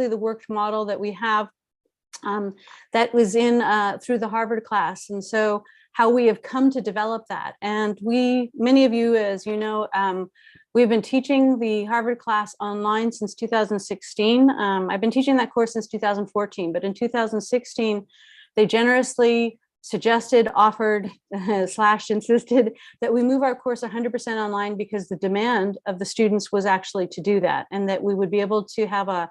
basically the worked model that we have that was in through the Harvard class. And so how we have come to develop that. And many of you, as you know, we've been teaching the Harvard class online since 2016. I've been teaching that course since 2014, but in 2016, they generously suggested, offered, / insisted that we move our course 100% online because the demand of the students was actually to do that, and that we would be able to have a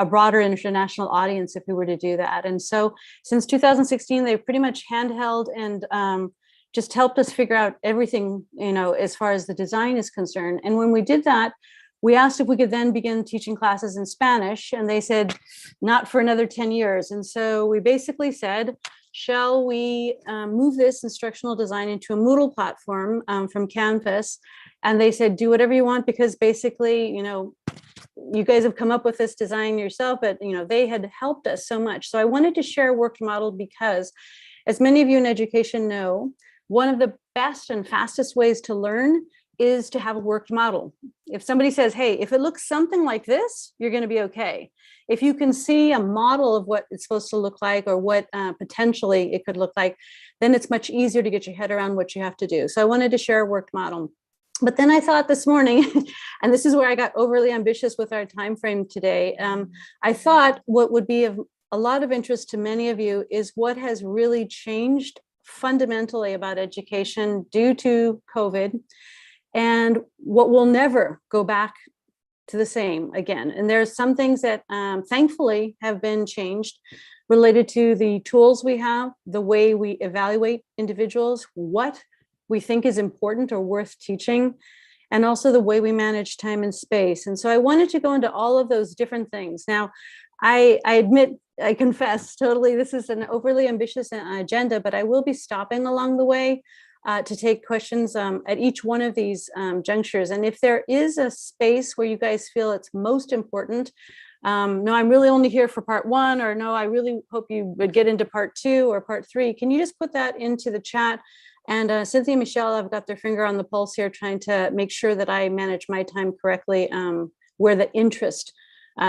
broader international audience if we were to do that. And so since 2016, they've pretty much handheld and just helped us figure out everything, as far as the design is concerned. And when we did that, we asked if we could then begin teaching classes in Spanish, and they said, not for another 10 years. And so we basically said, shall we move this instructional design into a Moodle platform from Canvas? And they said, do whatever you want, because basically, you guys have come up with this design yourself, but they had helped us so much. So I wanted to share a worked model because, as many of you in education know, one of the best and fastest ways to learn is to have a worked model. If somebody says, hey, if it looks something like this, you're going to be okay. If you can see a model of what it's supposed to look like, or what potentially it could look like, then it's much easier to get your head around what you have to do. So I wanted to share a worked model. But then I thought this morning, and this is where I got overly ambitious with our time frame today, I thought what would be of a lot of interest to many of you is what has really changed fundamentally about education due to COVID, and what will never go back to the same again. And there's some things that thankfully have been changed related to the tools we have, the way we evaluate individuals, what we think is important or worth teaching, and also the way we manage time and space. And so I wanted to go into all of those different things. Now, I admit, I confess totally, this is an overly ambitious agenda, but I will be stopping along the way to take questions at each one of these junctures. And if there is a space where you guys feel it's most important, no, I'm really only here for part 1, or no, I really hope you would get into part 2 or part 3, can you just put that into the chat? And Cynthia and Michelle have got their finger on the pulse here, trying to make sure that I manage my time correctly, where the interest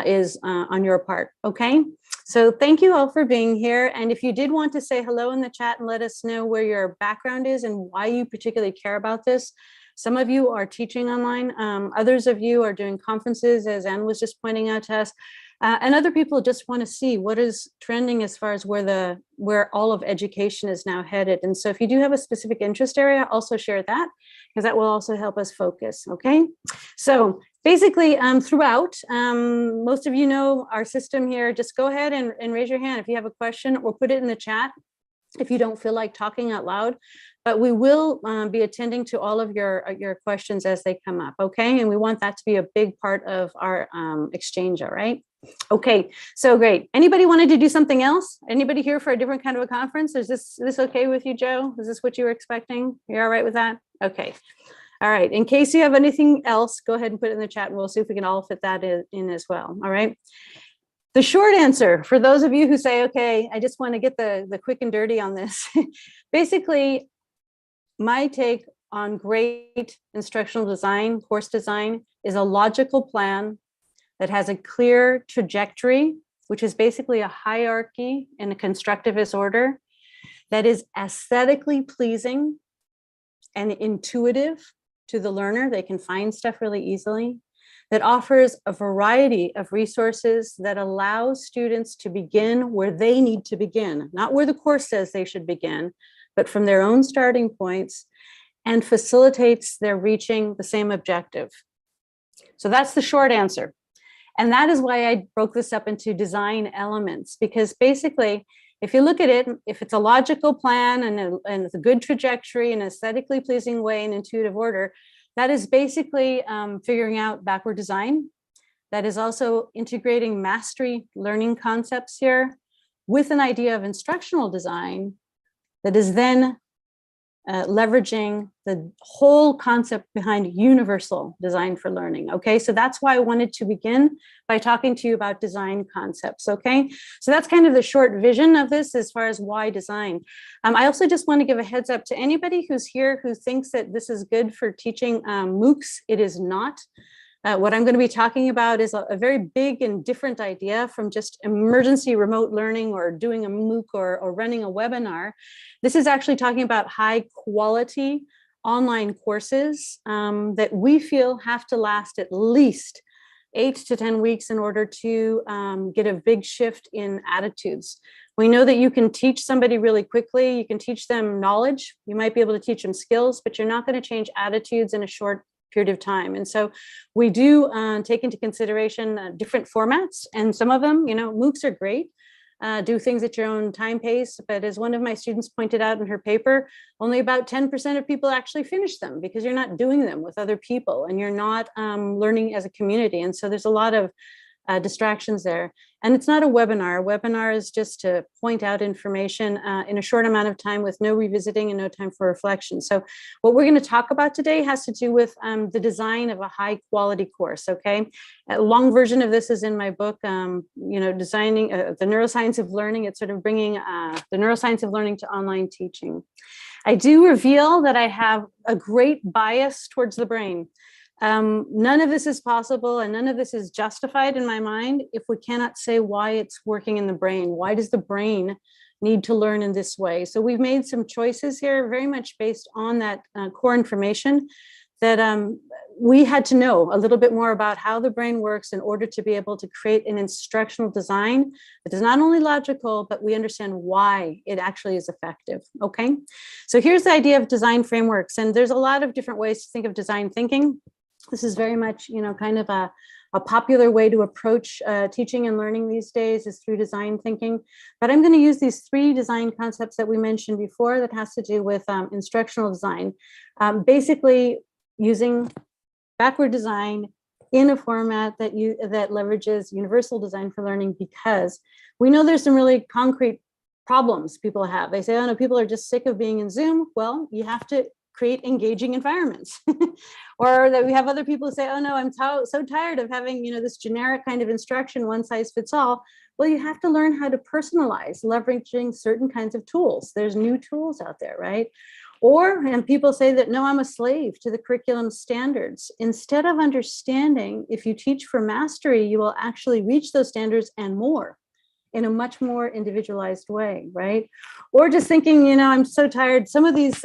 is on your part. Okay, so thank you all for being here. And if you did want to say hello in the chat and let us know where your background is and why you particularly care about this. Some of you are teaching online, others of you are doing conferences, as Anne was just pointing out to us, and other people just want to see what is trending as far as where all of education is now headed. And so if you do have a specific interest area, also share that, because that will also help us focus. Okay, so basically throughout, most of you know our system here. Just go ahead and raise your hand if you have a question, or put it in the chat if you don't feel like talking out loud. But we will be attending to all of your questions as they come up, okay? And we want that to be a big part of our exchange, all right? Okay, so great. Anybody wanted to do something else? Anybody here for a different kind of a conference? Is this okay with you, Joe? Is this what you were expecting? You're all right with that? Okay. All right, in case you have anything else, go ahead and put it in the chat, and we'll see if we can all fit that in as well, all right? The short answer, for those of you who say, okay, I just want to get the quick and dirty on this, basically, my take on great instructional design, course design, is a logical plan that has a clear trajectory, which is basically a hierarchy in a constructivist order, that is aesthetically pleasing and intuitive to the learner. They can find stuff really easily, that offers a variety of resources that allows students to begin where they need to begin, not where the course says they should begin, but from their own starting points, and facilitates their reaching the same objective. So that's the short answer. And that is why I broke this up into design elements, because basically, if you look at it, if it's a logical plan and it's a good trajectory, an aesthetically pleasing way, in intuitive order, that is basically figuring out backward design. That is also integrating mastery learning concepts here with an idea of instructional design that is then leveraging the whole concept behind universal design for learning. Okay, so that's why I wanted to begin by talking to you about design concepts. Okay, so that's kind of the short vision of this as far as why design. I also just want to give a heads up to anybody who's here who thinks that this is good for teaching MOOCs. It is not. What I'm going to be talking about is a very big and different idea from just emergency remote learning or doing a MOOC or running a webinar. This is actually talking about high quality online courses that we feel have to last at least 8 to 10 weeks in order to get a big shift in attitudes. We know that you can teach somebody really quickly. You can teach them knowledge. You might be able to teach them skills, but you're not going to change attitudes in a short period of time. And so we do take into consideration different formats, and some of them, MOOCs are great. Do things at your own time pace. But as one of my students pointed out in her paper, only about 10% of people actually finish them because you're not doing them with other people and you're not learning as a community. And so there's a lot of distractions there. And it's not a webinar. A webinar is just to point out information in a short amount of time with no revisiting and no time for reflection. So what we're going to talk about today has to do with the design of a high quality course, okay? A long version of this is in my book, designing the neuroscience of learning. It's sort of bringing the neuroscience of learning to online teaching. I do reveal that I have a great bias towards the brain. None of this is possible and none of this is justified in my mind if we cannot say why it's working in the brain. Why does the brain need to learn in this way? So we've made some choices here very much based on that core information that we had to know a little bit more about how the brain works in order to be able to create an instructional design that is not only logical, but we understand why it actually is effective, okay? So here's the idea of design frameworks, and there's a lot of different ways to think of design thinking. This is very much, kind of a popular way to approach teaching and learning these days is through design thinking. But I'm going to use these 3 design concepts that we mentioned before that has to do with instructional design. Basically using backward design in a format that leverages universal design for learning, because we know there's some really concrete problems people have. They say, oh no, people are just sick of being in Zoom. Well, you have to create engaging environments. Or that we have other people who say, oh no, I'm so tired of having, this generic kind of instruction, one size fits all. Well, you have to learn how to personalize, leveraging certain kinds of tools. There's new tools out there, right? And people say that, no, I'm a slave to the curriculum standards. Instead of understanding, if you teach for mastery, you will actually reach those standards and more in a much more individualized way, right? Or just thinking, I'm so tired. Some of these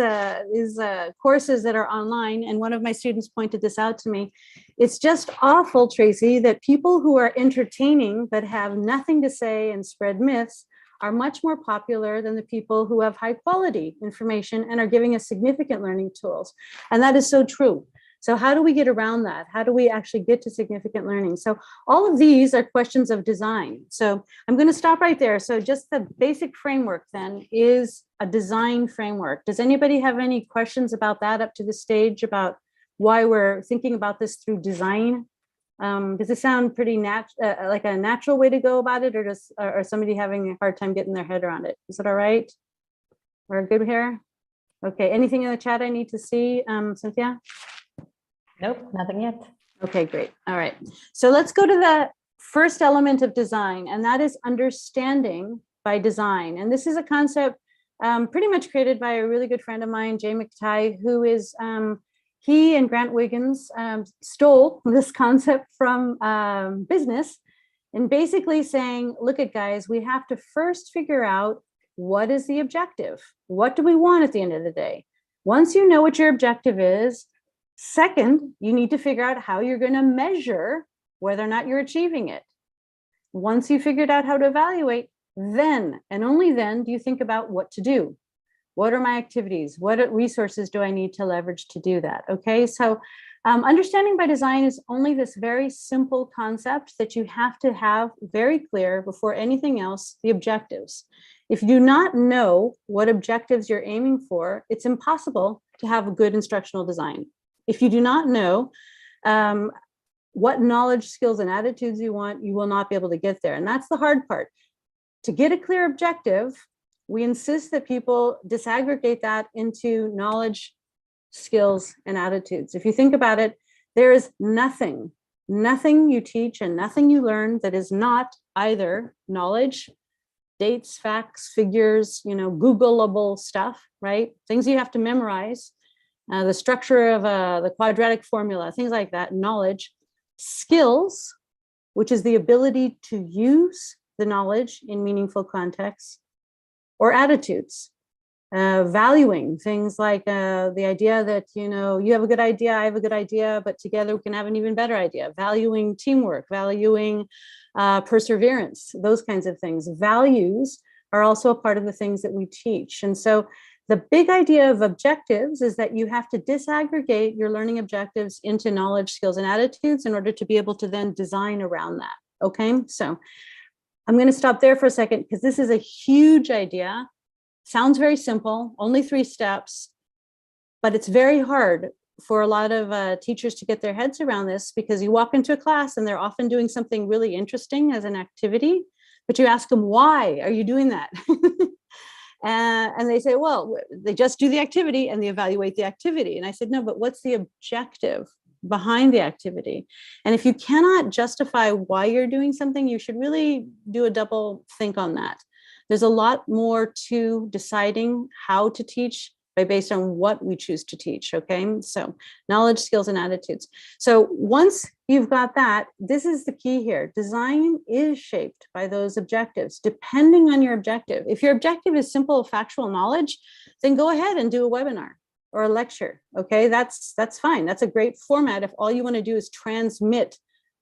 courses that are online, and one of my students pointed this out to me, it's just awful, Tracey, that people who are entertaining but have nothing to say and spread myths are much more popular than the people who have high quality information and are giving us significant learning tools. And that is so true. So how do we get around that? How do we actually get to significant learning? So all of these are questions of design. So I'm going to stop right there. So just the basic framework then is a design framework. Does anybody have any questions about that up to the stage about why we're thinking about this through design? Does it sound pretty like a natural way to go about it, or somebody having a hard time getting their head around it? Is it all right? We're good here? Okay, anything in the chat I need to see, Cynthia? Nope, nothing yet. Okay, great. All right. So let's go to the first element of design, and that is understanding by design. And this is a concept pretty much created by a really good friend of mine, Jay McTighe, who is, he and Grant Wiggins stole this concept from business, and basically saying, look at guys, we have to first figure out what is the objective? What do we want at the end of the day? Once you know what your objective is, second, you need to figure out how you're going to measure whether or not you're achieving it. Once you figured out how to evaluate, then and only then do you think about what to do. What are my activities? What resources do I need to leverage to do that? Okay, so understanding by design is only this very simple concept that you have to have very clear before anything else, the objectives. If you do not know what objectives you're aiming for, it's impossible to have a good instructional design. If you do not know what knowledge, skills, and attitudes you want, you will not be able to get there. And that's the hard part. To get a clear objective, we insist that people disaggregate that into knowledge, skills, and attitudes. If you think about it, there is nothing you teach and nothing you learn that is not either knowledge, dates, facts, figures, Googleable stuff, right? Things you have to memorize. The structure of the quadratic formula, things like that, knowledge, skills, which is the ability to use the knowledge in meaningful contexts, or attitudes. Valuing things like the idea that, you have a good idea, I have a good idea, but together we can have an even better idea. Valuing teamwork, valuing perseverance, those kinds of things. Values are also a part of the things that we teach. And so the big idea of objectives is that you have to disaggregate your learning objectives into knowledge, skills, and attitudes in order to be able to then design around that. Okay, so I'm going to stop there for a second because this is a huge idea. Sounds very simple, only 3 steps, but it's very hard for a lot of teachers to get their heads around this, because you walk into a class and they're often doing something really interesting as an activity, but you ask them, why are you doing that? And they say, well, they just do the activity and they evaluate the activity. And I said, no, but what's the objective behind the activity? And if you cannot justify why you're doing something, you should really do a double think on that. There's a lot more to deciding how to teach based on what we choose to teach, okay? So knowledge, skills, and attitudes. So once you've got that, this is the key here. Design is shaped by those objectives, depending on your objective. If your objective is simple factual knowledge, then go ahead and do a webinar or a lecture, okay? That's fine. That's a great format if all you want to do is transmit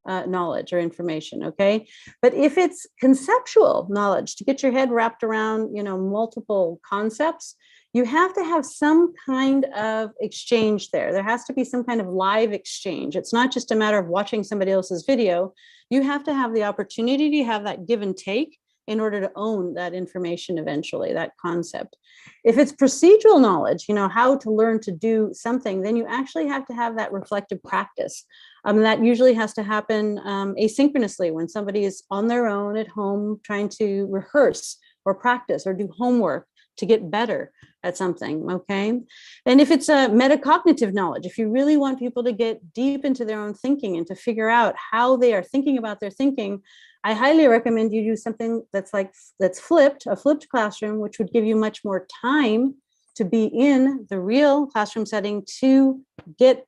knowledge or information, okay? But if it's conceptual knowledge, to get your head wrapped around, multiple concepts, you have to have some kind of exchange there. There has to be some kind of live exchange. It's not just a matter of watching somebody else's video. You have to have the opportunity to have that give and take in order to own that information eventually, that concept. If it's procedural knowledge, how to learn to do something, then you actually have to have that reflective practice. That usually has to happen asynchronously when somebody is on their own at home trying to rehearse or practice or do homework to get better at something, okay? And if it's a metacognitive knowledge, if you really want people to get deep into their own thinking and to figure out how they are thinking about their thinking, I highly recommend you do something that's flipped, a flipped classroom, which would give you much more time to be in the real classroom setting to get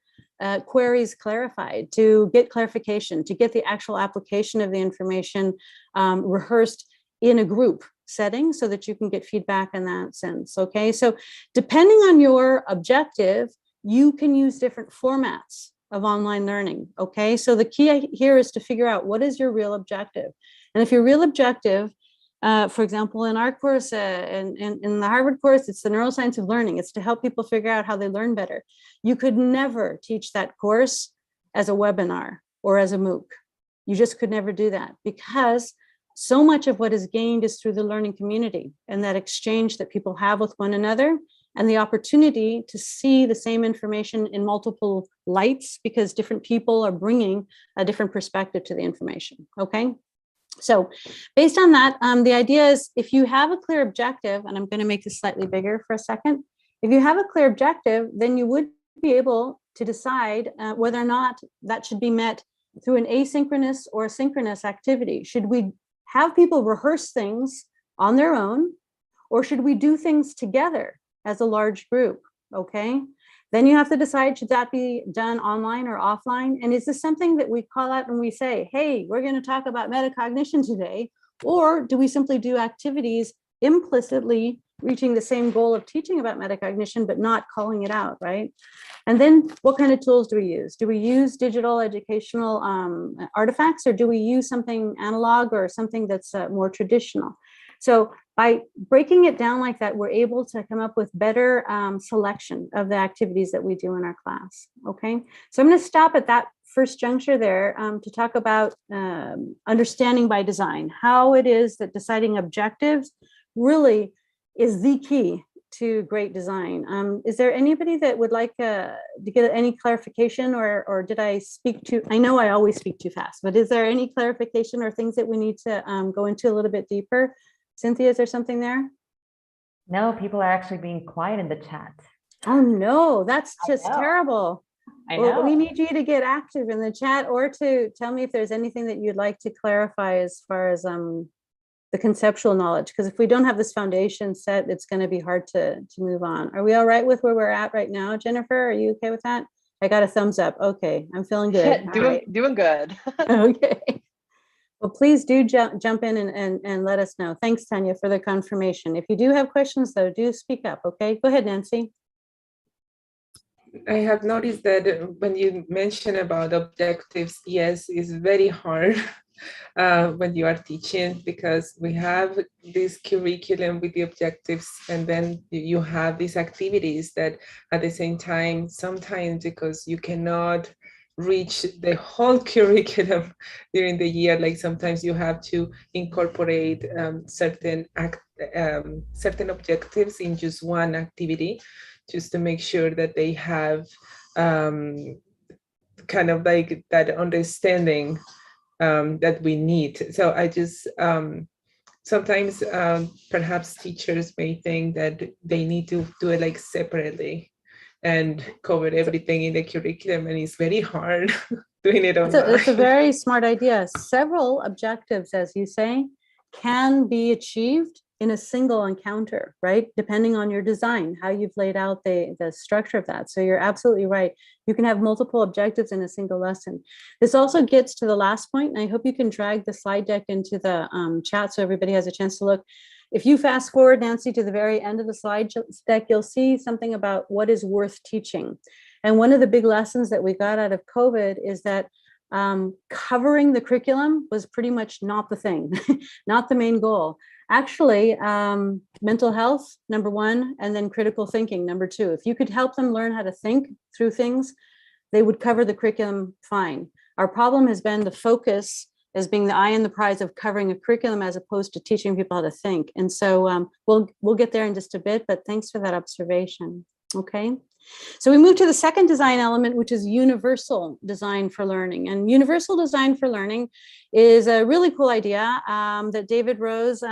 queries clarified, to get clarification, to get the actual application of the information rehearsed in a group setting so that you can get feedback in that sense, okay? So depending on your objective, you can use different formats of online learning, okay? So the key here is to figure out what is your real objective. And if your real objective, for example, in our course, in the Harvard course, it's the neuroscience of learning. It's to help people figure out how they learn better. You could never teach that course as a webinar or as a MOOC. You just could never do that, because so much of what is gained is through the learning community and that exchange that people have with one another, and the opportunity to see the same information in multiple lights, because different people are bringing a different perspective to the information, okay? So based on that, the idea is, if you have a clear objective, and I'm going to make this slightly bigger for a second, if you have a clear objective, then you would be able to decide whether or not that should be met through an asynchronous or synchronous activity. Should we have people rehearse things on their own, or should we do things together as a large group, okay? Then you have to decide, should that be done online or offline? And is this something that we call out and we say, hey, we're going to talk about metacognition today? Or do we simply do activities implicitly reaching the same goal of teaching about metacognition, but not calling it out, right? And then what kind of tools do we use? Do we use digital educational artifacts, or do we use something analog or something that's more traditional? So by breaking it down like that, we're able to come up with better selection of the activities that we do in our class, okay? So I'm going to stop at that first juncture there to talk about understanding by design, how it is that deciding objectives really is the key to great design. Is there anybody that would like to get any clarification, or did I speak too, I know I always speak too fast, but is there any clarification or things that we need to go into a little bit deeper? Cynthia, is there something there? No, people are actually being quiet in the chat. Oh no, that's just terrible. I know. Well, we need you to get active in the chat, or to tell me if there's anything that you'd like to clarify as far as the conceptual knowledge, because if we don't have this foundation set, it's going to be hard to move on. Are we all right with where we're at right now, Jennifer? Are you okay with that? I got a thumbs up. Okay, I'm feeling good. All right. Doing good. Okay. Well, please do jump in and let us know. Thanks, Tanya, for the confirmation. If you do have questions, though, do speak up, okay? Go ahead, Nancy. I have noticed that when you mention about objectives, yes, it's very hard when you are teaching, because we have this curriculum with the objectives, and then you have these activities that at the same time, sometimes because you cannot reach the whole curriculum during the year, like sometimes you have to incorporate certain objectives in just one activity, just to make sure that they have kind of like that understanding that we need. So I just sometimes perhaps teachers may think that they need to do it like separately and cover everything in the curriculum, and it's very hard doing it online. It's a very smart idea. Several objectives, as you say, can be achieved in a single encounter, right? Depending on your design, how you've laid out the structure of that. So you're absolutely right. You can have multiple objectives in a single lesson. This also gets to the last point, and I hope you can drag the slide deck into the chat so everybody has a chance to look. If you fast forward, Nancy, to the very end of the slide deck, you'll see something about what is worth teaching. And one of the big lessons that we got out of COVID is that covering the curriculum was pretty much not the thing, not the main goal. Actually, mental health, number one, and then critical thinking, number two. If you could help them learn how to think through things, they would cover the curriculum fine. Our problem has been the focus as being the eye and the prize of covering a curriculum as opposed to teaching people how to think. And so we'll get there in just a bit, but thanks for that observation. Okay. So we move to the second design element, which is universal design for learning. And universal design for learning is a really cool idea that David Rose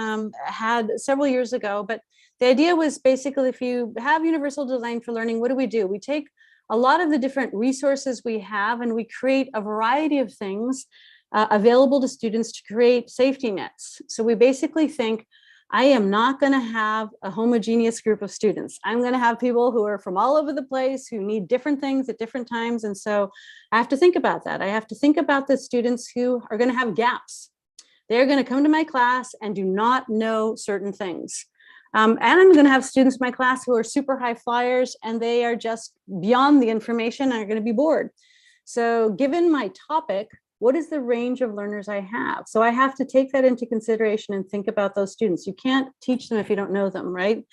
had several years ago. But the idea was basically, if you have universal design for learning, what do? We take a lot of the different resources we have and we create a variety of things available to students to create safety nets. So we basically think, I am not going to have a homogeneous group of students. I'm going to have people who are from all over the place, who need different things at different times. And so I have to think about that. I have to think about the students who are going to have gaps. They're going to come to my class and do not know certain things. And I'm going to have students in my class who are super high flyers and they are just beyond the information and are going to be bored. So given my topic, what is the range of learners I have? So I have to take that into consideration and think about those students. You can't teach them if you don't know them, right?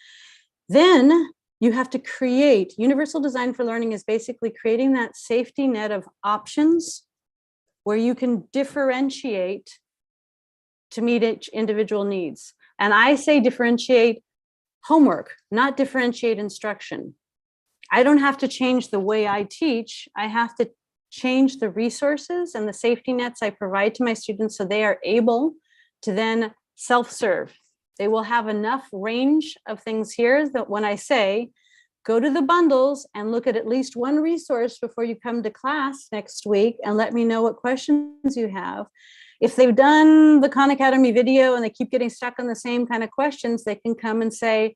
Then you have to create, universal design for learning is basically creating that safety net of options where you can differentiate to meet each individual needs. And I say differentiate homework, not differentiate instruction. I don't have to change the way I teach. I have to change the resources and the safety nets I provide to my students so they are able to then self-serve. They will have enough range of things here that when I say, go to the bundles and look at least one resource before you come to class next week and let me know what questions you have. If they've done the Khan Academy video and they keep getting stuck on the same kind of questions, they can come and say,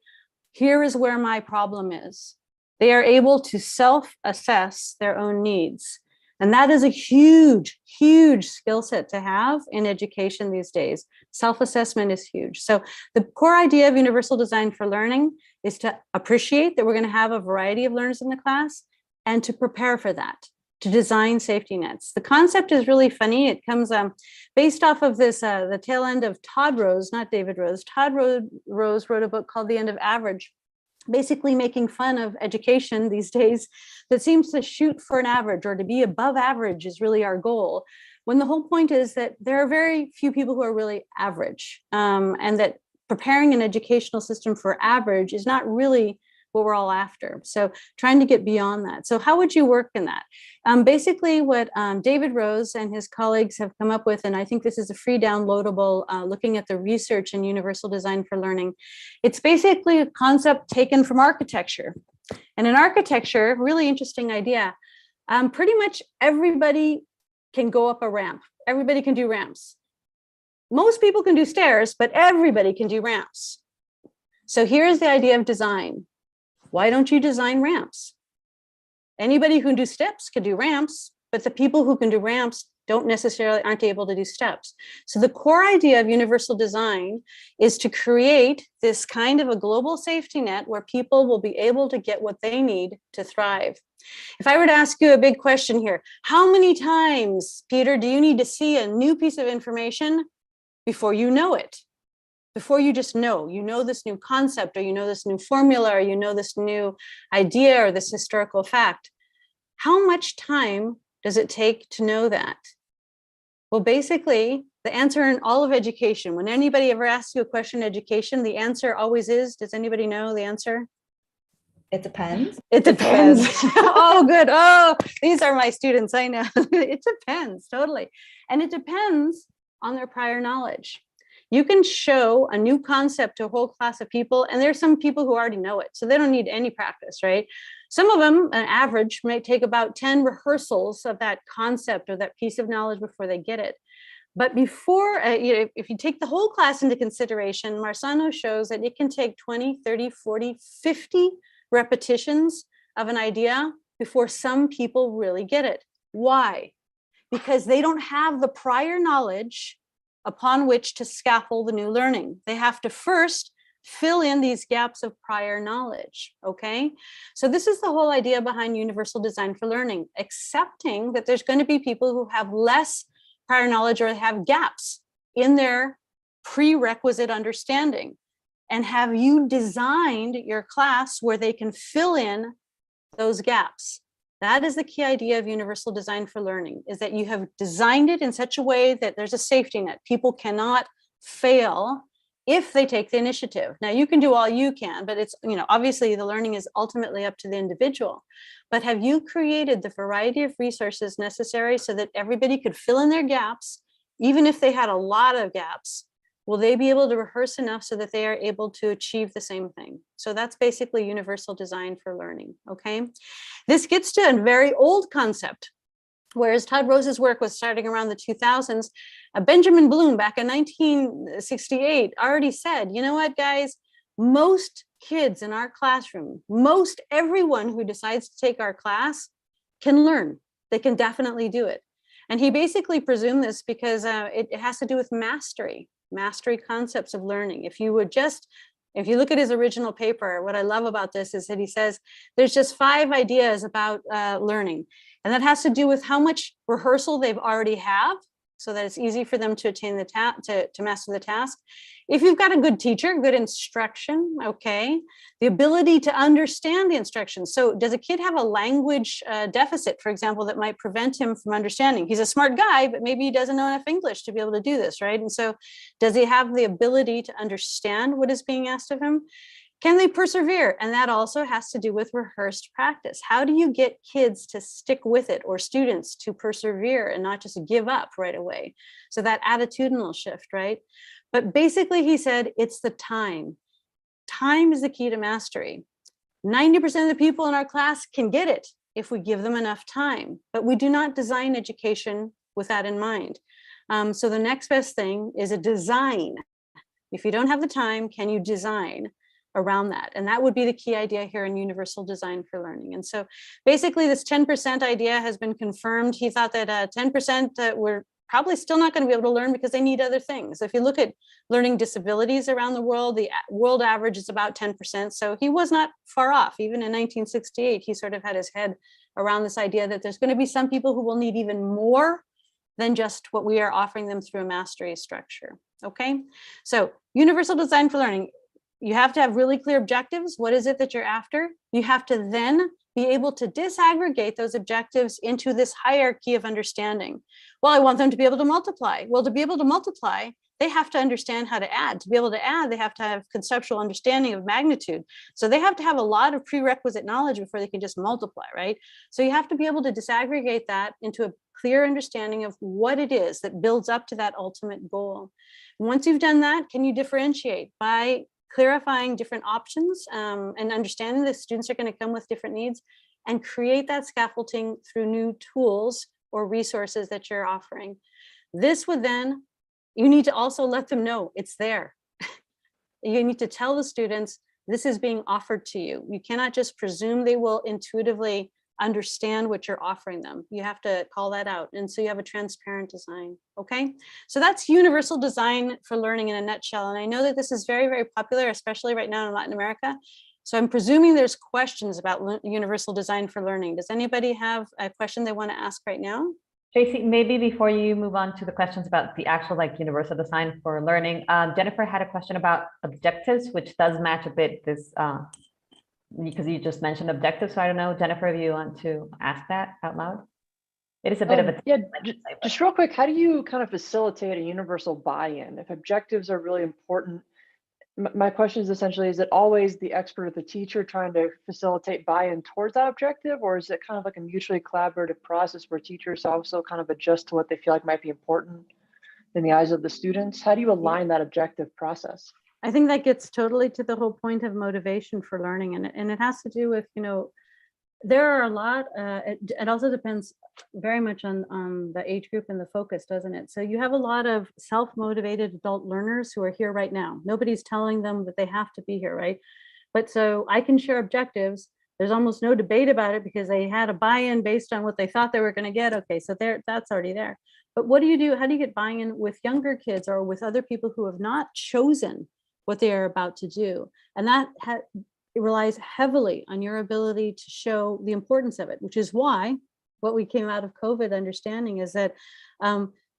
here is where my problem is. They are able to self-assess their own needs. And that is a huge, huge skill set to have in education these days. Self-assessment is huge. So the core idea of universal design for learning is to appreciate that we're going to have a variety of learners in the class and to prepare for that, to design safety nets. The concept is really funny. It comes based off of this, the tail end of Todd Rose, not David Rose. Todd Rose wrote a book called The End of Average, basically making fun of education these days that seems to shoot for an average or to be above average is really our goal. When the whole point is that there are very few people who are really average, and that preparing an educational system for average is not really what we're all after. So trying to get beyond that. So how would you work in that? Basically what David Rose and his colleagues have come up with, and I think this is a free downloadable, looking at the research in universal design for learning. It's basically a concept taken from architecture. And in architecture, really interesting idea. Pretty much everybody can go up a ramp. Everybody can do ramps. Most people can do stairs, but everybody can do ramps. So here's the idea of design. Why don't you design ramps? Anybody who can do steps can do ramps, but the people who can do ramps aren't able to do steps. So the core idea of universal design is to create this kind of a global safety net where people will be able to get what they need to thrive. If I were to ask you a big question here, how many times, Peter, do you need to see a new piece of information before you know it? Before you just know, this new concept, or you know this new formula, or you know this new idea, or this historical fact. How much time does it take to know that? Well, basically, the answer in all of education, when anybody ever asks you a question in education, the answer always is, does anybody know the answer? It depends. It depends. Oh, good. Oh, these are my students. I know. It depends, totally. And it depends on their prior knowledge. You can show a new concept to a whole class of people, and there's some people who already know it, so they don't need any practice, right? Some of them, an average, might take about 10 rehearsals of that concept or that piece of knowledge before they get it. But before, if you take the whole class into consideration, Marsano shows that it can take 20, 30, 40, 50 repetitions of an idea before some people really get it. Why? Because they don't have the prior knowledge upon which to scaffold the new learning. They have to first fill in these gaps of prior knowledge, okay? So this is the whole idea behind universal design for learning, accepting that there's going to be people who have less prior knowledge or have gaps in their prerequisite understanding. And have you designed your class where they can fill in those gaps? That is the key idea of universal design for learning, is that you have designed it in such a way that there's a safety net. People cannot fail if they take the initiative. Now, you can do all you can, but it's, obviously the learning is ultimately up to the individual. But have you created the variety of resources necessary so that everybody could fill in their gaps, even if they had a lot of gaps? Will they be able to rehearse enough so that they are able to achieve the same thing? So that's basically universal design for learning, okay? This gets to a very old concept. Whereas Todd Rose's work was starting around the 2000s, Benjamin Bloom back in 1968 already said, you know what, guys, most kids in our classroom, most everyone who decides to take our class can learn. They can definitely do it. And he basically presumed this because it has to do with mastery concepts of learning. If you look at his original paper, what I love about this is that he says there's just 5 ideas about learning. And that has to do with how much rehearsal they've already have, so that it's easy for them to attain the to master the task. If you've got a good teacher, good instruction, okay, the ability to understand the instruction. So does a kid have a language deficit, for example, that might prevent him from understanding? He's a smart guy, but maybe he doesn't know enough English to be able to do this, right? And so does he have the ability to understand what is being asked of him? Can they persevere? And that also has to do with rehearsed practice. How do you get kids to stick with it, or students to persevere and not just give up right away? So that attitudinal shift, right? But basically he said, it's the time. Time is the key to mastery. 90% of the people in our class can get it if we give them enough time, but we do not design education with that in mind. So the next best thing is a design. If you don't have the time, can you design around that? And that would be the key idea here in universal design for learning. And so basically this 10% idea has been confirmed. He thought that 10% were probably still not going to be able to learn because they need other things. So if you look at learning disabilities around the world average is about 10%. So he was not far off. Even in 1968, he sort of had his head around this idea that there's going to be some people who will need even more than just what we are offering them through a mastery structure. Okay, so universal design for learning. You have to have really clear objectives. What is it that you're after? You have to then be able to disaggregate those objectives into this hierarchy of understanding. Well, I want them to be able to multiply. Well, to be able to multiply, they have to understand how to add. To be able to add, they have to have conceptual understanding of magnitude. So they have to have a lot of prerequisite knowledge before they can just multiply, right? So you have to be able to disaggregate that into a clear understanding of what it is that builds up to that ultimate goal. Once you've done that, can you differentiate by clarifying different options and understanding that students are going to come with different needs, and create that scaffolding through new tools or resources that you're offering. This would then, you need to also let them know it's there. You need to tell the students this is being offered to you. You cannot just presume they will intuitively understand what you're offering them. You have to call that out. And so you have a transparent design. Okay. So that's universal design for learning in a nutshell. And I know that this is very, very popular, especially right now in Latin America. So I'm presuming there's questions about universal design for learning. Does anybody have a question they want to ask right now? Tracey, maybe before you move on to the questions about the actual like universal design for learning, Jennifer had a question about objectives, which does match a bit this, because you just mentioned objectives. So I don't know, Jennifer, if you want to ask that out loud. It is a bit of a— yeah, just real quick, how do you kind of facilitate a universal buy-in? If objectives are really important, my question is essentially, is it always the expert or the teacher trying to facilitate buy-in towards that objective, or is it kind of like a mutually collaborative process where teachers also kind of adjust to what they feel like might be important in the eyes of the students? How do you align that objective process? I think that gets totally to the whole point of motivation for learning. And it has to do with, you know, there are a lot, it also depends very much on the age group and the focus, doesn't it? So you have a lot of self-motivated adult learners who are here right now. Nobody's telling them that they have to be here, right? But so I can share objectives. There's almost no debate about it because they had a buy-in based on what they thought they were going to get. Okay, so that's already there. But what do you do? How do you get buy-in with younger kids or with other people who have not chosen what they are about to do? And that it relies heavily on your ability to show the importance of it, which is why what we came out of COVID understanding is that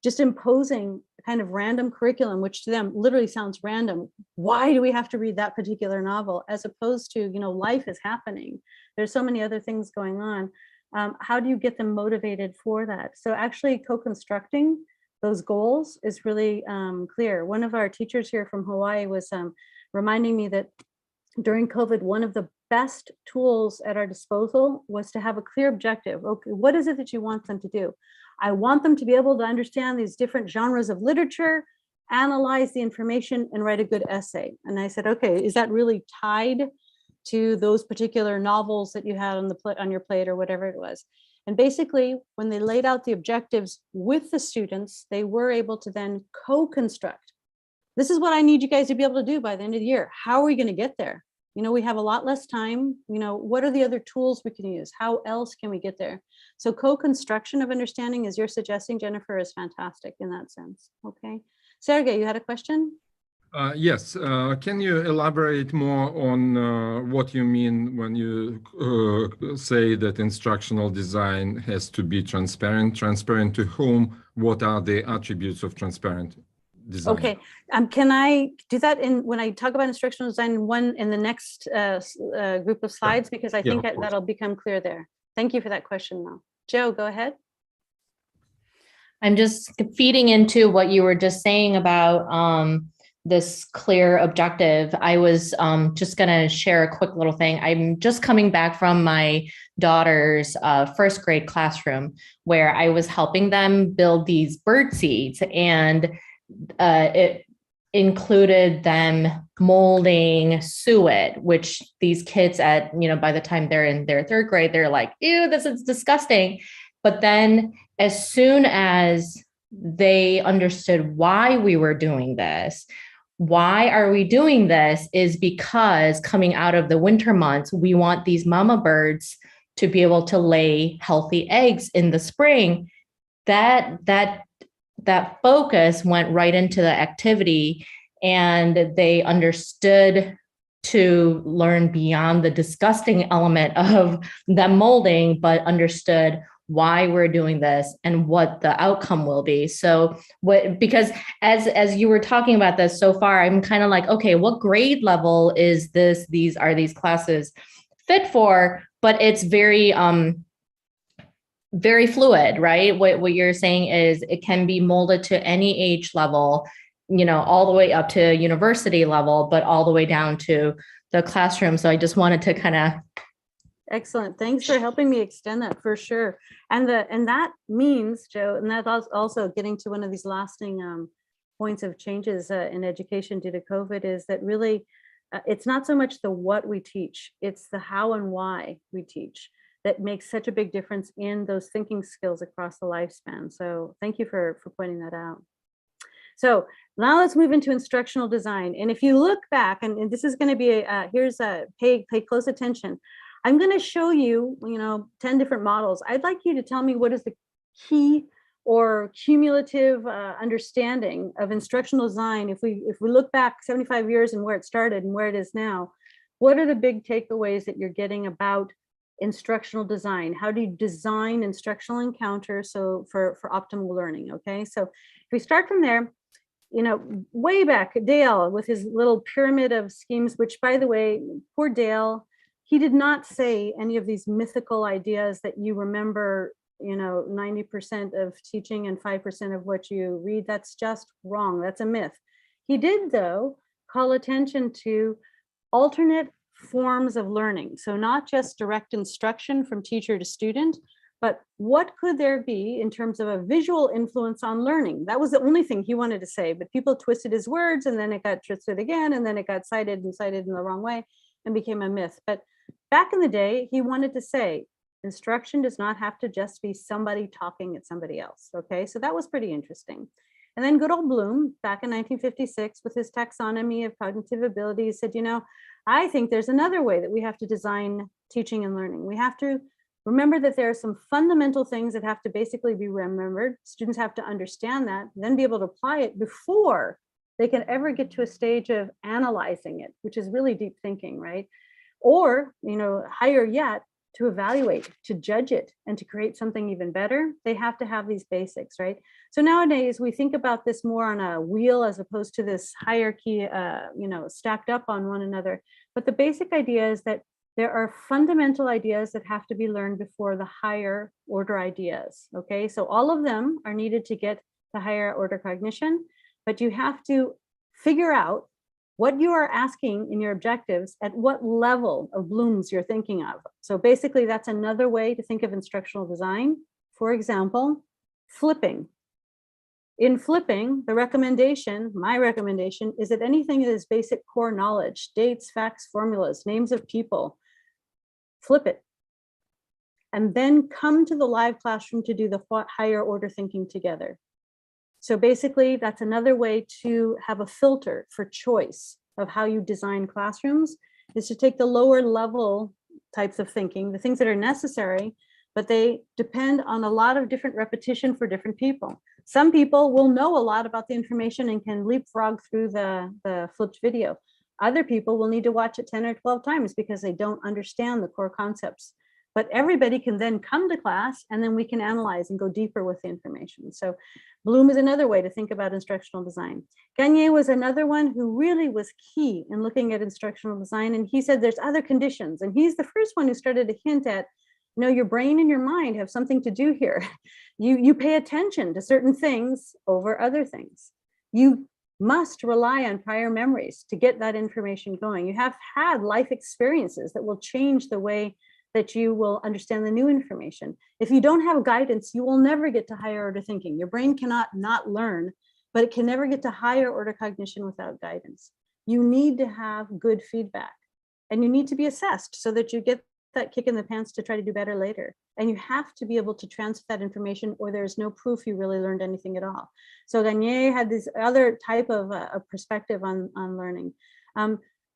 just imposing a kind of random curriculum, which to them literally sounds random. Why do we have to read that particular novel? As opposed to, you know, life is happening. There's so many other things going on. How do you get them motivated for that? So actually co-constructing those goals is really clear. One of our teachers here from Hawaii was reminding me that during COVID, one of the best tools at our disposal was to have a clear objective. Okay, what is it that you want them to do? I want them to be able to understand these different genres of literature, analyze the information, and write a good essay. And I said, okay, is that really tied to those particular novels that you had on your plate or whatever it was? And basically, when they laid out the objectives with the students, they were able to then co-construct. This is what I need you guys to be able to do by the end of the year. How are we going to get there? You know, we have a lot less time. You know, what are the other tools we can use? How else can we get there? So co-construction of understanding, as you're suggesting, Jennifer, is fantastic in that sense. Okay. Sergey, you had a question? Yes. Can you elaborate more on what you mean when you say that instructional design has to be transparent? Transparent to whom? What are the attributes of transparent design? Okay. Can I do that when I talk about instructional design in the next group of slides? Because I think that'll become clear there. Thank you for that question, Mel. Joe, go ahead. I'm just feeding into what you were just saying about this clear objective. I was just going to share a quick little thing. I'm just coming back from my daughter's first grade classroom where I was helping them build these bird seeds, and it included them molding suet, which these kids at, you know, by the time they're in their third grade, they're like, ew, this is disgusting. But then as soon as they understood why we were doing this, why are we doing this is because coming out of the winter months, we want these mama birds to be able to lay healthy eggs in the spring. That focus went right into the activity, and they understood to learn beyond the disgusting element of them molding, but understood why we're doing this and what the outcome will be. So because as you were talking about this so far, I'm kind of like, okay, what grade level is this? These classes fit for, but it's very, very fluid, right? What you're saying is it can be molded to any age level, you know, all the way up to university level, but all the way down to the classroom. So I just wanted to kind of. Excellent. Thanks for helping me extend that for sure. And that means, Joe, and that's also getting to one of these lasting points of changes in education due to COVID, is that really it's not so much the what we teach, it's the how and why we teach that makes such a big difference in those thinking skills across the lifespan. So thank you for pointing that out. So now let's move into instructional design. And if you look back, and this is going to be, pay close attention. I'm going to show you, 10 different models. I'd like you to tell me what is the key or cumulative understanding of instructional design. If we look back 75 years and where it started and where it is now, what are the big takeaways that you're getting about instructional design? How do you design instructional encounters so for optimal learning? Okay, so if we start from there, way back, Dale with his little pyramid of schemes, which, by the way, poor Dale, he did not say any of these mythical ideas that you remember, 90% of teaching and 5% of what you read. That's just wrong. That's a myth. He did, though, call attention to alternate forms of learning. So not just direct instruction from teacher to student, but what could there be in terms of a visual influence on learning? That was the only thing he wanted to say, but people twisted his words, and then it got twisted again, and then it got cited in the wrong way and became a myth. But back in the day, he wanted to say, instruction does not have to just be somebody talking at somebody else. Okay, so that was pretty interesting. And then good old Bloom, back in 1956, with his taxonomy of cognitive abilities, said, I think there's another way that we have to design teaching and learning. We have to remember that there are some fundamental things that have to basically be remembered. Students have to understand that, then be able to apply it before they can ever get to a stage of analyzing it, which is really deep thinking, right? Or, higher yet, to evaluate, to judge it, and to create something even better, they have to have these basics, right? So nowadays we think about this more on a wheel as opposed to this hierarchy, stacked up on one another. But the basic idea is that there are fundamental ideas that have to be learned before the higher order ideas, okay? So all of them are needed to get the higher order cognition, but you have to figure out what you are asking in your objectives, at what level of Bloom's you're thinking of. So basically that's another way to think of instructional design. For example, flipping. In flipping, my recommendation is that anything that is basic core knowledge, dates, facts, formulas, names of people, flip it. And then come to the live classroom to do the higher order thinking together. So basically, that's another way to have a filter for choice of how you design classrooms, is to take the lower level types of thinking, the things that are necessary, but they depend on a lot of different repetition for different people. Some people will know a lot about the information and can leapfrog through the flipped video. Other people will need to watch it 10 or 12 times because they don't understand the core concepts. But everybody can then come to class, and then we can analyze and go deeper with the information. So Bloom is another way to think about instructional design. Gagne was another one who really was key in looking at instructional design. And he said there's other conditions. And he's the first one who started to hint at, your brain and your mind have something to do here. You pay attention to certain things over other things. You must rely on prior memories to get that information going. You have had life experiences that will change the way that you will understand the new information. If you don't have guidance, you will never get to higher order thinking. Your brain cannot not learn, but it can never get to higher order cognition without guidance. You need to have good feedback, and you need to be assessed so that you get that kick in the pants to try to do better later. And you have to be able to transfer that information, or there's no proof you really learned anything at all. So Gagne had this other type of perspective on learning.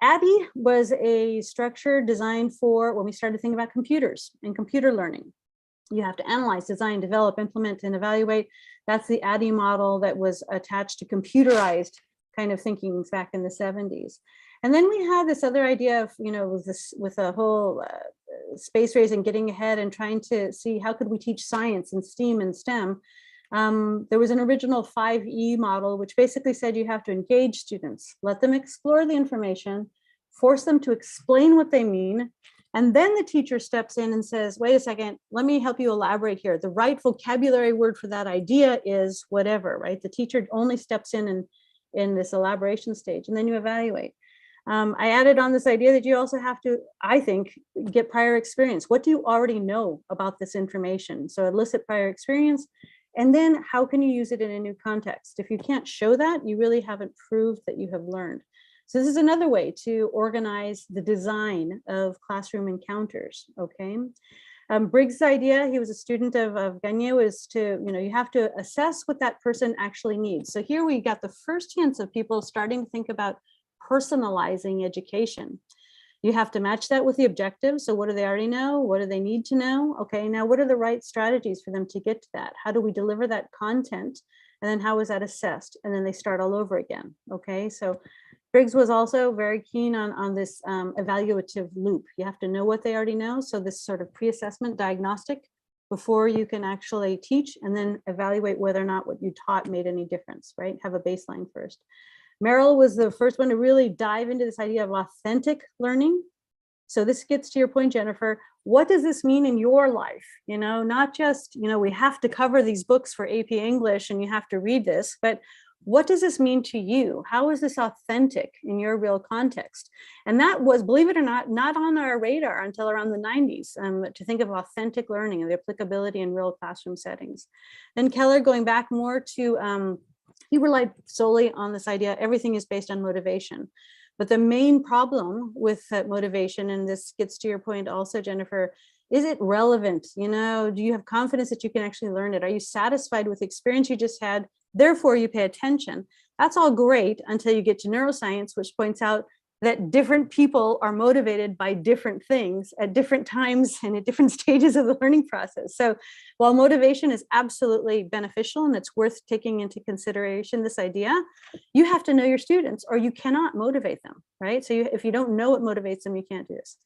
ADDIE was a structure designed for when we started thinking about computers and computer learning. You have to analyze, design, develop, implement, and evaluate. That's the ADDIE model that was attached to computerized kind of thinking back in the 70s. And then we had this other idea of, with a whole space race and getting ahead and trying to see how could we teach science and STEAM and STEM. There was an original 5E model, which basically said you have to engage students, let them explore the information, force them to explain what they mean, and then the teacher steps in and says, wait a second, let me help you elaborate here. The right vocabulary word for that idea is whatever, right? The teacher only steps in this elaboration stage, and then you evaluate. I added on this idea that you also have to, I think, get prior experience. What do you already know about this information? So elicit prior experience. And then how can you use it in a new context? If you can't show that, you really haven't proved that you have learned. So this is another way to organize the design of classroom encounters, okay? Briggs' idea, he was a student of Gagne, was to, you have to assess what that person actually needs. So here we got the first hints of people starting to think about personalizing education. You have to match that with the objectives. So what do they already know? What do they need to know? Okay, now what are the right strategies for them to get to that? How do we deliver that content? And then how is that assessed? And then they start all over again. Okay, so Briggs was also very keen on this evaluative loop. You have to know what they already know. So this sort of pre-assessment diagnostic before you can actually teach, and then evaluate whether or not what you taught made any difference, right? Have a baseline first. Merrill was the first one to really dive into this idea of authentic learning. So this gets to your point, Jennifer. What does this mean in your life? You know, not just, you know, we have to cover these books for AP English and you have to read this, but what does this mean to you? How is this authentic in your real context? And that was, believe it or not on our radar until around the 90s, to think of authentic learning and the applicability in real classroom settings. Then Keller, going back more to, he relied solely on this idea, everything is based on motivation. But the main problem with motivation, and this gets to your point also, Jennifer, is it relevant? You know, do you have confidence that you can actually learn it? Are you satisfied with the experience you just had? Therefore, you pay attention. That's all great until you get to neuroscience, which points out that different people are motivated by different things at different times and at different stages of the learning process. So while motivation is absolutely beneficial and it's worth taking into consideration this idea, you have to know your students or you cannot motivate them, right? So if you don't know what motivates them, you can't do this.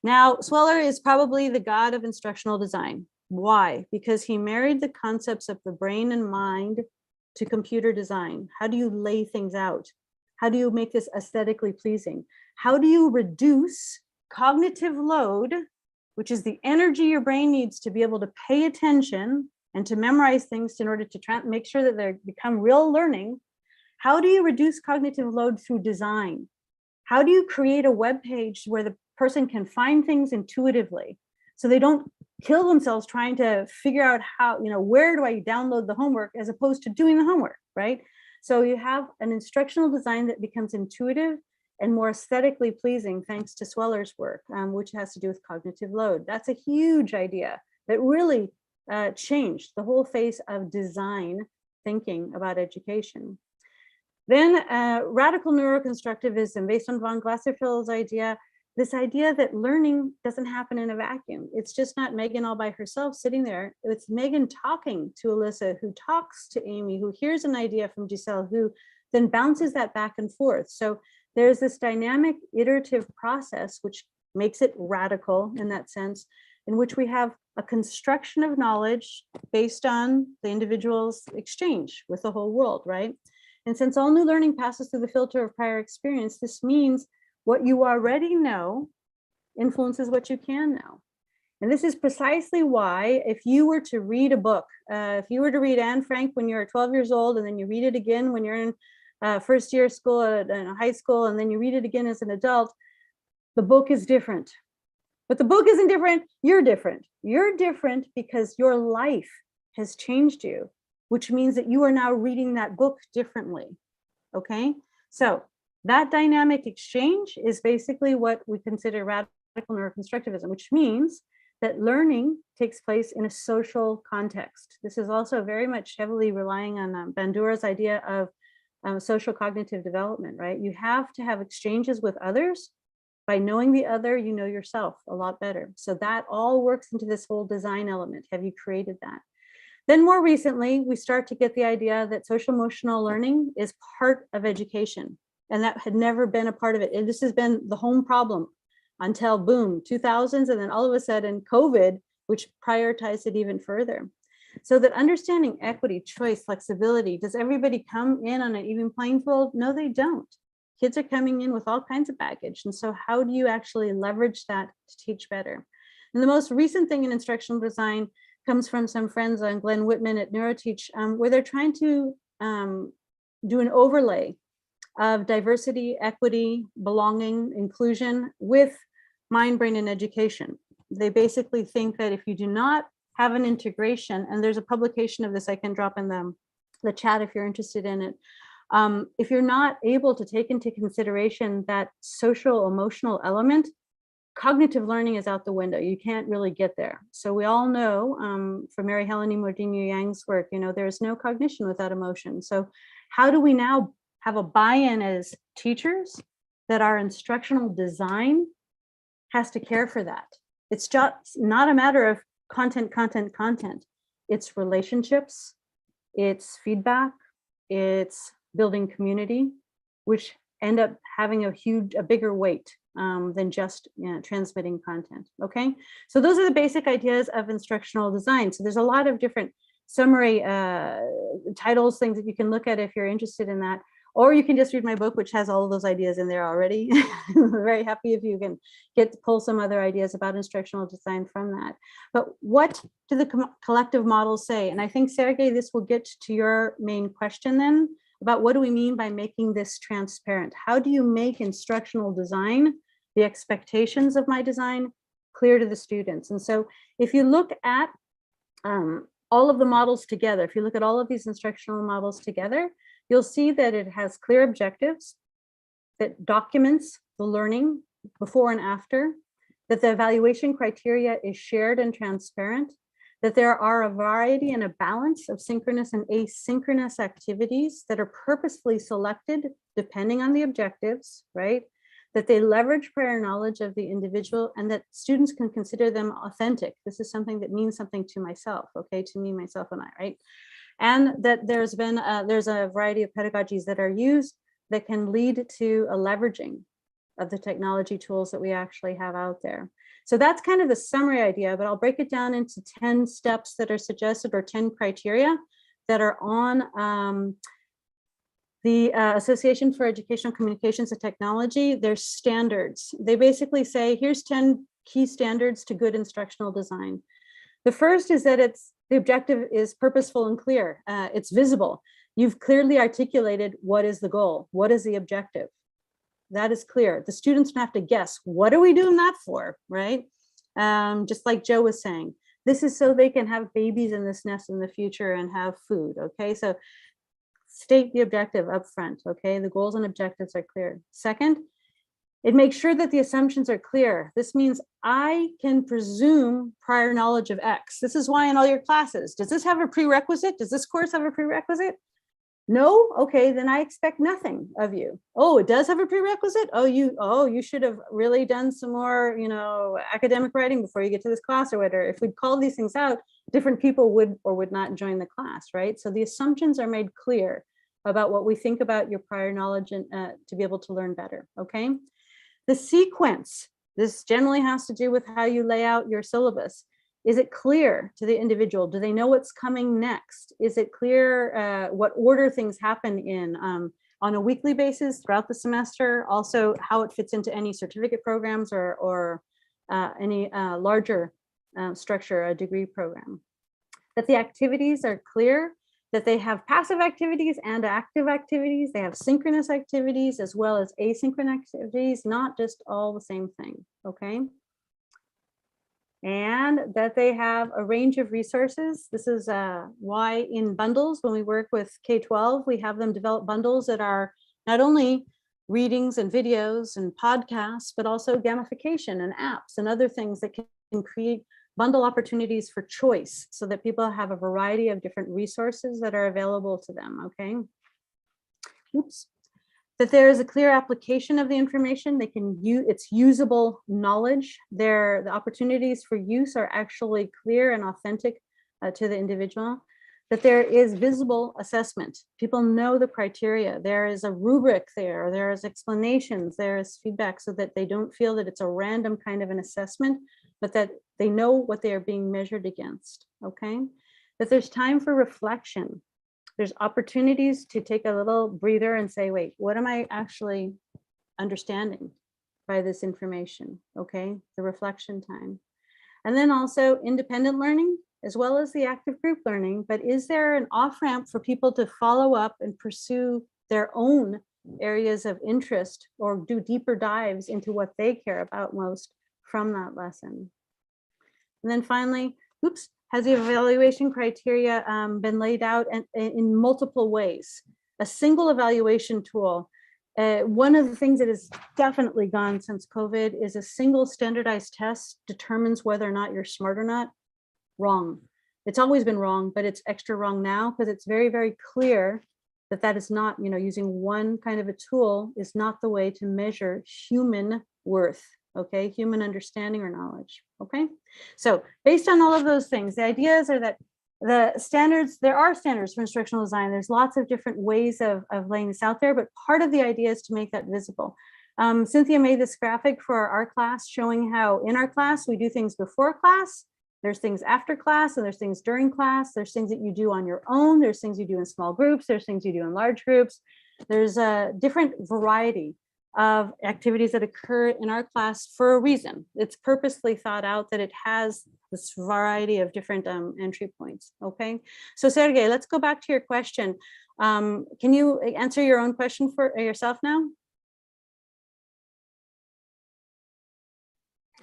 Now, Sweller is probably the god of instructional design. Why? Because he married the concepts of the brain and mind to computer design. How do you lay things out? How do you make this aesthetically pleasing? How do you reduce cognitive load, which is the energy your brain needs to be able to pay attention and to memorize things in order to make sure that they become real learning? How do you reduce cognitive load through design? How do you create a web page where the person can find things intuitively so they don't kill themselves trying to figure out how, you know, where do I download the homework as opposed to doing the homework, right? So you have an instructional design that becomes intuitive and more aesthetically pleasing thanks to Sweller's work, which has to do with cognitive load. That's a huge idea that really changed the whole face of design thinking about education. Then radical neuroconstructivism based on von Glaserfeld's idea, this idea that learning doesn't happen in a vacuum. It's just not Megan all by herself sitting there. It's Megan talking to Alyssa, who talks to Amy, who hears an idea from Giselle, who then bounces that back and forth. So there's this dynamic iterative process, which makes it radical in that sense, in which we have a construction of knowledge based on the individual's exchange with the whole world, right? And since all new learning passes through the filter of prior experience, this means what you already know influences what you can know. And this is precisely why if you were to read a book, if you were to read Anne Frank when you're 12 years old, and then you read it again when you're in first year school, in high school, and then you read it again as an adult, the book is different. But the book isn't different, you're different. You're different because your life has changed you, which means that you are now reading that book differently, okay? So that dynamic exchange is basically what we consider radical neuroconstructivism, which means that learning takes place in a social context. This is also very much heavily relying on Bandura's idea of social cognitive development, right? You have to have exchanges with others. By knowing the other, you know yourself a lot better. So that all works into this whole design element. Have you created that? Then more recently, we start to get the idea that social emotional learning is part of education. And that had never been a part of it. And this has been the home problem until boom, 2000s, and then all of a sudden COVID, which prioritized it even further. So that understanding equity, choice, flexibility, does everybody come in on an even playing field? No, they don't. Kids are coming in with all kinds of baggage. And so how do you actually leverage that to teach better? And the most recent thing in instructional design comes from some friends on Glenn Whitman at Neuroteach, where they're trying to do an overlay of diversity, equity, belonging, inclusion with mind, brain, and education. They basically think that if you do not have an integration, and there's a publication of this I can drop in the chat if you're interested in it, if you're not able to take into consideration that social emotional element, cognitive learning is out the window. You can't really get there. So we all know from Mary Helene Mordino Yang's work, you know, there's no cognition without emotion. So how do we now have a buy-in as teachers that our instructional design has to care for that. It's just not a matter of content. It's relationships, it's feedback, it's building community, which end up having a bigger weight than just transmitting content. Okay, so those are the basic ideas of instructional design. So there's a lot of different summary titles, things that you can look at if you're interested in that, or you can just read my book, which has all of those ideas in there already. I'm very happy if you can pull some other ideas about instructional design from that. But what do the collective models say? And I think, Sergey, this will get to your main question then, about what do we mean by making this transparent? How do you make instructional design, the expectations of my design, clear to the students? And so if you look at all of the models together, if you look at all of these instructional models together, you'll see that it has clear objectives, that documents the learning before and after, that the evaluation criteria is shared and transparent, that there are a variety and a balance of synchronous and asynchronous activities that are purposefully selected depending on the objectives, right? That they leverage prior knowledge of the individual, and that students can consider them authentic. This is something that means something to myself, okay, to me, myself, and I, right? And that there's a variety of pedagogies that are used that can lead to a leveraging of the technology tools that we actually have out there. So that's kind of the summary idea, but I'll break it down into 10 steps that are suggested, or 10 criteria that are on the Association for Educational Communications and Technology. Their standards. They basically say, here's 10 key standards to good instructional design. The first is that the objective is purposeful and clear. It's visible. You've clearly articulated what is the goal, what is the objective. That is clear. The students don't have to guess, what are we doing that for, right? Just like Joe was saying, this is so they can have babies in this nest in the future and have food, okay? So state the objective up front, okay? The goals and objectives are clear. Second, it makes sure that the assumptions are clear. This means I can presume prior knowledge of X. This is why in all your classes, does this have a prerequisite? Does this course have a prerequisite? No? Okay, then I expect nothing of you. Oh, it does have a prerequisite? Oh, you should have really done some more, academic writing before you get to this class or whatever. If we'd called these things out, different people would or would not join the class, right? So the assumptions are made clear about what we think about your prior knowledge and to be able to learn better, okay? The sequence, this generally has to do with how you lay out your syllabus. Is it clear to the individual? Do they know what's coming next? Is it clear what order things happen in on a weekly basis throughout the semester? Also, how it fits into any certificate programs or any larger structure, a degree program. That the activities are clear, that they have passive activities and active activities. They have synchronous activities as well as asynchronous activities, not just all the same thing, okay? And that they have a range of resources. This is why in bundles, when we work with K-12, we have them develop bundles that are not only readings and videos and podcasts, but also gamification and apps and other things that can create bundle opportunities for choice so that people have a variety of different resources that are available to them, okay? Oops. That there is a clear application of the information. They can use it's usable knowledge. The opportunities for use are actually clear and authentic to the individual. That there is visible assessment. People know the criteria. There is a rubric there. There is explanations. There is feedback so that they don't feel that it's a random kind of an assessment, but that they know what they are being measured against, okay? That there's time for reflection. There's opportunities to take a little breather and say, wait, what am I actually understanding by this information, okay? The reflection time. And then also independent learning, as well as the active group learning, but is there an off-ramp for people to follow up and pursue their own areas of interest or do deeper dives into what they care about most from that lesson? And then finally, oops, has the evaluation criteria been laid out in multiple ways? A single evaluation tool. One of the things that has definitely gone since COVID is a single standardized test determines whether or not you're smart or not. Wrong. It's always been wrong, but it's extra wrong now because it's very, very clear that that is not, using one kind of a tool is not the way to measure human worth okay? Human understanding or knowledge, okay? So based on all of those things, the ideas are that the standards, there are standards for instructional design. There's lots of different ways of laying this out there, but part of the idea is to make that visible. Cynthia made this graphic for our class showing how in our class, we do things before class, there's things after class, and there's things during class. There's things that you do on your own. There's things you do in small groups. There's things you do in large groups. There's a different variety of activities that occur in our class for a reason. It's purposely thought out that it has this variety of different entry points, okay? So Sergey, let's go back to your question. Can you answer your own question for yourself now?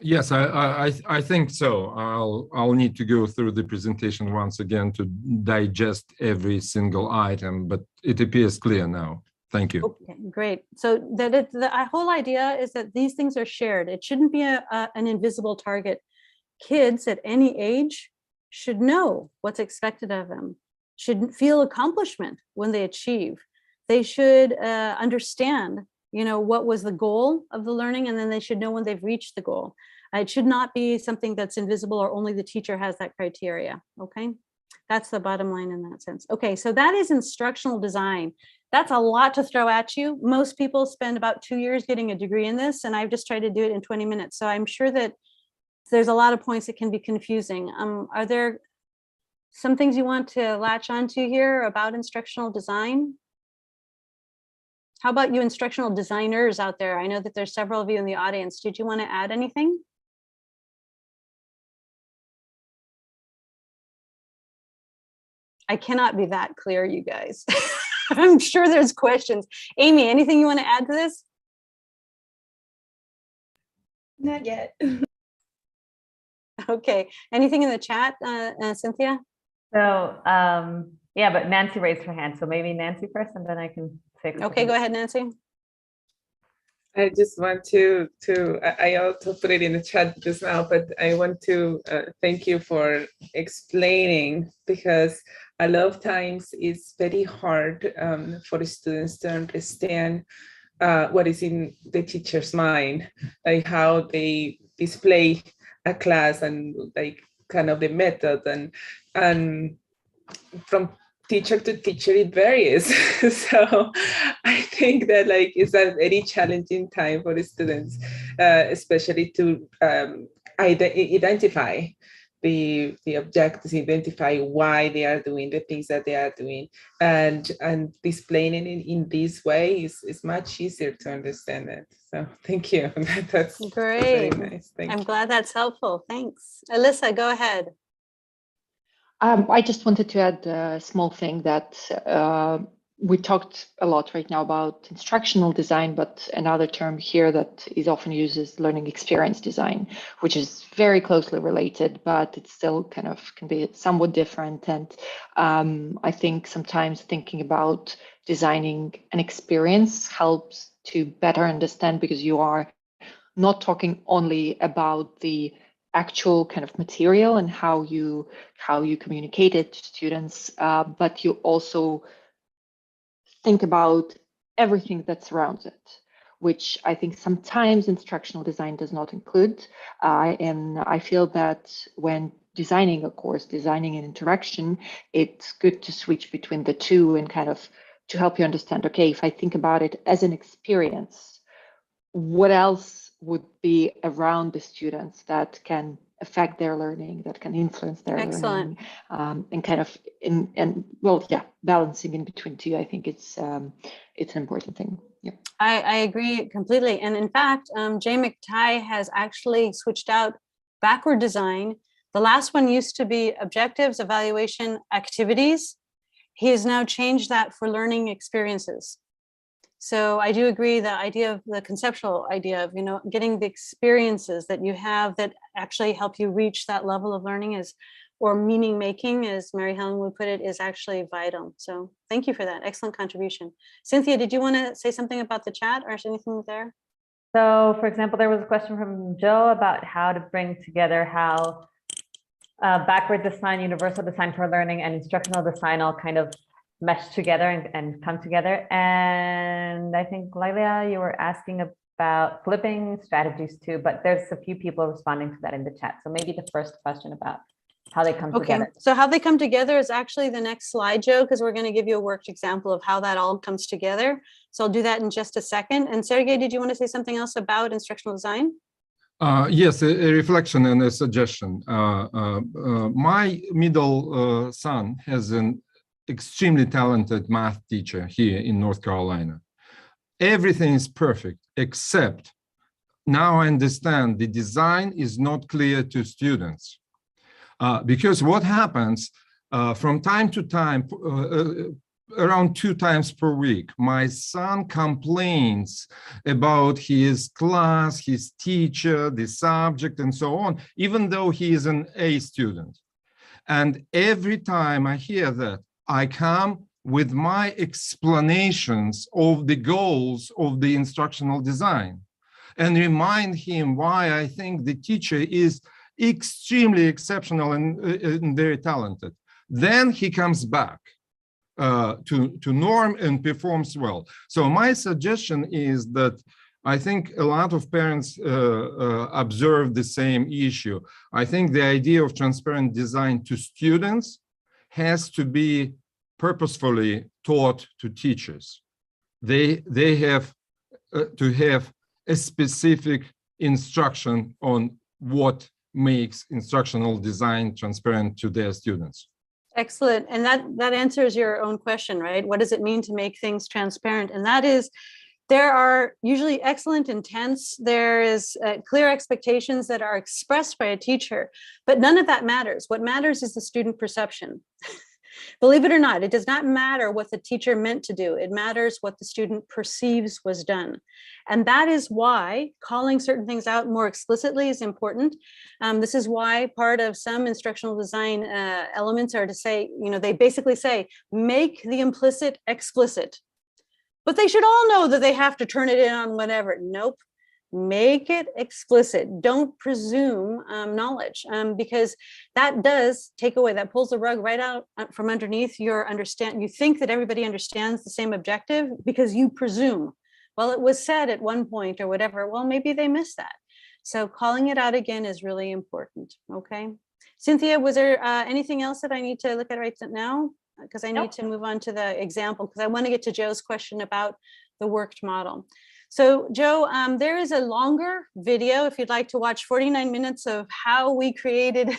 Yes, I think so. I'll need to go through the presentation once again to digest every single item, but it appears clear now. Thank you. Okay, great. So the whole idea is that these things are shared. It shouldn't be an invisible target. Kids at any age should know what's expected of them, should feel accomplishment when they achieve. They should understand, you know, what was the goal of the learning, and then they should know when they've reached the goal. It should not be something that's invisible or only the teacher has that criteria, okay? That's the bottom line in that sense. Okay, so that is instructional design. That's a lot to throw at you. Most people spend about 2 years getting a degree in this, and I've just tried to do it in 20 minutes. So I'm sure that there's a lot of points that can be confusing. Are there some things you want to latch onto here about instructional design? How about you instructional designers out there? I know that there's several of you in the audience. Did you want to add anything? I cannot be that clear, you guys. I'm sure there's questions. Amy, anything you want to add to this? Not yet. Okay, anything in the chat, Cynthia? So, yeah, but Nancy raised her hand. So maybe Nancy first, and then I can say. Okay, go ahead, Nancy. I just want to I also put it in the chat just now, but I want to thank you for explaining, because a lot of times it's very hard for the students to understand what is in the teacher's mind, like how they display a class and like kind of the method, and from teacher to teacher it varies. So I think that like it's a very challenging time for the students, especially to identify the objectives, identify why they are doing the things that they are doing, and displaying it in this way is much easier to understand it. So thank you. That's great. Very nice. Thank I'm you. glad that's helpful. Thanks. Alyssa, go ahead. I just wanted to add a small thing that we talked a lot right now about instructional design, but another term here that is often used is learning experience design, which is very closely related, but it still kind of can be somewhat different. And I think sometimes thinking about designing an experience helps to better understand, because you are not talking only about the actual kind of material and how you communicate it to students, but you also think about everything that surrounds it, which I think sometimes instructional design does not include. And I feel that when designing a course, designing an interaction, it's good to switch between the two and kind of to help you understand, okay, if I think about it as an experience, what else would be around the students that can affect their learning, that can influence their Excellent. learning, and kind of balancing in between two. I think it's an important thing. Yeah, I agree completely. And in fact, Jay McTighe has actually switched out backward design. The last one used to be objectives, evaluation, activities. He has now changed that for learning experiences. So I do agree, the idea of the conceptual idea of, you know, getting the experiences that you have that actually help you reach that level of learning is, or meaning making, as Mary Helen would put it, is actually vital. So thank you for that. Excellent contribution. Cynthia, did you want to say something about the chat, or is anything there? So for example, there was a question from Joe about how to bring together how backward design, universal design for learning, and instructional design all kind of mesh together and come together. And I think, Lilia, you were asking about flipping strategies too, but there's a few people responding to that in the chat. So maybe the first question about how they come together. So how they come together is actually the next slide, Joe, because we're going to give you a worked example of how that all comes together. So I'll do that in just a second. And Sergey, did you want to say something else about instructional design? Yes, a reflection and a suggestion. My middle son has an extremely talented math teacher here in North Carolina. Everything is perfect, except now I understand the design is not clear to students. Because what happens from time to time, around 2 times per week, my son complains about his class, his teacher, the subject, and so on, even though he is an A student. And every time I hear that, I come with my explanations of the goals of the instructional design and remind him why I think the teacher is extremely exceptional and very talented. Then he comes back to norm and performs well. So my suggestion is that I think a lot of parents observe the same issue. I think the idea of transparent design to students has to be purposefully taught to teachers. They have to have a specific instruction on what makes instructional design transparent to their students. Excellent. And that answers your own question, right? What does it mean to make things transparent? And that is, there are usually excellent intents. There is clear expectations that are expressed by a teacher, but none of that matters. What matters is the student perception. Believe it or not, it does not matter what the teacher meant to do. It matters what the student perceives was done. And that is why calling certain things out more explicitly is important. This is why part of some instructional design elements are to say, they basically say, make the implicit explicit. But they should all know that they have to turn it in on whatever. Nope. Make it explicit. Don't presume knowledge, because that does take away, that pulls the rug right out from underneath your understand. You think that everybody understands the same objective because you presume, well, it was said at one point or whatever. Well, maybe they missed that. So calling it out again is really important. Okay. Cynthia, was there anything else that I need to look at right now? Because I need to move on to the example, because I want to get to Joe's question about the worked model. So Joe, there is a longer video if you'd like to watch 49 minutes of how we created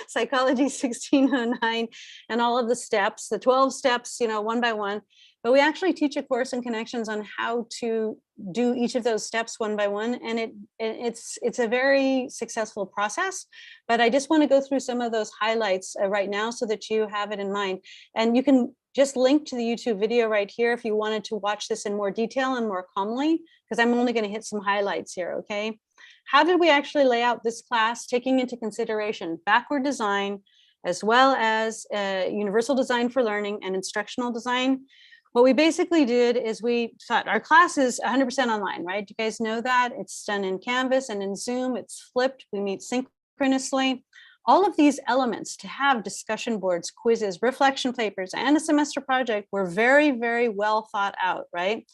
Psychology 1609 and all of the steps, the 12 steps, one by one. But we actually teach a course in Connections on how to do each of those steps one by one. And it's a very successful process. But I just want to go through some of those highlights right now so that you have it in mind. And you can just link to the YouTube video right here if you wanted to watch this in more detail and more calmly, because I'm only going to hit some highlights here, okay? How did we actually lay out this class, taking into consideration backward design, as well as universal design for learning and instructional design? What we basically did is we thought our class is 100% online, right? You guys know that. It's done in Canvas and in Zoom. It's flipped. We meet synchronously. All of these elements to have discussion boards, quizzes, reflection papers, and a semester project were very, very well thought out, right?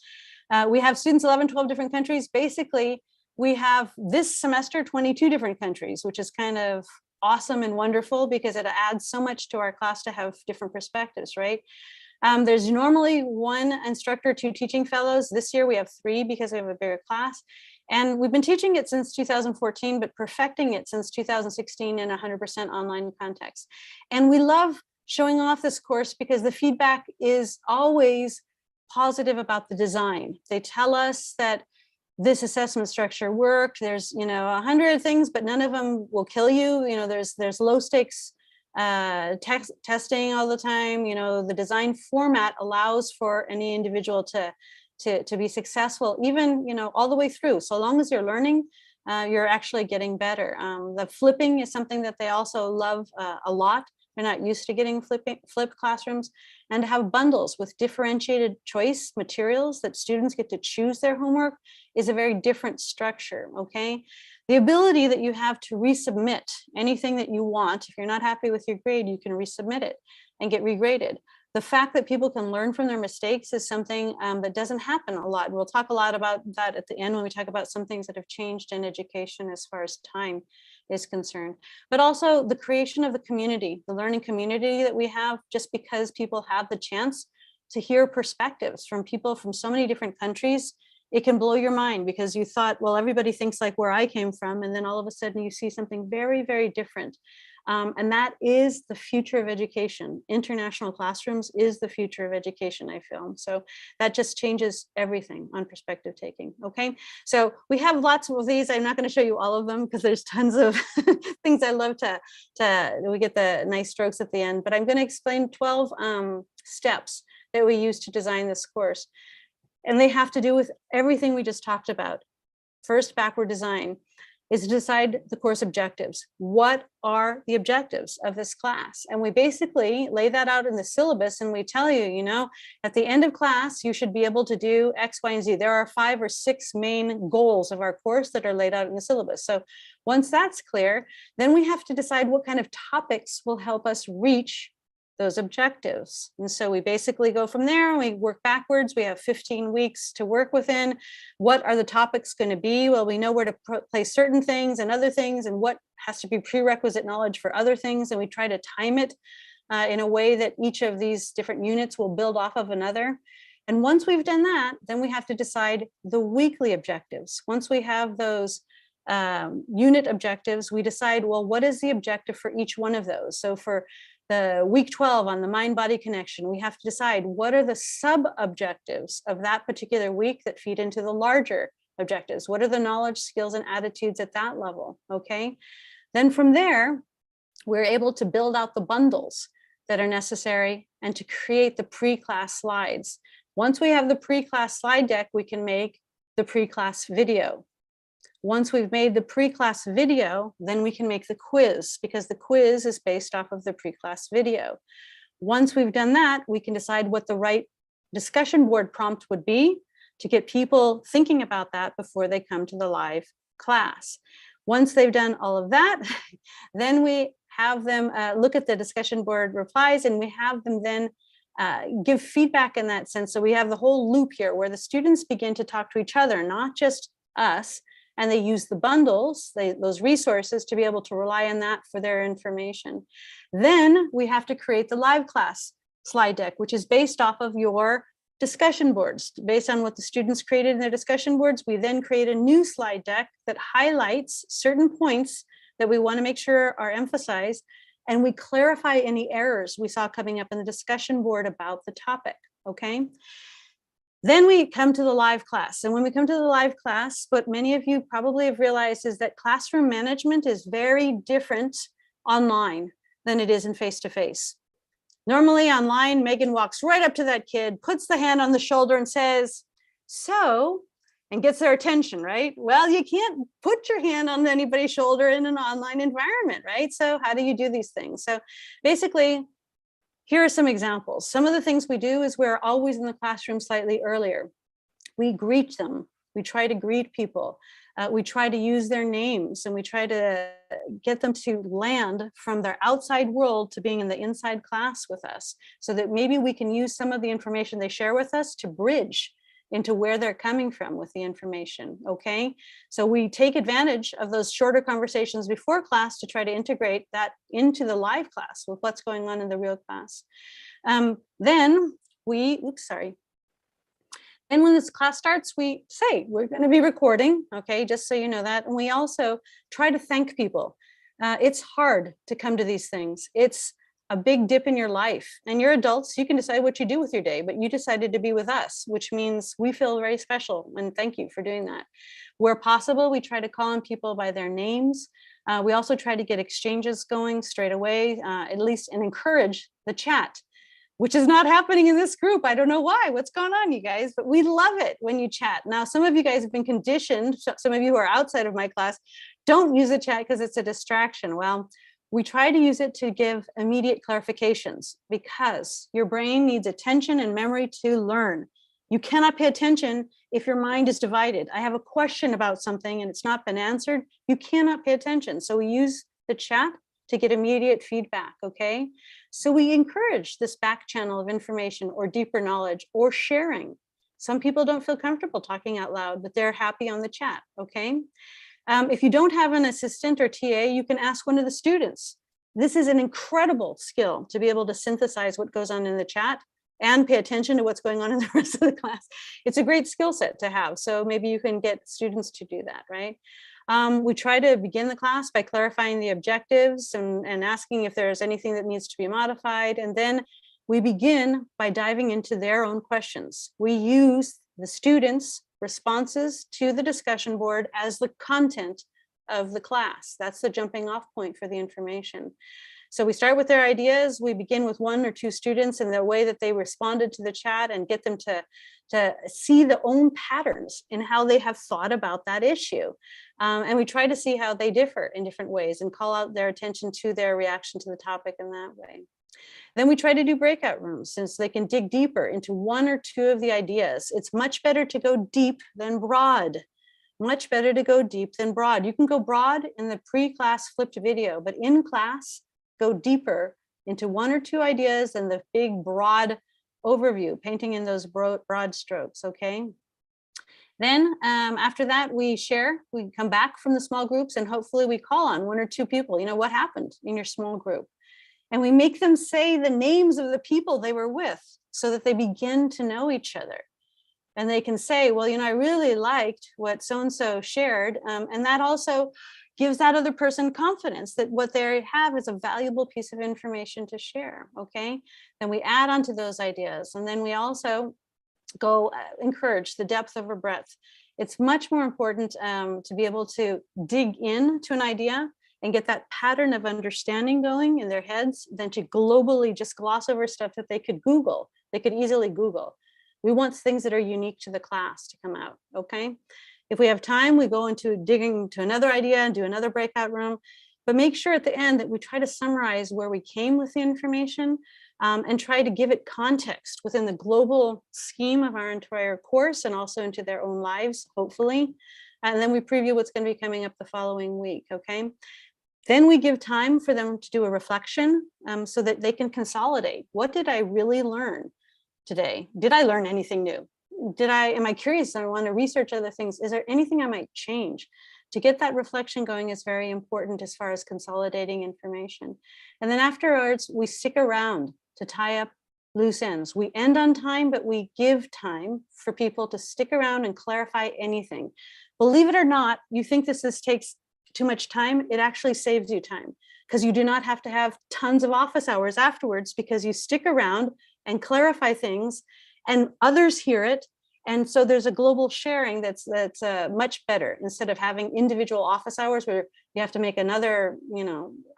We have students 11, 12 different countries. Basically, we have this semester 22 different countries, which is kind of awesome and wonderful because it adds so much to our class to have different perspectives, right? There's normally 1 instructor, 2 teaching fellows. This year we have 3 because we have a bigger class. And we've been teaching it since 2014, but perfecting it since 2016 in 100% online context. And we love showing off this course because the feedback is always positive about the design. They tell us that this assessment structure worked. There's 100 things, but none of them will kill you. There's low stakes testing all the time. The design format allows for any individual to be successful, even all the way through. So long as you're learning, you're actually getting better. The flipping is something that they also love a lot. They're not used to getting flipped classrooms, and to have bundles with differentiated choice materials that students get to choose their homework is a very different structure, okay? The ability that you have to resubmit anything that you want. If you're not happy with your grade, you can resubmit it and get regraded. the fact that people can learn from their mistakes is something that doesn't happen a lot. We'll talk a lot about that at the end when we talk about some things that have changed in education as far as time is concerned. But also the creation of the community, the learning community that we have, just because people have the chance to hear perspectives from people from so many different countries. It can blow your mind because you thought, well, everybody thinks like where I came from, and then all of a sudden you see something very, very different. And that is the future of education. International classrooms is the future of education, I feel. So that just changes everything on perspective taking, okay? So we have lots of these. I'm not gonna show you all of them because there's tons of things I love to we get the nice strokes at the end, but I'm gonna explain 12 steps that we use to design this course. And they have to do with everything we just talked about. First, backward design is to decide the course objectives. What are the objectives of this class? And we basically lay that out in the syllabus, and we tell you, you know, at the end of class, you should be able to do X, Y, and Z. There are 5 or 6 main goals of our course that are laid out in the syllabus. So once that's clear, then we have to decide what kind of topics will help us reach those objectives. And so we basically go from there and we work backwards. We have 15 weeks to work within. What are the topics going to be? Well, we know where to place certain things and other things, and what has to be prerequisite knowledge for other things. And we try to time it in a way that each of these different units will build off of another. And once we've done that, then we have to decide the weekly objectives. Once we have those unit objectives, we decide, well, what is the objective for each one of those? So for the week 12 on the mind-body connection, we have to decide what are the sub-objectives of that particular week that feed into the larger objectives. What are the knowledge, skills, and attitudes at that level, okay? Then from there, we're able to build out the bundles that are necessary and to create the pre-class slides. Once we have the pre-class slide deck, we can make the pre-class video. Once we've made the pre-class video, then we can make the quiz, because the quiz is based off of the pre-class video. Once we've done that, we can decide what the right discussion board prompt would be to get people thinking about that before they come to the live class. Once they've done all of that, then we have them look at the discussion board replies, and we have them then give feedback in that sense. So we have the whole loop here where the students begin to talk to each other, not just us. And they use the bundles, those resources, to be able to rely on that for their information. Then we have to create the live class slide deck, which is based off of your discussion boards. Based on what the students created in their discussion boards, we then create a new slide deck that highlights certain points that we want to make sure are emphasized, and we clarify any errors we saw coming up in the discussion board about the topic, okay? Then we come to the live class. And when we come to the live class, what many of you probably have realized is that classroom management is very different online than it is in face-to-face. Normally online, Megan walks right up to that kid, puts the hand on the shoulder and says, so, and gets their attention, right? Well, you can't put your hand on anybody's shoulder in an online environment, right? So how do you do these things? So basically, here are some examples. Some of the things we do is we're always in the classroom slightly earlier. We greet them. We try to greet people. We try to use their names, and we try to get them to land from their outside world to being in the inside class with us, so that maybe we can use some of the information they share with us to bridge into where they're coming from with the information, okay? So we take advantage of those shorter conversations before class to try to integrate that into the live class with what's going on in the real class. Then when this class starts, we say, we're gonna be recording, okay, just so you know that. And we also try to thank people. It's hard to come to these things. It's a big dip in your life, and you're adults, you can decide what you do with your day, but you decided to be with us, which means we feel very special, and thank you for doing that. Where possible, we try to call on people by their names. We also try to get exchanges going straight away, at least, and encourage the chat, which is not happening in this group. I don't know why. What's going on, you guys? But we love it when you chat. Now, some of you guys have been conditioned, some of you who are outside of my class, don't use the chat because it's a distraction. Well, we try to use it to give immediate clarifications, because your brain needs attention and memory to learn. You cannot pay attention if your mind is divided. I have a question about something and it's not been answered. You cannot pay attention. So we use the chat to get immediate feedback, okay? So we encourage this back channel of information or deeper knowledge or sharing. Some people don't feel comfortable talking out loud, but they're happy on the chat, okay? If you don't have an assistant or TA, you can ask one of the students. This is an incredible skill to be able to synthesize what goes on in the chat and pay attention to what's going on in the rest of the class. It's a great skill set to have. So maybe you can get students to do that, right? We try to begin the class by clarifying the objectives and asking if there's anything that needs to be modified. And then we begin by diving into their own questions. We use the students' responses to the discussion board as the content of the class. That's the jumping off point for the information. So we start with their ideas. We begin with 1 or 2 students and the way that they responded to the chat and get them to see their own patterns in how they have thought about that issue. And we try to see how they differ in different ways and call out their attention to their reaction to the topic in that way. Then we try to do breakout rooms since they can dig deeper into 1 or 2 of the ideas. It's much better to go deep than broad. Much better to go deep than broad. You can go broad in the pre-class flipped video, but in class, go deeper into 1 or 2 ideas and the big broad overview, painting in those broad strokes, okay? Then after that, we share, we come back from the small groups and hopefully we call on 1 or 2 people, you know, what happened in your small group? And we make them say the names of the people they were with so that they begin to know each other. And they can say, well, you know, I really liked what so-and-so shared. And that also gives that other person confidence that what they have is a valuable piece of information to share, okay? Then we add on to those ideas. And then we also go encourage the depth over breadth. It's much more important to be able to dig into an idea and get that pattern of understanding going in their heads than to globally just gloss over stuff that they could Google. They could easily Google. We want things that are unique to the class to come out, okay? If we have time, we go into digging to another idea and do another breakout room, but make sure at the end that we try to summarize where we came with the information and try to give it context within the global scheme of our entire course and also into their own lives, hopefully. And then we preview what's going to be coming up the following week, okay? Then we give time for them to do a reflection so that they can consolidate. What did I really learn today? Did I learn anything new? Am I curious? I want to research other things. Is there anything I might change? To get that reflection going is very important as far as consolidating information. And then afterwards, we stick around to tie up loose ends. We end on time, but we give time for people to stick around and clarify anything. Believe it or not, you think this takes too much time, it actually saves you time because you do not have to have tons of office hours afterwards because you stick around and clarify things and others hear it. And so there's a global sharing that's much better instead of having individual office hours where you have to make another,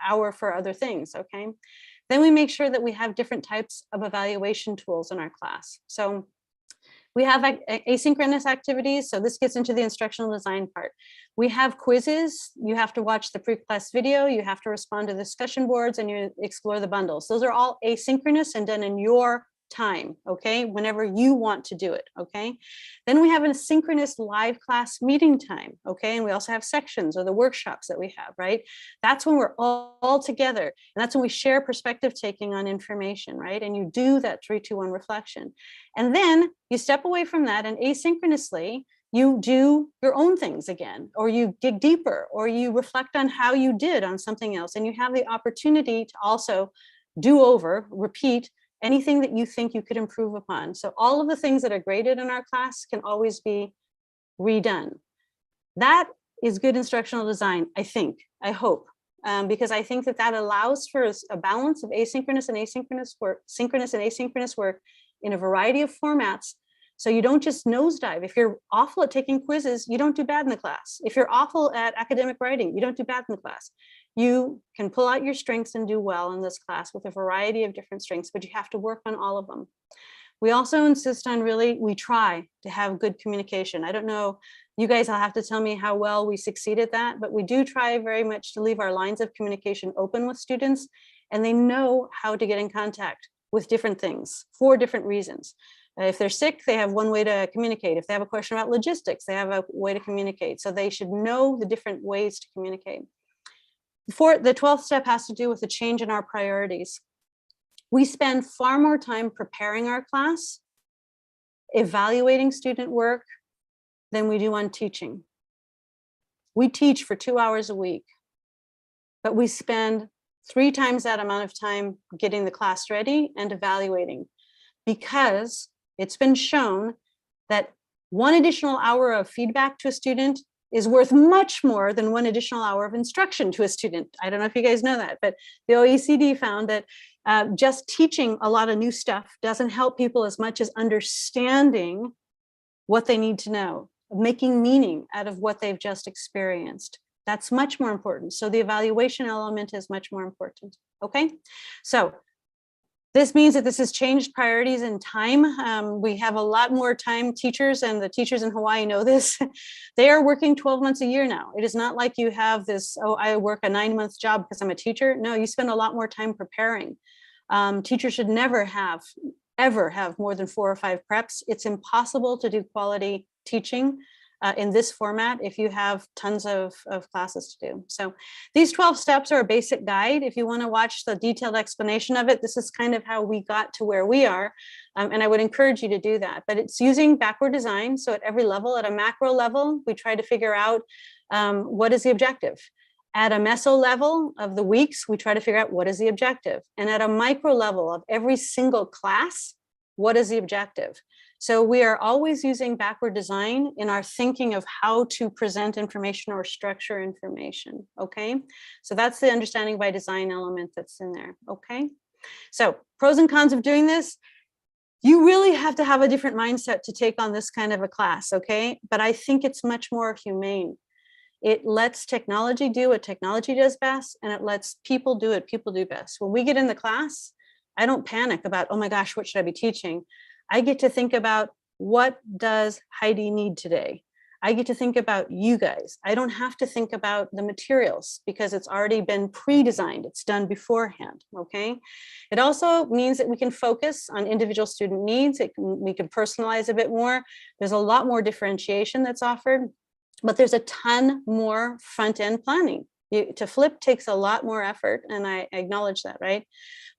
hour for other things, okay? Then we make sure that we have different types of evaluation tools in our class. So we have asynchronous activities. So this gets into the instructional design part. We have quizzes. You have to watch the pre-class video. You have to respond to the discussion boards and you explore the bundles. Those are all asynchronous and done in your time, okay? Whenever you want to do it, okay? Then we have a synchronous live class meeting time, okay? And we also have sections or the workshops that we have, right? That's when we're all together. And that's when we share perspective taking on information, right? And you do that 3-2-1 reflection. And then you step away from that and asynchronously, you do your own things again, or you dig deeper, or you reflect on how you did on something else. And you have the opportunity to also do over, repeat, anything that you think you could improve upon. So all of the things that are graded in our class can always be redone. That is good instructional design, I think, I hope, because I think that allows for a balance of asynchronous and asynchronous work, synchronous and asynchronous work in a variety of formats. So you don't just nosedive. If you're awful at taking quizzes, you don't do bad in the class. If you're awful at academic writing, you don't do bad in the class. You can pull out your strengths and do well in this class with a variety of different strengths, but you have to work on all of them. We also insist on we try to have good communication. I don't know, you guys will have to tell me how well we succeed at that, but we do try very much to leave our lines of communication open with students, and they know how to get in contact with different things for different reasons. If they're sick, they have one way to communicate. If they have a question about logistics, they have a way to communicate. So they should know the different ways to communicate. The 12th step has to do with the change in our priorities. We spend far more time preparing our class, evaluating student work, than we do on teaching. We teach for 2 hours a week, but we spend 3 times that amount of time getting the class ready and evaluating, because it's been shown that 1 additional hour of feedback to a student is worth much more than 1 additional hour of instruction to a student. I don't know if you guys know that, but the OECD found that just teaching a lot of new stuff doesn't help people as much as understanding what they need to know, making meaning out of what they've just experienced. That's much more important. So the evaluation element is much more important, okay? So this means that this has changed priorities in time. We have a lot more time. Teachers, and the teachers in Hawaii know this, they are working 12 months a year now. It is not like you have this, oh, I work a 9-month job because I'm a teacher. No, you spend a lot more time preparing. Teachers should never ever have more than 4 or 5 preps. It's impossible to do quality teaching in this format if you have tons of classes to do. So these 12 steps are a basic guide. If you want to watch the detailed explanation of it, this is kind of how we got to where we are. And I would encourage you to do that. But it's using backward design. So at every level, at a macro level, we try to figure out what is the objective. At a meso level of the weeks, we try to figure out what is the objective. And at a micro level of every single class, what is the objective? So we are always using backward design in our thinking of how to present information or structure information, okay? So that's the understanding by design element that's in there, okay? So pros and cons of doing this. You really have to have a different mindset to take on this kind of a class, okay? But I think it's much more humane. It lets technology do what technology does best, and it lets people do what people do best. When we get in the class, I don't panic about, oh my gosh, what should I be teaching? I get to think about, what does Heidi need today? I get to think about you guys. I don't have to think about the materials because it's already been pre-designed. It's done beforehand, okay? It also means that we can focus on individual student needs. We can personalize a bit more. There's a lot more differentiation that's offered, but there's a ton more front-end planning. To flip takes a lot more effort, and I acknowledge that, right?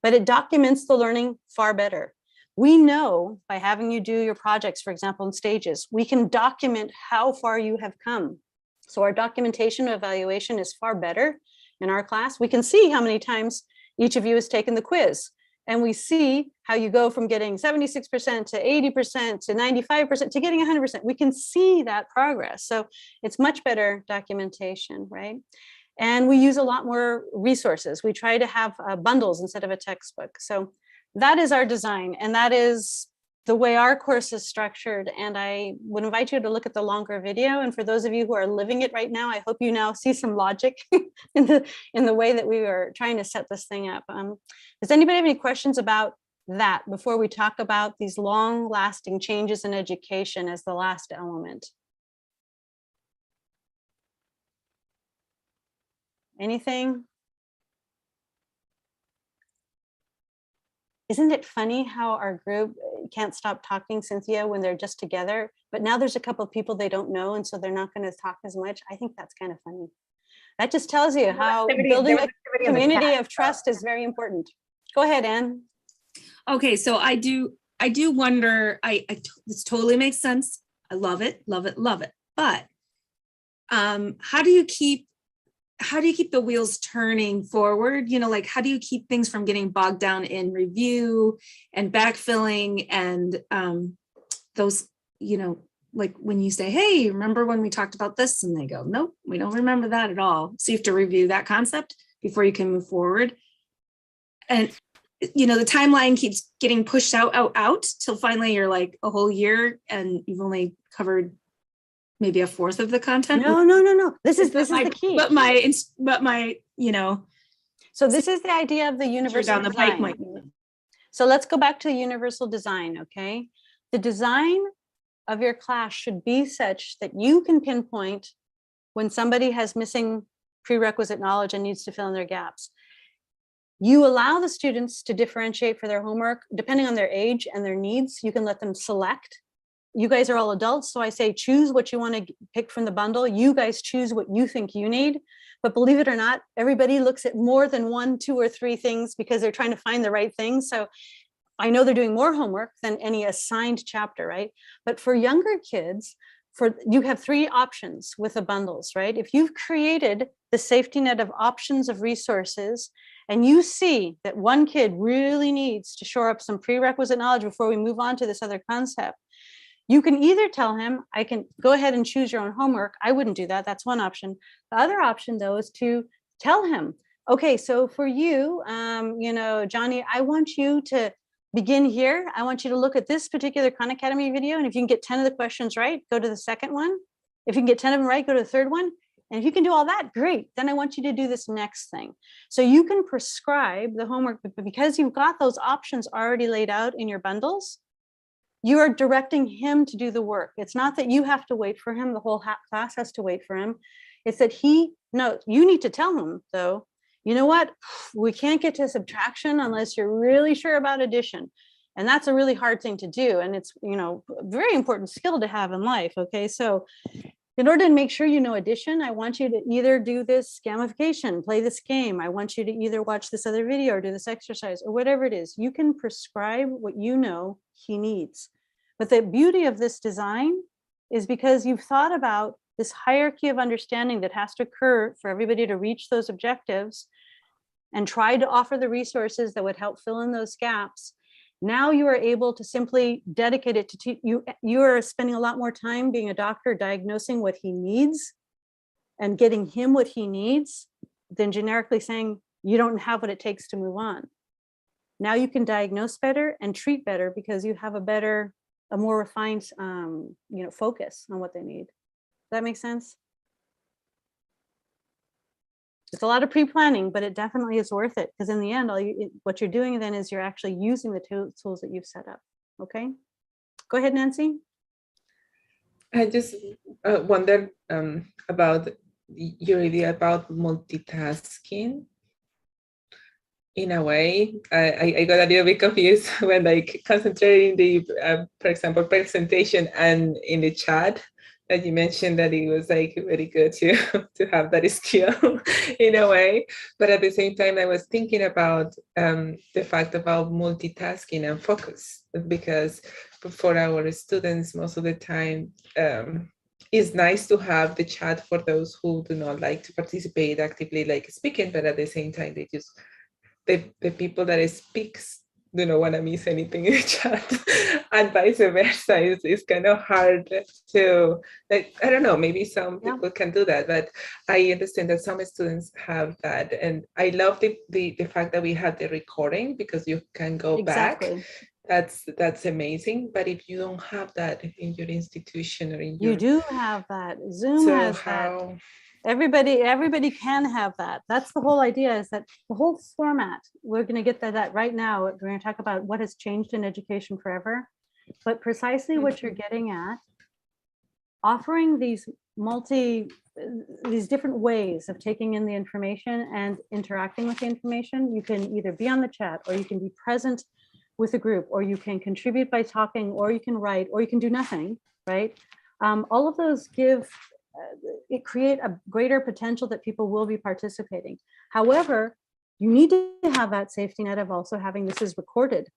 But it documents the learning far better. We know by having you do your projects, for example, in stages, we can document how far you have come. So our documentation of evaluation is far better in our class. We can see how many times each of you has taken the quiz. And we see how you go from getting 76% to 80% to 95% to getting 100%. We can see that progress. So it's much better documentation, right? And we use a lot more resources. We try to have bundles instead of a textbook. So that is our design, and that is the way our course is structured. And I would invite you to look at the longer video. And for those of you who are living it right now, I hope you now see some logic in the way that we are trying to set this thing up. Does anybody have any questions about that before we talk about these long-lasting changes in education as the last element? Anything? Isn't it funny how our group can't stop talking, Cynthia, when they're just together, but now there's a couple of people they don't know, and so they're not going to talk as much? I think that's kind of funny. That just tells you how building a community of trust is very important. Go ahead, Anne. Okay, so I do wonder, this totally makes sense. I love it, love it, love it. But how do you keep the wheels turning forward? You know, like, how do you keep things from getting bogged down in review and backfilling and those, you know, like when you say, hey, remember when we talked about this? And they go, nope, we don't remember that at all. So you have to review that concept before you can move forward. And, you know, the timeline keeps getting pushed out till finally you're like a whole year and you've only covered maybe a fourth of the content. No. This is the key. But my, you know. So this is the idea of the universal design. So let's go back to the universal design, okay? The design of your class should be such that you can pinpoint when somebody has missing prerequisite knowledge and needs to fill in their gaps. You allow the students to differentiate for their homework, depending on their age and their needs. You can let them select you guys are all adults, so I say choose what you want to pick from the bundle. You guys choose what you think you need. But believe it or not, everybody looks at more than 1, 2, or 3 things because they're trying to find the right thing. So I know they're doing more homework than any assigned chapter, right? But for younger kids, you have 3 options with the bundles, right? If you've created the safety net of options of resources, and you see that one kid really needs to shore up some prerequisite knowledge before we move on to this other concept, you can either tell him, I can go ahead and choose your own homework. I wouldn't do that. That's one option. The other option, though, is to tell him, okay, so for you, Johnny, I want you to begin here. I want you to look at this particular Khan Academy video. And if you can get 10 of the questions right, go to the second one. If you can get 10 of them right, go to the third one. And if you can do all that, great. Then I want you to do this next thing. So you can prescribe the homework, but because you've got those options already laid out in your bundles, you are directing him to do the work. It's not that you have to wait for him. The whole class has to wait for him. It's that he knows. You need to tell him, though, you know what? We can't get to subtraction unless you're really sure about addition. And that's a really hard thing to do. And it's, a very important skill to have in life. Okay, so in order to make sure you know addition, I want you to either do this gamification, play this game. I want you to either watch this other video or do this exercise or whatever it is. You can prescribe what you know he needs. But the beauty of this design is because you've thought about this hierarchy of understanding that has to occur for everybody to reach those objectives and try to offer the resources that would help fill in those gaps. Now you are able to simply dedicate it to you. You are spending a lot more time being a doctor, diagnosing what he needs and getting him what he needs than generically saying you don't have what it takes to move on. Now you can diagnose better and treat better because you have a more refined, focus on what they need. Does that make sense? It's a lot of pre-planning, but it definitely is worth it because in the end, what you're doing then is you're actually using the tools that you've set up. Okay, go ahead, Nancy. I just wondered about your idea about multitasking. In a way, I got a little bit confused when concentrating the, for example, presentation and in the chat that you mentioned that it was very good to have that skill in a way. But at the same time, I was thinking about the fact about multitasking and focus, because for our students, most of the time, it's nice to have the chat for those who do not like to participate actively, like speaking, but at the same time, they just the people that speaks do not want to miss anything in the chat, and vice versa. It's kind of hard to, I don't know, maybe some people can do that, but I understand that some students have that. And I love the fact that we have the recording because you can go back. That's amazing. But if you don't have that in your institution or in your... You do have that. Zoom has that. Everybody can have that. That's the whole idea, is that the whole format, we're going to get to that right now. We're going to talk about what has changed in education forever, but precisely what you're getting at, offering these different ways of taking in the information and interacting with the information. You can either be on the chat, or you can be present with a group, or you can contribute by talking, or you can write, or you can do nothing, right? All of those create a greater potential that people will be participating. However, you need to have that safety net of also having this is recorded.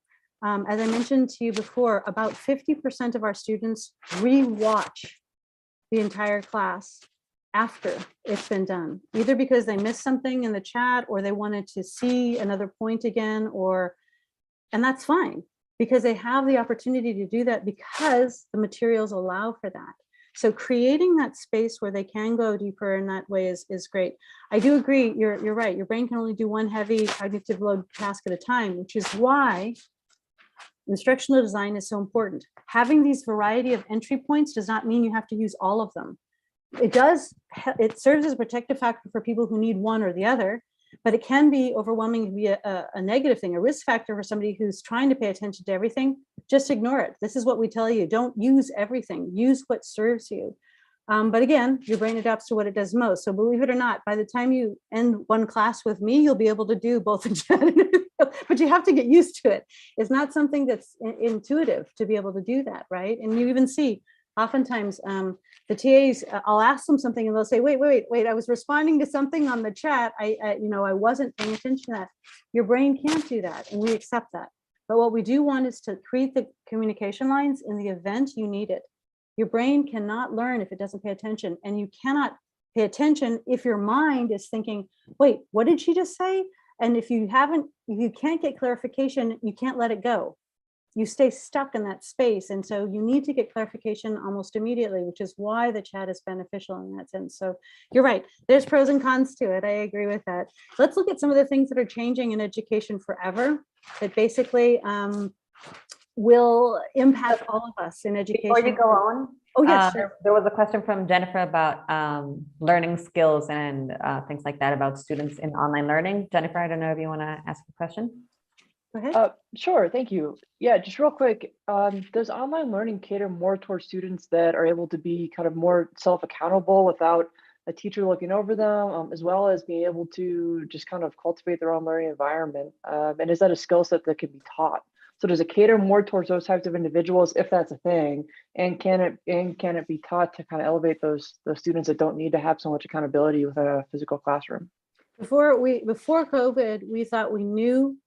As I mentioned to you before, about 50% of our students re-watch the entire class after it's been done, either because they missed something in the chat or they wanted to see another point again, and that's fine because they have the opportunity to do that because the materials allow for that. So creating that space where they can go deeper in that way is great. I do agree, you're right. Your brain can only do one heavy cognitive load task at a time, which is why instructional design is so important. Having these variety of entry points does not mean you have to use all of them. It serves as a protective factor for people who need one or the other, but it can be overwhelming to be a negative thing, a risk factor for somebody who's trying to pay attention to everything. Just ignore it. This is what we tell you. Don't use everything. Use what serves you. But again, your brain adapts to what it does most. So believe it or not, by the time you end one class with me, you'll be able to do both in chat and but you have to get used to it. It's not something that's intuitive to be able to do that, right? And you even see oftentimes the TAs, I'll ask them something and they'll say, wait, I was responding to something on the chat. I wasn't paying attention to that. Your brain can't do that, and we accept that. But what we do want is to create the communication lines in the event you need it. Your brain cannot learn if it doesn't pay attention, and you cannot pay attention if your mind is thinking, wait, what did she just say? And if you can't get clarification, you can't let it go. You stay stuck in that space. And so you need to get clarification almost immediately, which is why the chat is beneficial in that sense. So you're right, there's pros and cons to it. I agree with that. Let's look at some of the things that are changing in education forever that basically will impact all of us in education. Before you go on, oh yes, sure. There was a question from Jennifer about learning skills and things like that about students in online learning. Jennifer, I don't know if you want to ask a question. Go ahead. Sure, thank you. Yeah, just real quick, does online learning cater more towards students that are able to be kind of more self-accountable without a teacher looking over them, as well as being able to just kind of cultivate their own learning environment? And is that a skill set that can be taught? So does it cater more towards those types of individuals, if that's a thing? And can it be taught to kind of elevate those students that don't need to have so much accountability with a physical classroom? Before COVID, we thought we knew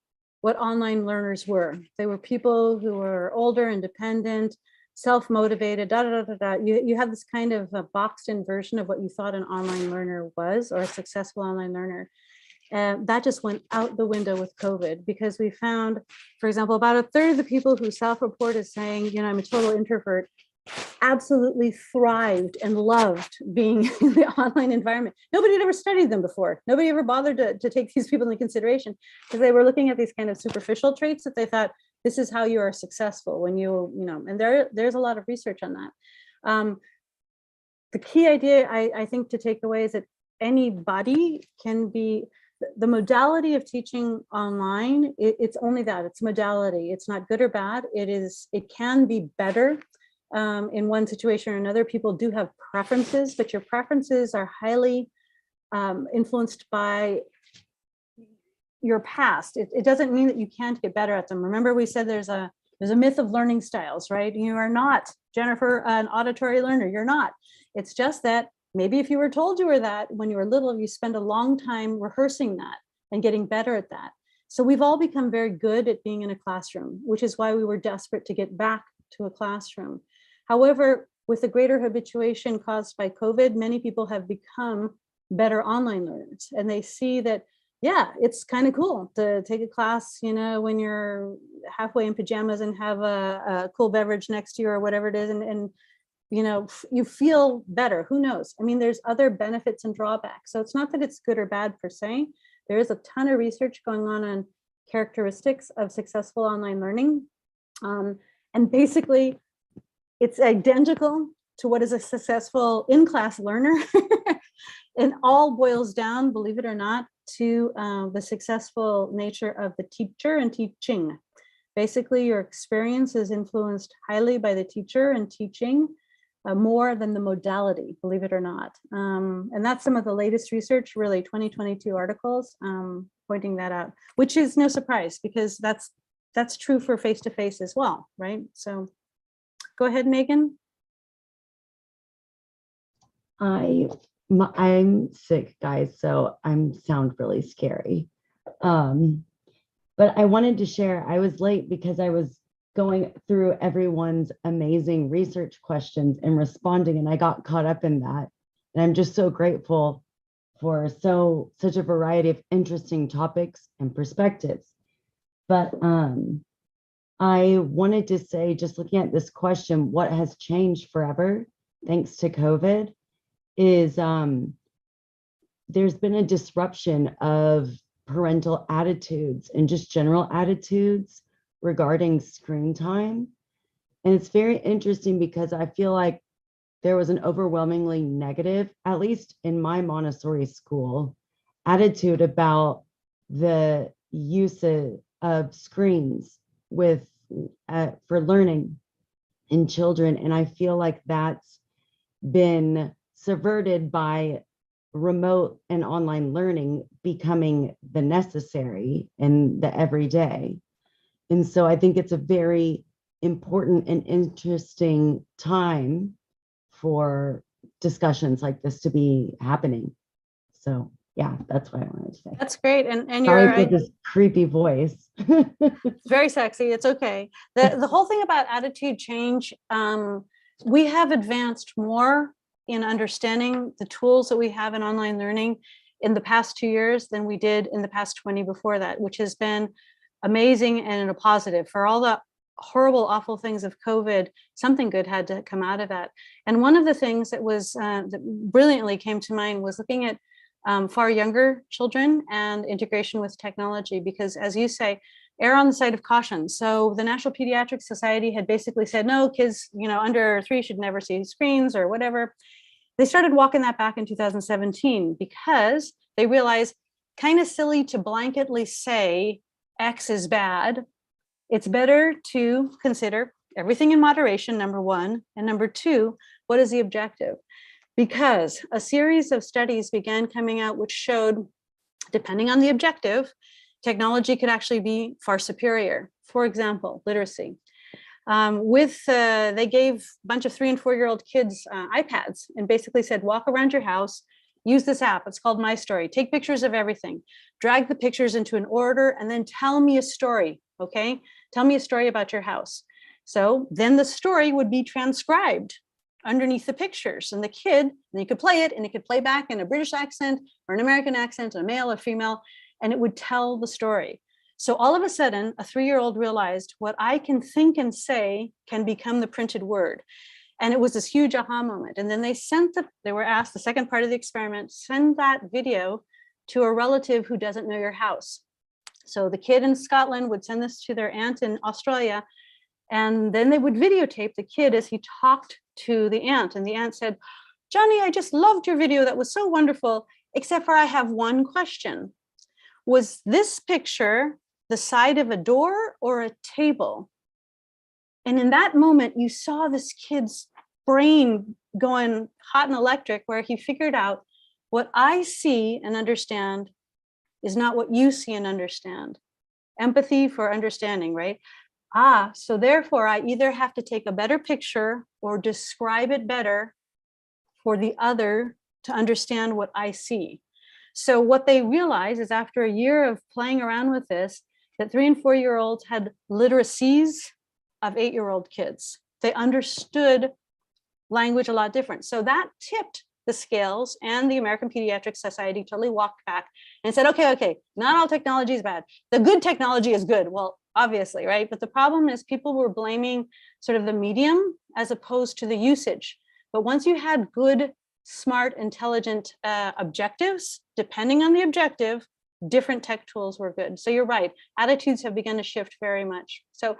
what online learners were. They were people who were older, independent, self-motivated, You have this kind of a boxed in version of what you thought an online learner was, or a successful online learner. And that just went out the window with COVID, because we found, for example, about a third of the people who self-report as saying, I'm a total introvert, absolutely thrived and loved being in the online environment. Nobody had ever studied them before. Nobody ever bothered to take these people into consideration, because they were looking at these kind of superficial traits that they thought, this is how you are successful when and there's a lot of research on that. The key idea I think to take away is that anybody can be, the modality of teaching online, it's only that, it's modality. It's not good or bad. It can be better in one situation or another. People do have preferences, but your preferences are highly influenced by your past. It doesn't mean that you can't get better at them. Remember, we said there's a myth of learning styles, right? You are not, Jennifer, an auditory learner. You're not. It's just that maybe if you were told you were that when you were little, you spend a long time rehearsing that and getting better at that. So we've all become very good at being in a classroom, which is why we were desperate to get back to a classroom. However, with the greater habituation caused by COVID, many people have become better online learners, and they see that, yeah, it's kind of cool to take a class, when you're halfway in pajamas and have a cool beverage next to you or whatever it is, and you feel better. Who knows? I mean, there's other benefits and drawbacks. So it's not that it's good or bad per se. There is a ton of research going on characteristics of successful online learning. And basically, it's identical to what is a successful in-class learner. And all boils down, believe it or not, to the successful nature of the teacher and teaching. Basically, your experience is influenced highly by the teacher and teaching, more than the modality, believe it or not. And that's some of the latest research, really 2022 articles pointing that out, which is no surprise, because that's true for face-to-face as well, right? So go ahead, Megan. I'm sick, guys, so I sound really scary. But I wanted to share, I was late because I was going through everyone's amazing research questions and responding, and I got caught up in that. And I'm just so grateful for such a variety of interesting topics and perspectives. But I wanted to say, just looking at this question, what has changed forever thanks to COVID is there's been a disruption of parental attitudes and just general attitudes regarding screen time. And it's very interesting because I feel like there was an overwhelmingly negative, at least in my Montessori school, attitude about the use of screens for learning in children. And I feel like that's been subverted by remote and online learning becoming the necessary and the everyday. And so I think it's a very important and interesting time for discussions like this to be happening. So yeah, that's what I wanted to say. That's great. And Sorry you're for this creepy voice. It's very sexy. It's okay. The whole thing about attitude change, we have advanced more in understanding the tools that we have in online learning in the past 2 years than we did in the past 20 before that, which has been amazing and a positive. For all the horrible, awful things of COVID, something good had to come out of that. And one of the things that was that brilliantly came to mind was looking at far younger children and integration with technology, because as you say, err on the side of caution. So the National Pediatric Society had basically said, no, kids, under 3 should never see screens or whatever. They started walking that back in 2017 because they realized, kind of silly to blanketly say X is bad. It's better to consider everything in moderation, number one, and number two, what is the objective? Because a series of studies began coming out which showed, depending on the objective, technology could actually be far superior. For example, literacy. They gave a bunch of 3 and 4-year-old kids iPads and basically said, walk around your house, use this app. It's called My Story. Take pictures of everything, drag the pictures into an order, and then tell me a story, okay? Tell me a story about your house. So then the story would be transcribed underneath the pictures, and the kid, and you could play it, and it could play back in a British accent or an American accent, a male or female, and it would tell the story. So all of a sudden, a 3-year-old realized what I can think and say can become the printed word. And it was this huge aha moment. And then they were asked, the second part of the experiment, send that video to a relative who doesn't know your house. So the kid in Scotland would send this to their aunt in Australia, and then they would videotape the kid as he talked to the aunt. And the aunt said, Johnny, I just loved your video. That was so wonderful, except for I have one question. Was this picture the side of a door or a table? And in that moment, you saw this kid's brain going hot and electric, where he figured out what I see and understand is not what you see and understand. Empathy for understanding, right? So therefore, I either have to take a better picture or describe it better for the other to understand what I see. So what they realized is, after a year of playing around with this, that 3 and 4-year-olds had literacies of 8-year-old kids. They understood language a lot different. So that tipped the scales, and the American Pediatric Society totally walked back and said, okay, not all technology is bad. The good technology is good. Well, obviously, right? But the problem is people were blaming sort of the medium as opposed to the usage. But once you had good, smart, intelligent objectives, depending on the objective, different tech tools were good. So you're right, attitudes have begun to shift very much. So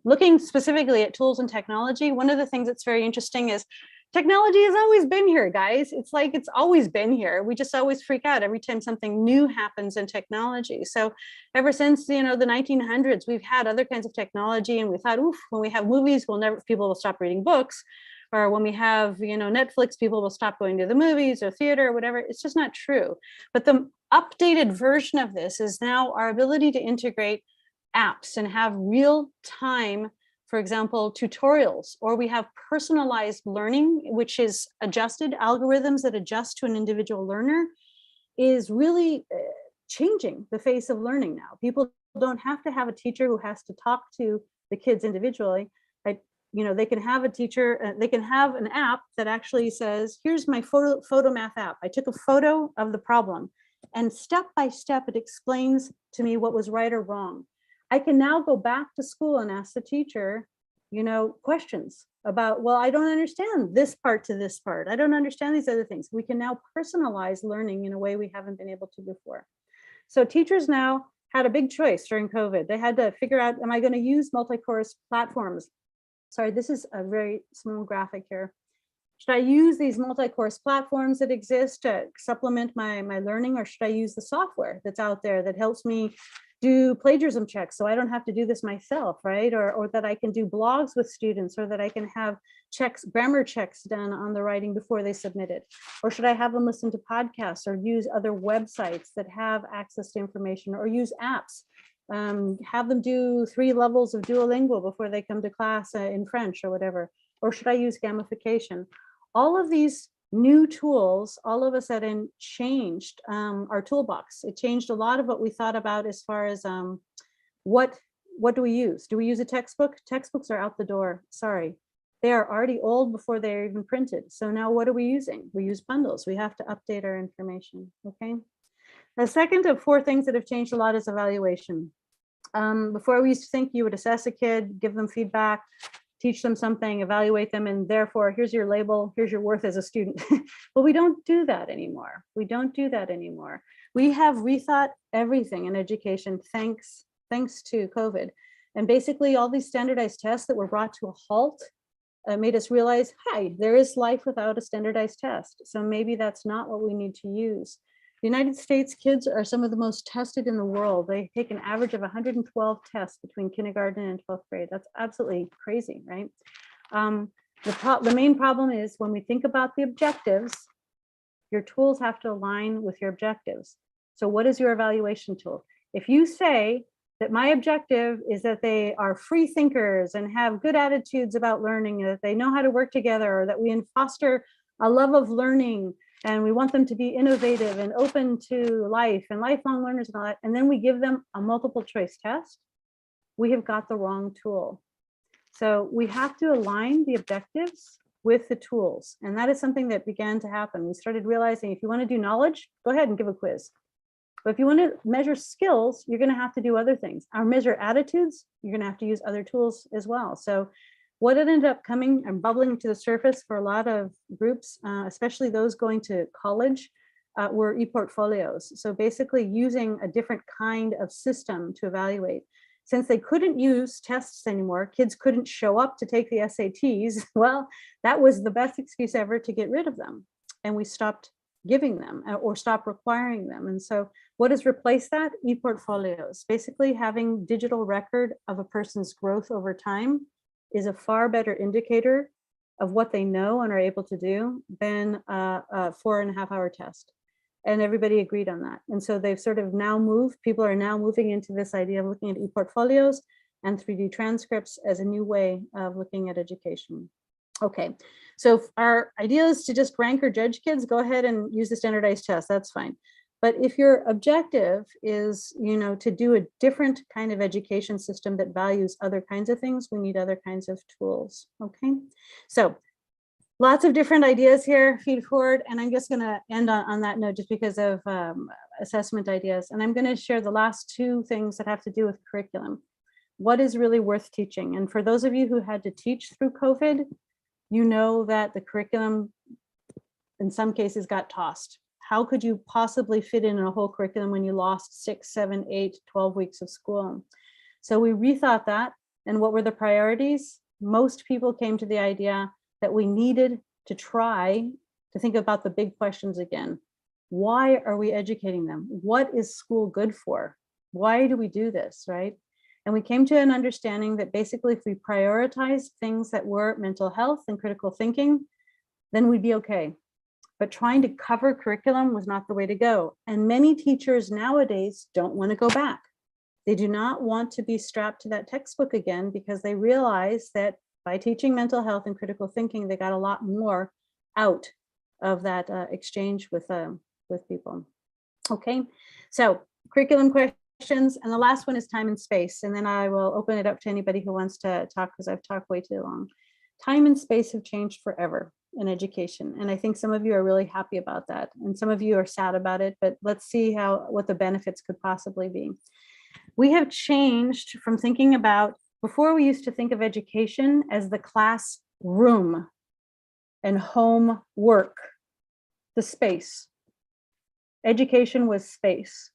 looking specifically at tools and technology, one of the things that's very interesting is technology has always been here, guys. It's like it's always been here. We just always freak out every time something new happens in technology. So ever since, the 1900s, we've had other kinds of technology, and we thought, oof, when we have movies, people will stop reading books. Or when we have, Netflix, people will stop going to the movies or theater or whatever. It's just not true. But the updated version of this is now our ability to integrate apps and have real time, for example, tutorials, or we have personalized learning, which is adjusted algorithms that adjust to an individual learner, is really changing the face of learning now. People don't have to have a teacher who has to talk to the kids individually. They can have a teacher, they can have an app that actually says, here's my photo math app. I took a photo of the problem, and step by step, it explains to me what was right or wrong. I can now go back to school and ask the teacher, questions about, well, I don't understand this part to this part. I don't understand these other things. We can now personalize learning in a way we haven't been able to before. So teachers now had a big choice during COVID. They had to figure out, am I going to use multi-course platforms? Sorry, this is a very small graphic here. Should I use these multi-course platforms that exist to supplement my learning, or should I use the software that's out there that helps me do plagiarism checks so I don't have to do this myself, right? Or that I can do blogs with students, or that I can have checks, grammar checks done on the writing before they submit it? Or should I have them listen to podcasts or use other websites that have access to information, or use apps? Have them do 3 levels of Duolingo before they come to class in French or whatever? Or should I use gamification? All of these new tools all of a sudden changed our toolbox. It changed a lot of what we thought about as far as what do we use? Do we use a textbook? Textbooks are out the door, sorry. They are already old before they're even printed. So now what are we using? We use bundles. We have to update our information, okay? The second of 4 things that have changed a lot is evaluation. Before we used to think you would assess a kid, give them feedback, teach them something, evaluate them, and therefore here's your label, here's your worth as a student. But we don't do that anymore. We don't do that anymore. We have rethought everything in education thanks to COVID. And basically all these standardized tests that were brought to a halt made us realize, hey, there is life without a standardized test. So maybe that's not what we need to use. The United States kids are some of the most tested in the world. They take an average of 112 tests between kindergarten and 12th grade. That's absolutely crazy, right? The main problem is when we think about the objectives, your tools have to align with your objectives. So what is your evaluation tool? If you say that my objective is that they are free thinkers and have good attitudes about learning, that they know how to work together, or that we foster a love of learning, and we want them to be innovative and open to life and lifelong learners and all that, and then we give them a multiple choice test, we have got the wrong tool. So we have to align the objectives with the tools. And that is something that began to happen. We started realizing if you want to do knowledge, go ahead and give a quiz. But if you want to measure skills, you're going to have to do other things. Or measure attitudes, you're going to have to use other tools as well. So what ended up coming and bubbling to the surface for a lot of groups, especially those going to college, were e-portfolios. So basically using a different kind of system to evaluate. Since they couldn't use tests anymore, kids couldn't show up to take the SATs, well, that was the best excuse ever to get rid of them. And we stopped giving them or stopped requiring them. And so what has replaced that? E-portfolios. Basically having digital record of a person's growth over time is a far better indicator of what they know and are able to do than a 4.5-hour test. And everybody agreed on that. And so they've sort of now moved, people are now moving into this idea of looking at e-portfolios and 3D transcripts as a new way of looking at education. Okay, so if our idea is to just rank or judge kids, go ahead and use the standardized test, that's fine. But if your objective is, to do a different kind of education system that values other kinds of things, we need other kinds of tools, okay? So lots of different ideas here, feed forward, and I'm just gonna end on that note just because of assessment ideas. And I'm gonna share the last 2 things that have to do with curriculum. What is really worth teaching? And for those of you who had to teach through COVID, you know that the curriculum in some cases got tossed. How could you possibly fit in a whole curriculum when you lost 6, 7, 8, 12 weeks of school? So we rethought that. And what were the priorities? Most people came to the idea that we needed to try to think about the big questions again. Why are we educating them? What is school good for? Why do we do this, right? And we came to an understanding that basically if we prioritized things that were mental health and critical thinking, then we'd be okay. But trying to cover curriculum was not the way to go. And many teachers nowadays don't want to go back. They do not want to be strapped to that textbook again because they realize that by teaching mental health and critical thinking, they got a lot more out of that exchange with people. Okay, so curriculum questions. And the last one is time and space. And then I will open it up to anybody who wants to talk because I've talked way too long. Time and space have changed forever in education. And I think some of you are really happy about that. And some of you are sad about it, but let's see what the benefits could possibly be. We have changed from thinking about, before we used to think of education as the classroom and home work, the space. Education was space.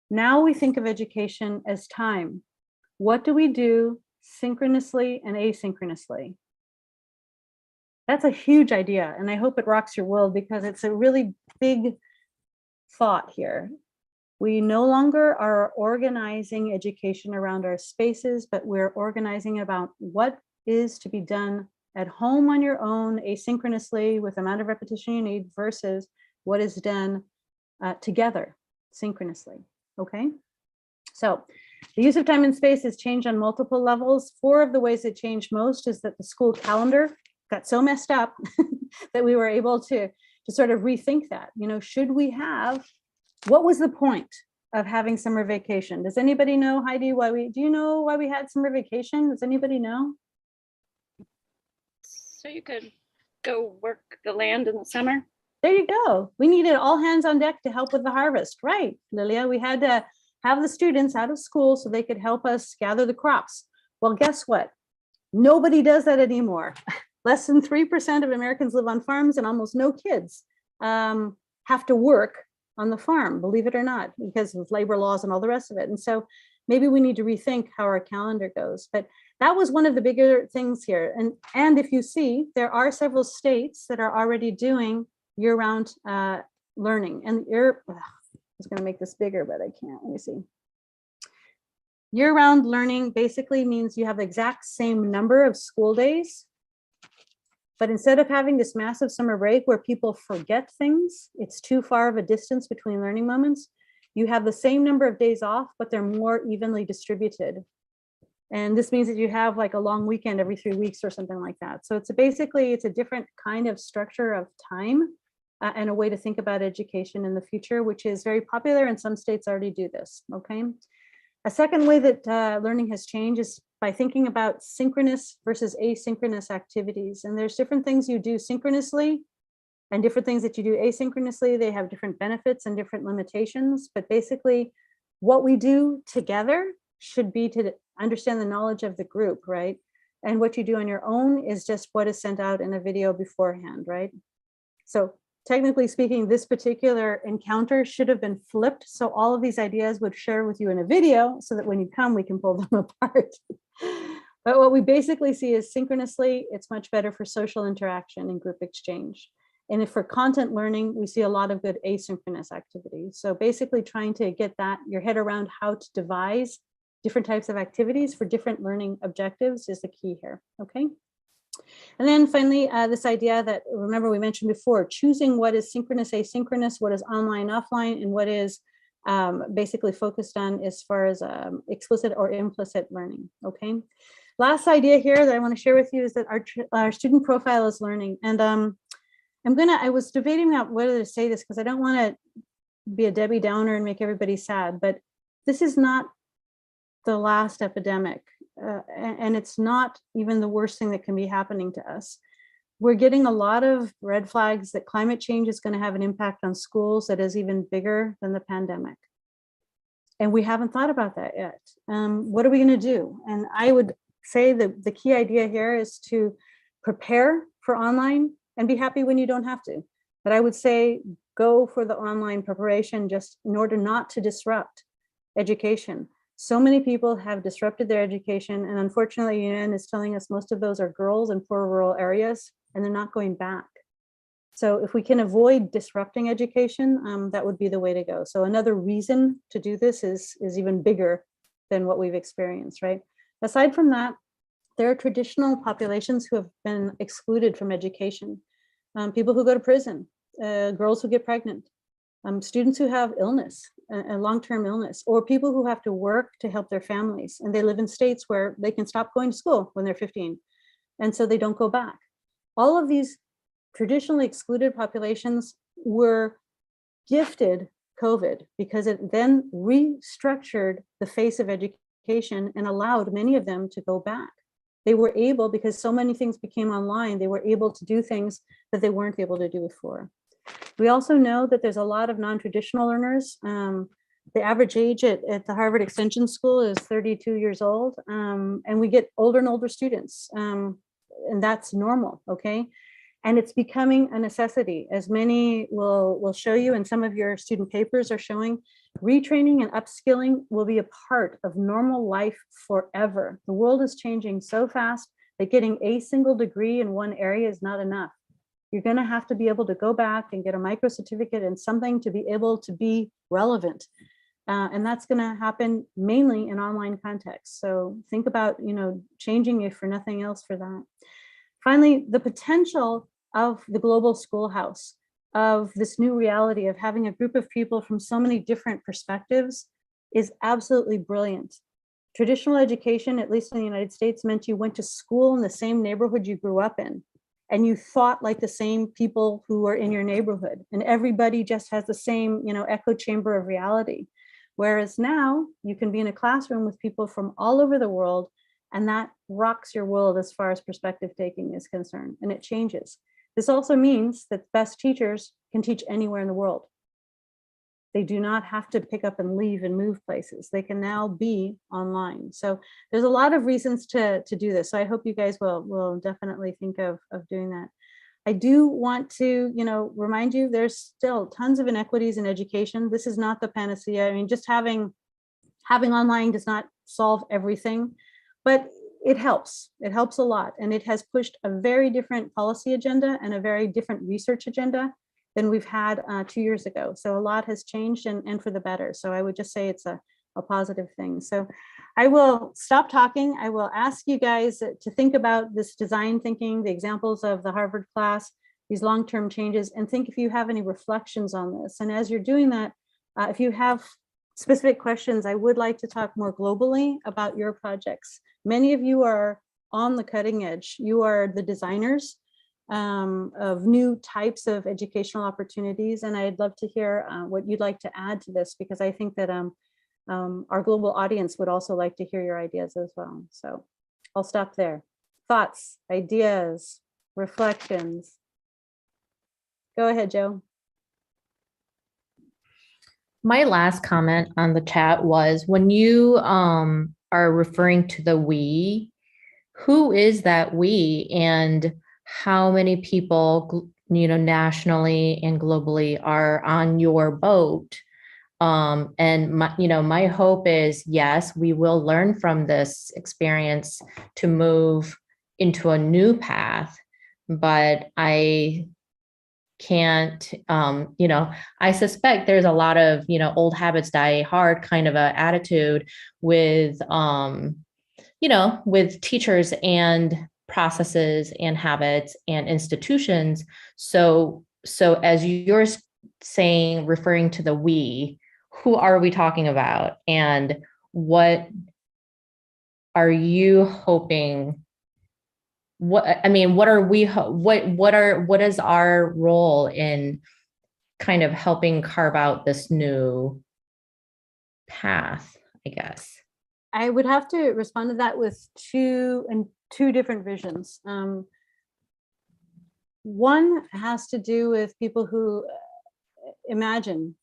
Now we think of education as time. What do we do synchronously and asynchronously? That's a huge idea, and I hope it rocks your world because it's a really big thought here. We no longer are organizing education around our spaces, but we're organizing about what is to be done at home on your own, asynchronously, with the amount of repetition you need, versus what is done together, synchronously, okay? So the use of time and space has changed on multiple levels. 4 of the ways it changed most is that the school calendar got so messed up that we were able to sort of rethink that. You know, should we have, what was the point of having summer vacation? Does anybody know, Heidi, do you know why we had summer vacation? Does anybody know? So you could go work the land in the summer. There you go. We needed all hands on deck to help with the harvest, right, Lilia? We had to have the students out of school so they could help us gather the crops. Well, guess what? Nobody does that anymore. Less than 3% of Americans live on farms, and almost no kids have to work on the farm, believe it or not, because of labor laws and all the rest of it. And so maybe we need to rethink how our calendar goes. But that was one of the bigger things here. And if you see, there are several states that are already doing year-round learning. And I was going to make this bigger, but I can't. Let me see. Year-round learning basically means you have the exact same number of school days, but instead of having this massive summer break where people forget things, it's too far of a distance between learning moments, you have the same number of days off, but they're more evenly distributed. And this means that you have like a long weekend every 3 weeks or something like that. So it's a different kind of structure of time and a way to think about education in the future, which is very popular, and some states already do this, okay? A second way that learning has changed is by thinking about synchronous versus asynchronous activities. And there's different things you do synchronously and different things that you do asynchronously. They have different benefits and different limitations, but basically what we do together should be to understand the knowledge of the group, right? And what you do on your own is just what is sent out in a video beforehand, right? So technically speaking, this particular encounter should have been flipped. So all of these ideas would share with you in a video so that when you come, we can pull them apart. But what we basically see is synchronously, it's much better for social interaction and group exchange. And if for content learning, we see a lot of good asynchronous activities. So basically trying to get your head around how to devise different types of activities for different learning objectives is the key here, okay? And then finally, this idea that, remember we mentioned before, choosing what is synchronous, asynchronous, what is online, offline, and what is basically focused on as far as explicit or implicit learning, okay? Last idea here that I want to share with you is that our student profile is learning. And I was debating about whether to say this because I don't want to be a Debbie Downer and make everybody sad, but this is not the last epidemic. And it's not even the worst thing that can be happening to us. We're getting a lot of red flags that climate change is going to have an impact on schools that is even bigger than the pandemic. And we haven't thought about that yet. What are we going to do? And I would say that the key idea here is to prepare for online and be happy when you don't have to. But I would say go for the online preparation just in order not to disrupt education. So many people have disrupted their education, and unfortunately, UN is telling us most of those are girls in poor rural areas, and they're not going back. So if we can avoid disrupting education, that would be the way to go. So another reason to do this is even bigger than what we've experienced, right? Aside from that, there are traditional populations who have been excluded from education. People who go to prison, girls who get pregnant, students who have illness, a long-term illness, or people who have to work to help their families, and they live in states where they can stop going to school when they're 15, and so they don't go back. All of these traditionally excluded populations were gifted COVID because it then restructured the face of education and allowed many of them to go back. They were able, because so many things became online, they were able to do things that they weren't able to do before. We also know that there's a lot of non-traditional learners. The average age at the Harvard Extension School is 32 years old, and we get older and older students, and that's normal, okay? And it's becoming a necessity, as many will show you, and some of your student papers are showing. Retraining and upskilling will be a part of normal life forever. The world is changing so fast that getting a single degree in one area is not enough. You're going to have to be able to go back and get a micro certificate and something to be able to be relevant. And that's going to happen mainly in online context. So think about, changing it for nothing else for that. Finally, the potential of the global schoolhouse, of this new reality of having a group of people from so many different perspectives is absolutely brilliant. Traditional education, at least in the United States, meant you went to school in the same neighborhood you grew up in, and you thought like the same people who were in your neighborhood, and everybody just has the same, echo chamber of reality. Whereas now you can be in a classroom with people from all over the world, and that rocks your world as far as perspective taking is concerned, and it changes. This also means that the best teachers can teach anywhere in the world. They do not have to pick up and leave and move places. They can now be online. So there's a lot of reasons to do this. So I hope you guys will definitely think of doing that. I do want to, remind you, there's still tons of inequities in education. This is not the panacea. I mean, just having online does not solve everything, but it helps. It helps a lot. And it has pushed a very different policy agenda and a very different research agenda than we've had 2 years ago. So a lot has changed and for the better. So I would just say it's a positive thing. So I will stop talking. I will ask you guys to think about this design thinking, the examples of the Harvard class, these long-term changes, and think if you have any reflections on this. And as you're doing that, if you have specific questions, I would like to talk more globally about your projects. Many of you are on the cutting edge. You are the designers of new types of educational opportunities. And I'd love to hear what you'd like to add to this, because I think that our global audience would also like to hear your ideas as well. So I'll stop there. Thoughts, ideas, reflections. Go ahead, Joe. My last comment on the chat was, when you are referring to the we, who is that we, and how many people, nationally and globally are on your boat? And my hope is, yes, we will learn from this experience to move into a new path, but I can't, I suspect there's a lot of, old habits die hard kind of a attitude with, with teachers and processes and habits and institutions. So as you're saying, referring to the we, who are we talking about? And what are you hoping? What is our role in kind of helping carve out this new path, I guess? I would have to respond to that with two different visions. One has to do with people who imagine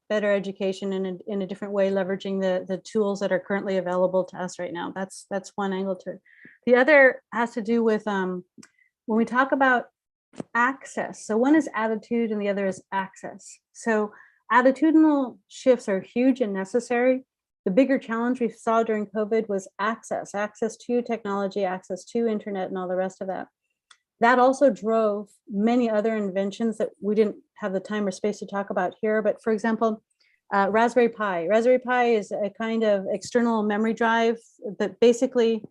better education in a different way, leveraging the tools that are currently available to us right now. That's one angle to it. The other has to do with when we talk about access. So one is attitude and the other is access. So attitudinal shifts are huge and necessary. The bigger challenge we saw during COVID was access to technology, access to internet, and all the rest of that. That also drove many other inventions that we didn't have the time or space to talk about here. But for example, Raspberry Pi. Raspberry Pi is a kind of external memory drive that basically,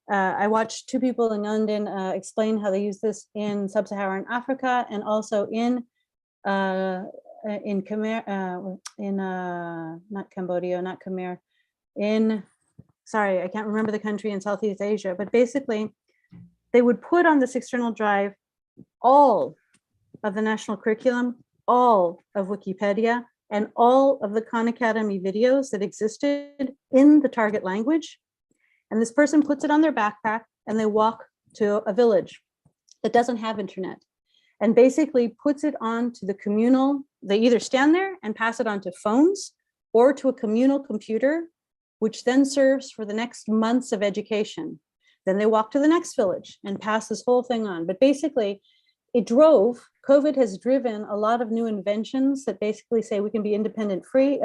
I watched two people in London explain how they use this in sub-Saharan Africa and also in not Cambodia, not Khmer, sorry, I can't remember the country in Southeast Asia, but basically they would put on this external drive all of the national curriculum, all of Wikipedia, and all of the Khan Academy videos that existed in the target language. And this person puts it on their backpack and they walk to a village that doesn't have internet and basically puts it on to the communal. They either stand there and pass it on to phones or to a communal computer, which then serves for the next months of education. Then they walk to the next village and pass this whole thing on. But basically, COVID has driven a lot of new inventions that basically say we can be internet free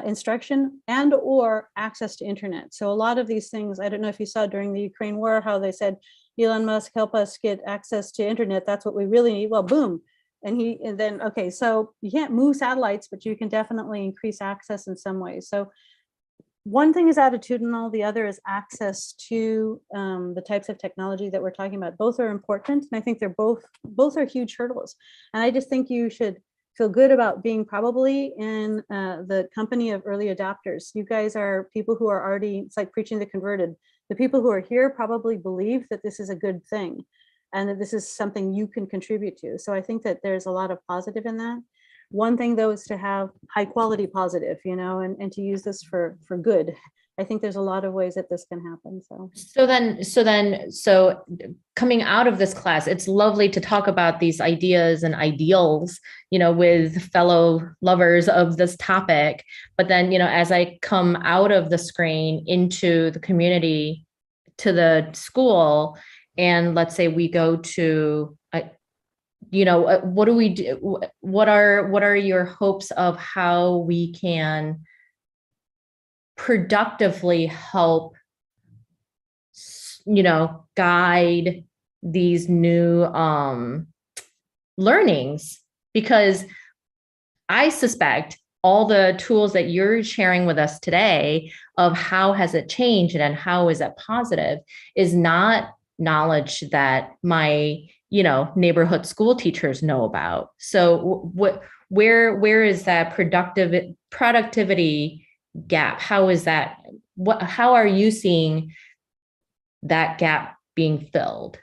instruction and or access to internet. So a lot of these things, I don't know if you saw during the Ukraine war, how they said, Elon Musk, help us get access to internet. That's what we really need. Well, boom, And then, okay, so you can't move satellites, but you can definitely increase access in some ways. So one thing is attitudinal, the other is access to the types of technology that we're talking about. Both are important, and I think they're both are huge hurdles. And I just think you should feel good about being probably in the company of early adopters. You guys are people who are already, it's like preaching the converted. The people who are here probably believe that this is a good thing and that this is something you can contribute to. So I think that there's a lot of positive in that. One thing though is to have high quality positive, you know, and to use this for good. I think there's a lot of ways that this can happen. So coming out of this class, it's lovely to talk about these ideas and ideals, you know, with fellow lovers of this topic. But then, you know, as I come out of the screen into the community, to the school, and let's say we go to, you know, what do we do? What are your hopes of how we can productively help, you know, guide these new learnings? Because I suspect all the tools that you're sharing with us today of how has it changed and how is it positive is not knowledge that my, you know, neighborhood school teachers know about. So where is that productivity gap? How is that? How are you seeing that gap being filled?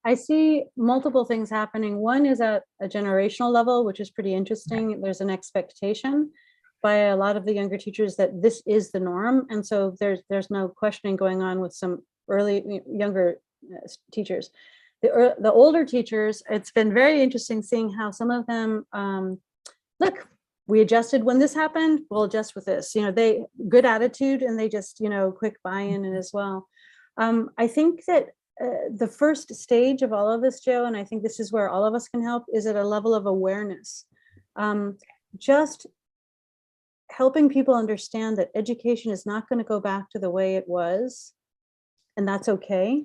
I see multiple things happening. One is at a generational level, which is pretty interesting. There's an expectation by a lot of the younger teachers that this is the norm. And so there's no questioning going on with some younger teachers. The older teachers, it's been very interesting seeing how some of them, look, we adjusted when this happened, we'll adjust with this, you know, they good attitude and they just, you know, quick buy-in as well. I think that the first stage of all of this, Joe, and I think this is where all of us can help, is at a level of awareness. Just helping people understand that education is not going to go back to the way it was, and that's okay.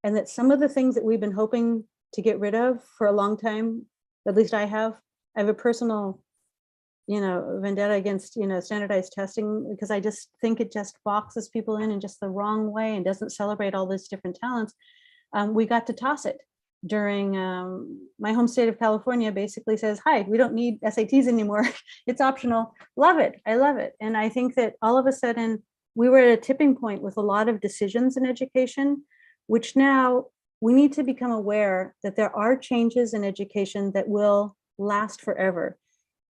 And that some of the things that we've been hoping to get rid of for a long time, at least I have a personal, you know, vendetta against, you know, standardized testing, because I just think it just boxes people in just the wrong way and doesn't celebrate all these different talents. We got to toss it during my home state of California basically says, hi, we don't need SATs anymore. It's optional. Love it. I love it. And I think that all of a sudden we were at a tipping point with a lot of decisions in education, which now we need to become aware that there are changes in education that will last forever.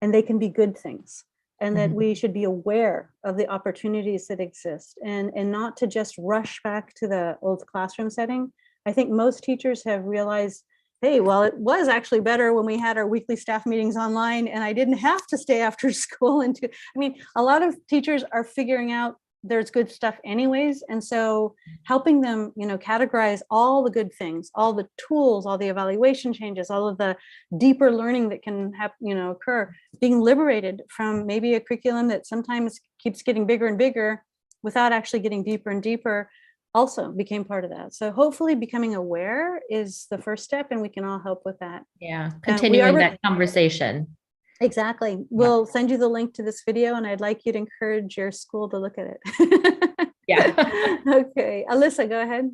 And they can be good things, and that we should be aware of the opportunities that exist and not to just rush back to the old classroom setting. I think most teachers have realized, hey, well, it was actually better when we had our weekly staff meetings online and I didn't have to stay after school. I mean, a lot of teachers are figuring out there's good stuff anyways. And so helping them, you know, categorize all the good things, all the tools, all the evaluation changes, all of the deeper learning that can have, you know, occur, being liberated from maybe a curriculum that sometimes keeps getting bigger and bigger without actually getting deeper and deeper also became part of that. So hopefully becoming aware is the first step, and we can all help with that. Yeah, continuing that conversation. Exactly. We'll send you the link to this video, and I'd like you to encourage your school to look at it. Yeah. Okay. Alyssa, go ahead.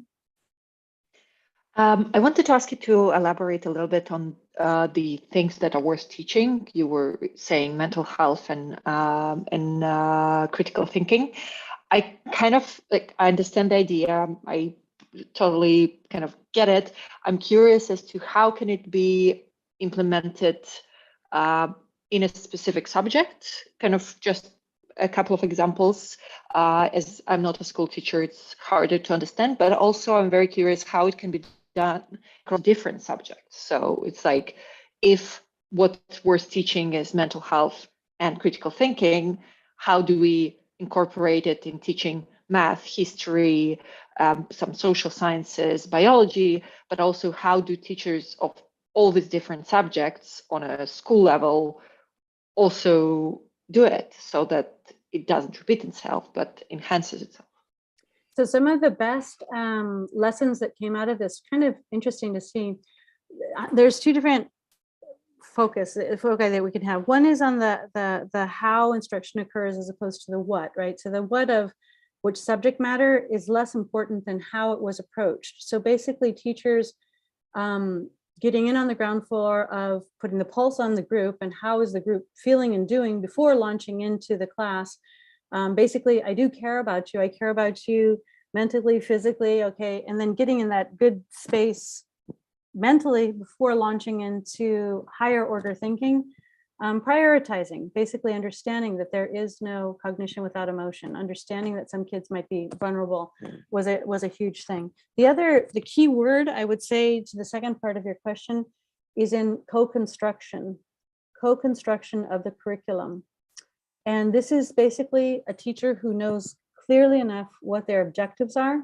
I wanted to ask you to elaborate a little bit on the things that are worth teaching. You were saying mental health and critical thinking. I kind of I understand the idea. I totally kind of get it. I'm curious as to how can it be implemented in a specific subject, kind of just a couple of examples. As I'm not a school teacher, it's harder to understand, but also I'm very curious how it can be done across different subjects. So it's like, if what's worth teaching is mental health and critical thinking, how do we incorporate it in teaching math, history, some social sciences, biology, but also how do teachers of all these different subjects on a school level also do it so that it doesn't repeat itself, but enhances itself? So some of the best lessons that came out of this, kind of interesting to see. There's two different foci that we can have. One is on the how instruction occurs as opposed to the what, right? So the what of which subject matter is less important than how it was approached. So basically teachers getting in on the ground floor of putting the pulse on the group and how is the group feeling and doing before launching into the class. Basically, I do care about you. I care about you mentally, physically, okay, and then getting in that good space mentally before launching into higher order thinking, prioritizing, basically understanding that there is no cognition without emotion, understanding that some kids might be vulnerable was a huge thing. The key word I would say to the second part of your question is in co-construction of the curriculum. And this is basically a teacher who knows clearly enough what their objectives are,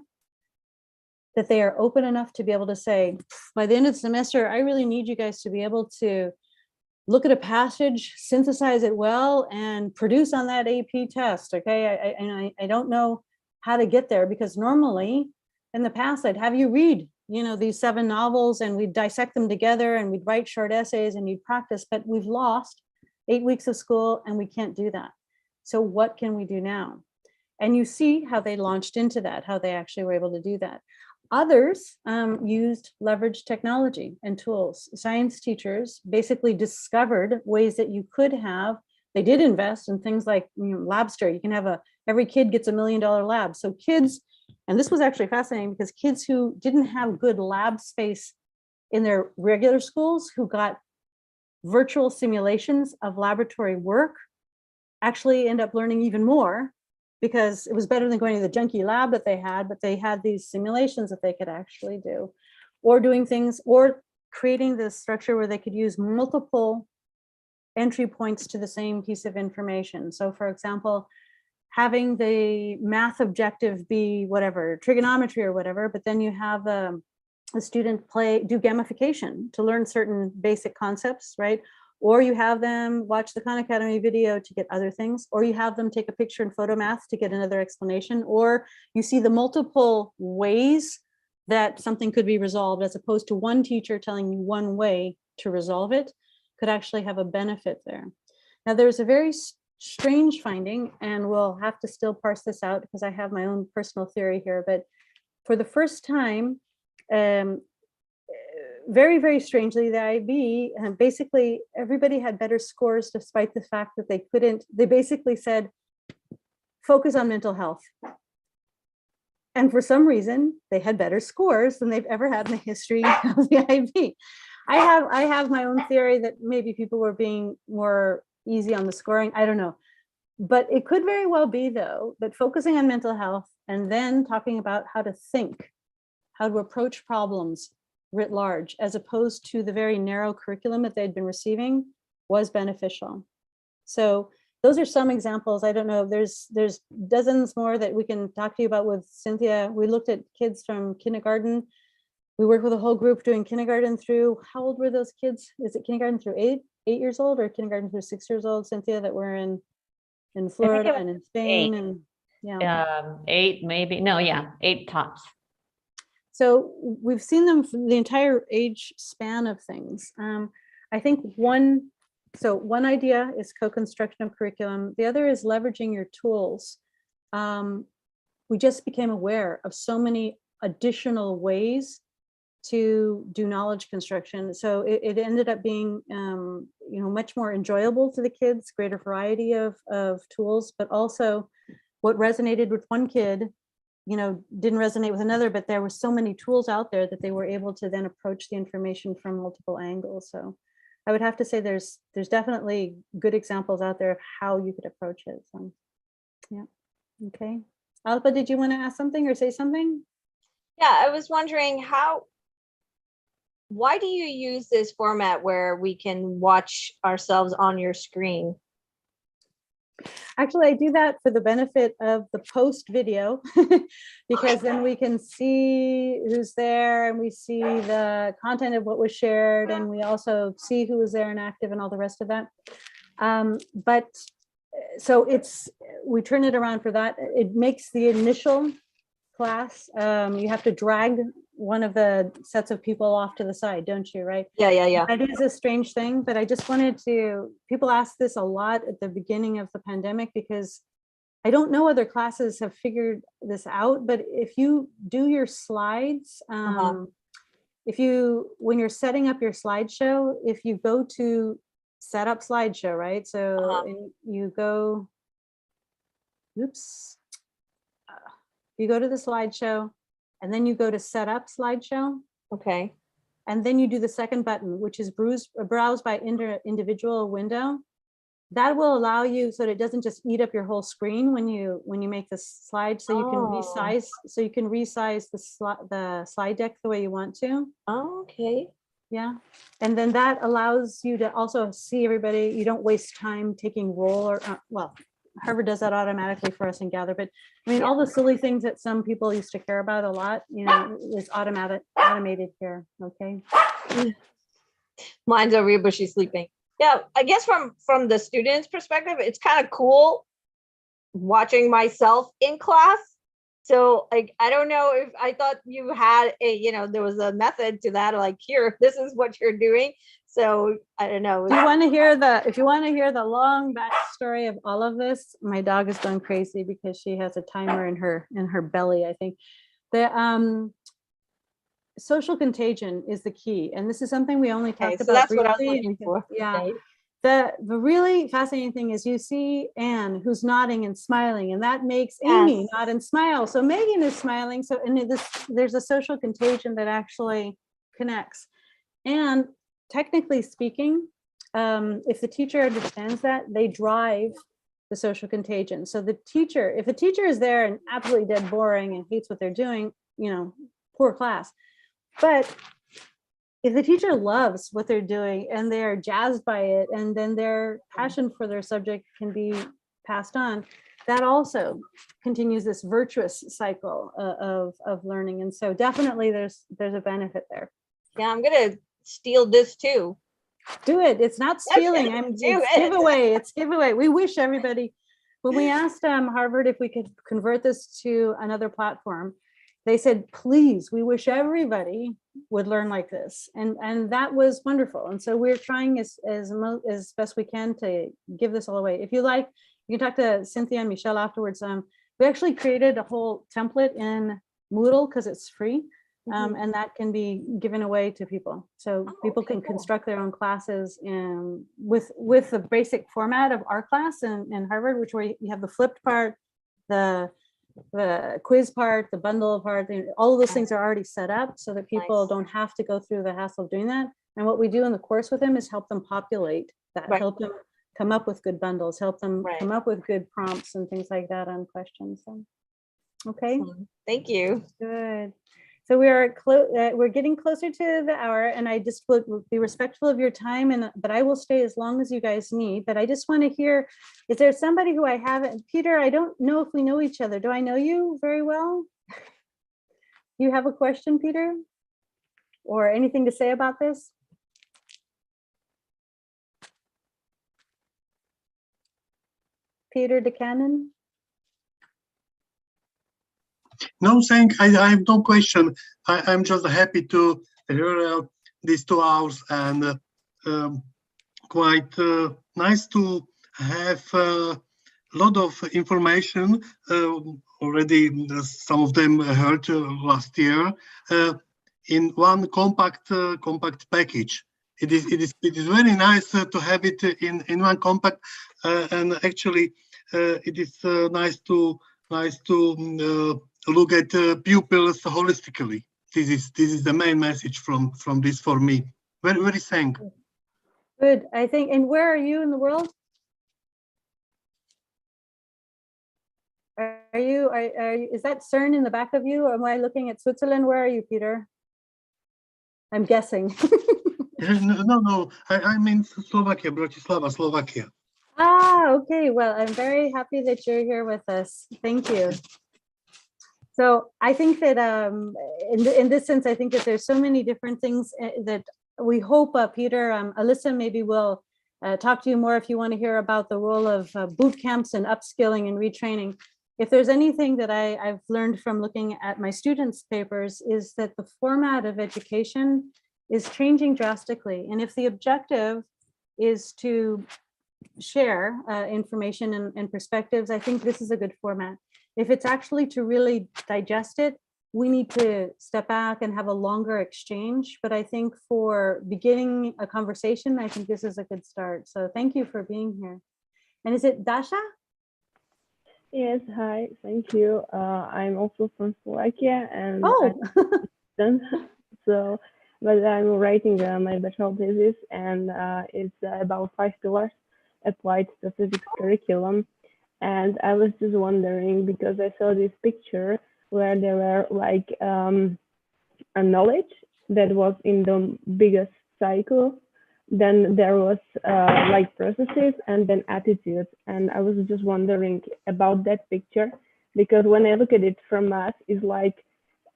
that they are open enough to be able to say, by the end of the semester, I really need you guys to be able to look at a passage, synthesize it well, and produce on that AP test, okay? I don't know how to get there, because normally in the past, I'd have you read, these 7 novels and we'd dissect them together and we'd write short essays and you'd practice, but we've lost 8 weeks of school and we can't do that. So what can we do now? And you see how they launched into that, how they actually were able to do that. Others used leveraged technology and tools. Science teachers basically discovered ways that you could have, they did invest in things like Labster. You can have every kid gets $1 million lab. So kids, and this was actually fascinating because kids who didn't have good lab space in their regular schools, who got virtual simulations of laboratory work, actually end up learning even more, because it was better than going to the junky lab that they had, but they had these simulations that they could actually do, or doing things, or creating this structure where they could use multiple entry points to the same piece of information. So for example, having the math objective be whatever, trigonometry or whatever, but then you have a student do gamification to learn certain basic concepts, right? Or you have them watch the Khan Academy video to get other things, or you have them take a picture in photomath to get another explanation, or you see the multiple ways that something could be resolved, as opposed to one teacher telling you one way to resolve it, could actually have a benefit there. Now, there's a very strange finding, and we'll have to still parse this out because I have my own personal theory here, but for the first time, very, very strangely, the IB, basically everybody had better scores despite the fact that they basically said, focus on mental health. And for some reason, they had better scores than they've ever had in the history of the IB. I have my own theory that maybe people were being more easy on the scoring. I don't know. But it could very well be, though, that focusing on mental health and then talking about how to think, how to approach problems writ large, as opposed to the very narrow curriculum that they'd been receiving, was beneficial. So those are some examples. I don't know, there's dozens more that we can talk to you about with Cynthia. We looked at kids from kindergarten. We worked with a whole group doing kindergarten through, how old were those kids? Is it kindergarten through 8 years old, or kindergarten through 6 years old, Cynthia, that were in Florida and in Spain? 8. And yeah, 8 maybe, no, yeah, 8 tops. So we've seen them from the entire age span of things. I think one idea is co-construction of curriculum. The other is leveraging your tools. We just became aware of so many additional ways to do knowledge construction. So it ended up being much more enjoyable to the kids, greater variety of tools, but also what resonated with one kid didn't resonate with another, but there were so many tools out there that they were able to then approach the information from multiple angles. So I would have to say there's definitely good examples out there of how you could approach it. So yeah, okay. Alba, did you want to ask something or say something? Yeah, I was wondering why do you use this format where we can watch ourselves on your screen? Actually, I do that for the benefit of the post video, because then we can see who's there and we see the content of what was shared, and we also see who was there and active and all the rest of that. But so we turn it around for that. It makes the initial class, you have to drag one of the sets of people off to the side, don't you, right? Yeah. It is a strange thing, but I just wanted to, people ask this a lot at the beginning of the pandemic because I don't know other classes have figured this out, but if you do your slides, when you're setting up your slideshow, if you go to set up slideshow, right? So you go, you go to the slideshow and then you go to set up slideshow. Okay. And then you do the second button, which is browse by individual window. That will allow you so that it doesn't just eat up your whole screen when you make the slide, so you can resize the slide deck the way you want to. Okay. Yeah. And then that allows you to also see everybody. You don't waste time taking roll or well, Harvard does that automatically for us in Gather, but I mean, all the silly things that some people used to care about a lot, you know, is automated here. Okay. Mine's over here, but she's sleeping. Yeah, I guess from the student's perspective, it's kind of cool watching myself in class. So like, I don't know if I thought you had a, you know, there was a method to that, like, here, this is what you're doing. So I don't know. If you want to hear the long backstory of all of this, my dog is going crazy because she has a timer in her belly, I think. The social contagion is the key. And this is something we only talked about. So that's briefly. what I was looking for. Yeah. Okay. The really fascinating thing is you see Anne who's nodding and smiling, and that makes Amy nod and smile. So Megan is smiling. So there's a social contagion that actually connects. And technically speaking, if the teacher understands that, they drive the social contagion. So if the teacher is there and absolutely dead boring and hates what they're doing, you know, poor class. But if the teacher loves what they're doing and they're jazzed by it, and then their passion for their subject can be passed on, that also continues this virtuous cycle of learning. And so definitely there's a benefit there. Yeah, I'm gonna steal this too. Do it. It's not stealing. It's giveaway. It's giveaway. We wish everybody, when we asked Harvard if we could convert this to another platform, they said, please, we wish everybody would learn like this. And that was wonderful. And so we're trying as best we can to give this all away. If you like, you can talk to Cynthia and Michelle afterwards. We actually created a whole template in Moodle because it's free. And that can be given away to people. So people can construct their own classes with the basic format of our class in Harvard, which where you have the flipped part, the quiz part, the bundle part, all of those things are already set up so that people don't have to go through the hassle of doing that. And what we do in the course with them is help them populate that, help them come up with good bundles, help them come up with good prompts and things like that on questions. So, okay. Thank you. Good. So we're getting closer to the hour, and I just will be respectful of your time, but I will stay as long as you guys need. But I just want to hear, is there somebody who I haven't, Peter, I don't know if we know each other. Do I know you very well? You have a question, Peter? Or anything to say about this? Peter DeCannon? No, I have no question. I'm just happy to hear these 2 hours, and quite nice to have a lot of information already. Some of them heard last year in one compact package. It is very nice to have it in one compact, and actually it is nice to look at pupils holistically. This is the main message from this for me. Very thank. Good, I think. And where are you in the world? Are you? Is that CERN in the back of you? Or am I looking at Switzerland? Where are you, Peter? I'm guessing. No. I'm in Slovakia, Bratislava, Slovakia. Ah, okay. Well, I'm very happy that you're here with us. Thank you. So I think that in this sense, I think that there's so many different things that we hope, Peter, Alyssa maybe will talk to you more if you want to hear about the role of boot camps and upskilling and retraining. if there's anything that I've learned from looking at my students' papers is that the format of education is changing drastically. And if the objective is to share information and perspectives, I think this is a good format. If it's actually to really digest it, we need to step back and have a longer exchange. But I think for beginning a conversation, I think this is a good start. So thank you for being here. And is it Dasha? Yes, hi, thank you. I'm also from Slovakia, and but I'm writing my bachelor thesis, and it's about 5 pillars applied to physics curriculum. And I was just wondering, because I saw this picture where there were like a knowledge that was in the biggest cycle, then there was like processes and then attitudes. And I was just wondering about that picture, because when I look at it from math, it's like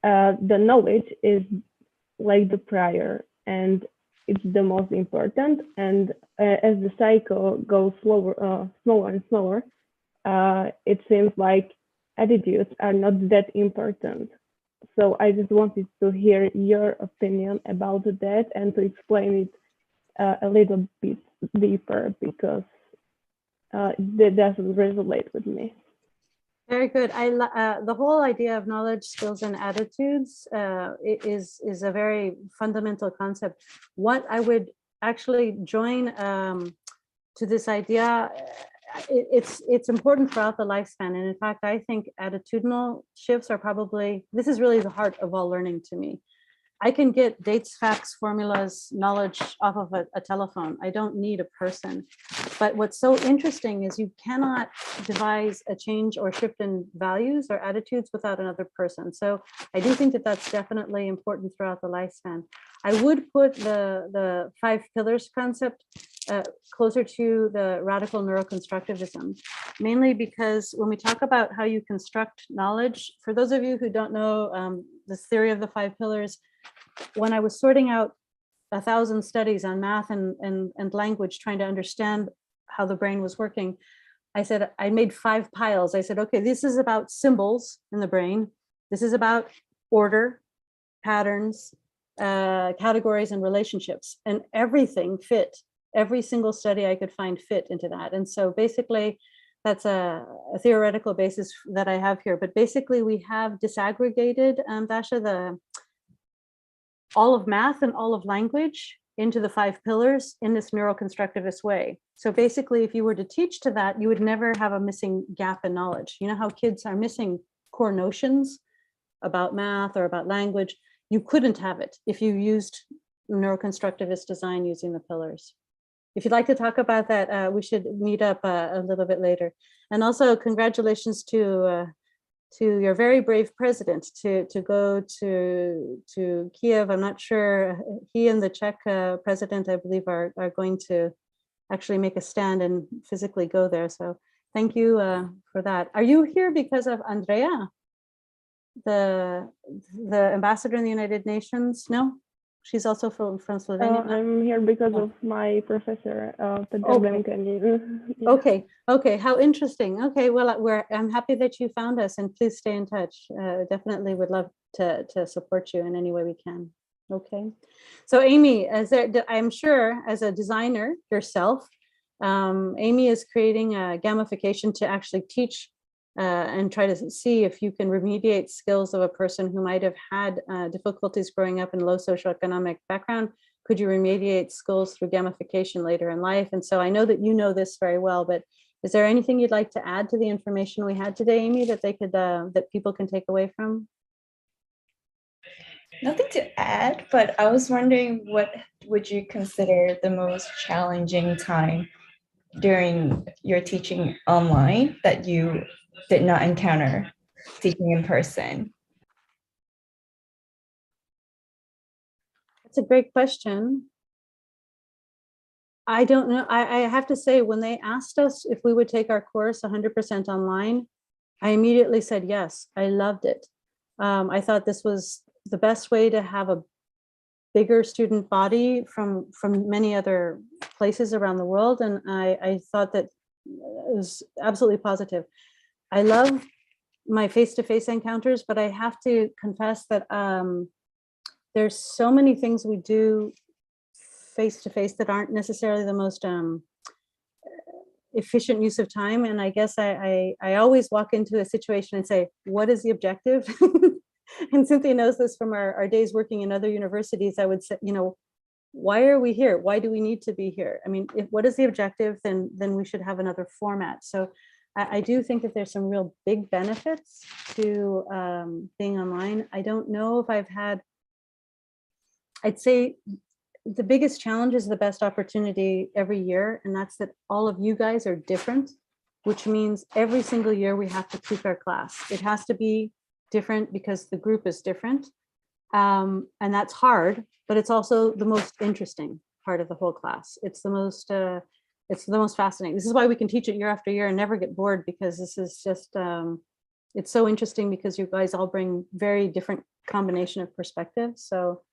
the knowledge is like the prior and it's the most important. And as the cycle goes slower and slower, it seems like attitudes are not that important. So I just wanted to hear your opinion about that and to explain it a little bit deeper, because that doesn't resonate with me. Very good. The whole idea of knowledge, skills, and attitudes is a very fundamental concept. What I would actually join to this idea, it's important throughout the lifespan. And in fact, I think attitudinal shifts are probably, this is really the heart of all learning to me. I can get dates, facts, formulas, knowledge off of a telephone. I don't need a person. But what's so interesting is you cannot devise a change or shift in values or attitudes without another person. So I do think that that's definitely important throughout the lifespan. I would put the 5 pillars concept closer to the radical neuroconstructivism, mainly because when we talk about how you construct knowledge, for those of you who don't know this theory of the 5 pillars, when I was sorting out 1,000 studies on math and language, trying to understand how the brain was working, I said, I made 5 piles. I said, okay, this is about symbols in the brain. This is about order, patterns, categories, and relationships. And everything fit. Every single study I could find fit into that. And so basically, that's a theoretical basis that I have here. But basically, we have disaggregated, Dasha, all of math and all of language into the 5 pillars in this neuroconstructivist way. So basically, if you were to teach to that, you would never have a missing gap in knowledge. You know how kids are missing core notions about math or about language? You couldn't have it if you used neuroconstructivist design using the pillars. If you'd like to talk about that, we should meet up a little bit later. And also congratulations to your very brave president to go to Kiev. I'm not sure, he and the Czech president, I believe, are going to actually make a stand and physically go there. So thank you for that. Are you here because of Andrea, the ambassador in the United Nations? No? She's also from Slovenia. I'm here because of my professor, Okay, how interesting. Okay, well, I'm happy that you found us, and please stay in touch. Definitely would love to support you in any way we can. Okay, so Amy, I'm sure as a designer yourself, Amy is creating a gamification to actually teach and try to see if you can remediate skills of a person who might have had difficulties growing up in low socioeconomic background. Could you remediate skills through gamification later in life? And so I know that you know this very well, but is there anything you'd like to add to the information we had today, Amy, that they could that people can take away from? Nothing to add, but I was wondering, what would you consider the most challenging time during your teaching online that you did not encounter teaching in person? That's a great question. I don't know. I have to say, when they asked us if we would take our course 100% online, I immediately said yes. I loved it. I thought this was the best way to have a bigger student body from many other places around the world. And I thought that it was absolutely positive. I love my face-to-face encounters, but I have to confess that there's so many things we do face-to-face that aren't necessarily the most efficient use of time. And I guess I always walk into a situation and say, what is the objective? And Cynthia knows this from our days working in other universities. I would say, you know, why are we here? Why do we need to be here? I mean, what is the objective? Then we should have another format. So I do think that there's some real big benefits to being online. I don't know if I've had, I'd say the biggest challenge is the best opportunity every year. And that's that all of you guys are different, which means every single year we have to tweak our class. It has to be different because the group is different. And that's hard, but it's also the most interesting part of the whole class. It's the most fascinating. This is why we can teach it year after year and never get bored, because this is just, it's so interesting because you guys all bring very different combination of perspectives. So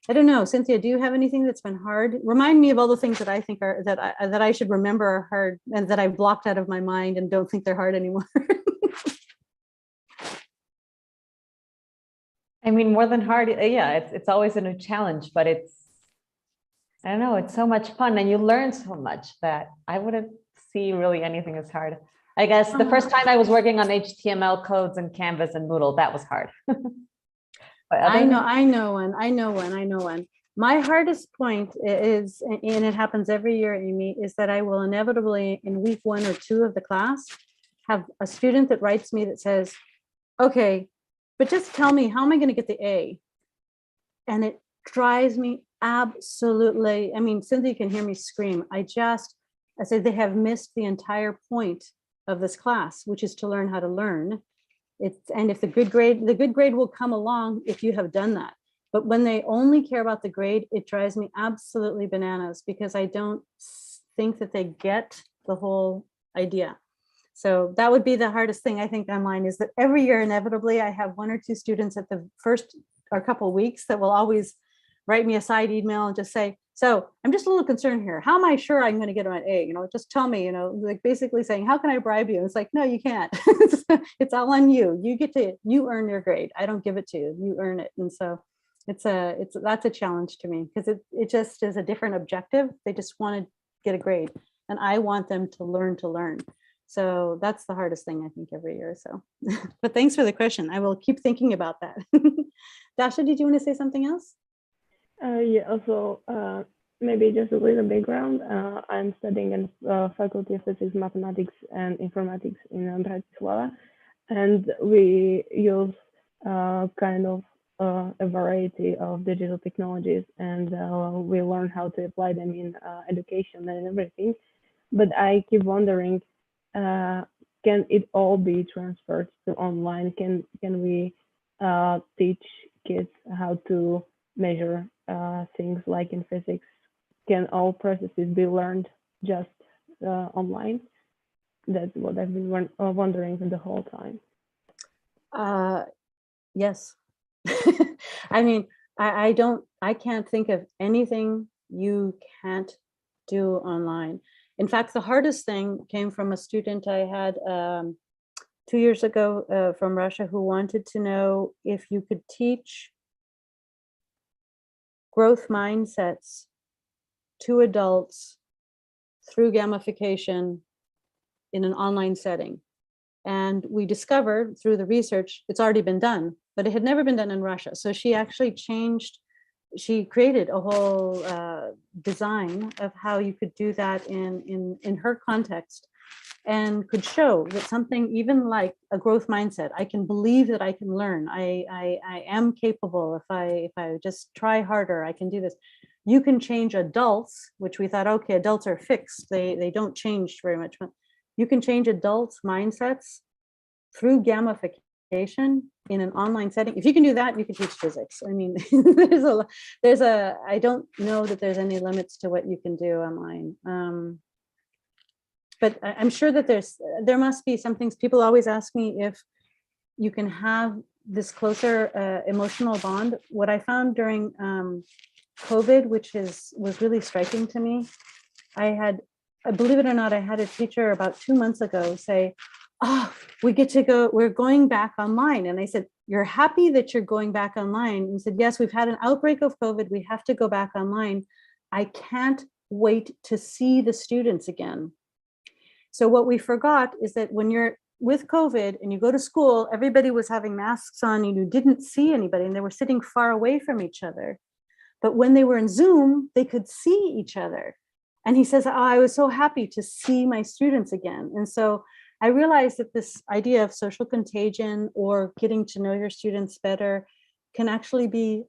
I don't know, Cynthia, do you have anything that's been hard? Remind me of all the things that I think are, that I should remember are hard and that I've blocked out of my mind and don't think they're hard anymore. I mean, more than hard, yeah, it's always a new challenge, but it's, I don't know, it's so much fun and you learn so much that I wouldn't see really anything as hard. I guess the first time I was working on HTML codes and Canvas and Moodle, that was hard. I know one. My hardest point is, and it happens every year, Amy, is that I will inevitably in week 1 or 2 of the class have a student that writes me that says, okay, but just tell me, how am I going to get the A? And it drives me absolutely, I mean, Cynthia can hear me scream. I said they have missed the entire point of this class, which is to learn how to learn. And if the good grade will come along if you have done that. But when they only care about the grade, it drives me absolutely bananas because I don't think that they get the whole idea. So that would be the hardest thing I think online, is that every year inevitably I have 1 or 2 students at the first or couple of weeks that will always write me a side email and just say, so I'm just a little concerned here. How am I sure I'm going to get an A? You know, just tell me, you know, like basically saying, how can I bribe you? And it's like, no, you can't. It's all on you. You earn your grade. I don't give it to you. You earn it. And so that's a challenge to me because it just is a different objective. They just want to get a grade and I want them to learn. So that's the hardest thing I think every year. So, but thanks for the question. I will keep thinking about that. Dasha, did you want to say something else? Yeah, also maybe just a little background. I'm studying in Faculty of Physics, Mathematics, and Informatics in Bratislava, and we use kind of a variety of digital technologies, and we learn how to apply them in education and everything. But I keep wondering, can it all be transferred to online? Can we teach kids how to measure things like in physics? Can all processes be learned just online? That's what I've been wondering the whole time. Yes. I mean, I can't think of anything you can't do online. In fact, the hardest thing came from a student I had 2 years ago from Russia who wanted to know if you could teach growth mindsets to adults through gamification in an online setting. And we discovered through the research, it's already been done, but it had never been done in Russia. So she actually she created a whole design of how you could do that in her context, and could show that something even like a growth mindset, I can believe that I can learn. I am capable. If I just try harder, I can do this. You can change adults, which we thought, okay, adults are fixed. They don't change very much. But you can change adults' mindsets through gamification in an online setting. If you can do that, you can teach physics. I mean, I don't know that there's any limits to what you can do online. But I'm sure that there must be some things. People always ask me if you can have this closer emotional bond. What I found during COVID, which was really striking to me, believe it or not, I had a teacher about 2 months ago say, oh, we get to go, we're going back online. And I said, you're happy that you're going back online? And he said, yes, we've had an outbreak of COVID. We have to go back online. I can't wait to see the students again. So what we forgot is that when you're with COVID and you go to school, everybody was having masks on and you didn't see anybody and they were sitting far away from each other. But when they were in Zoom, they could see each other. And he says, oh, I was so happy to see my students again. And so I realized that this idea of social contagion or getting to know your students better can actually be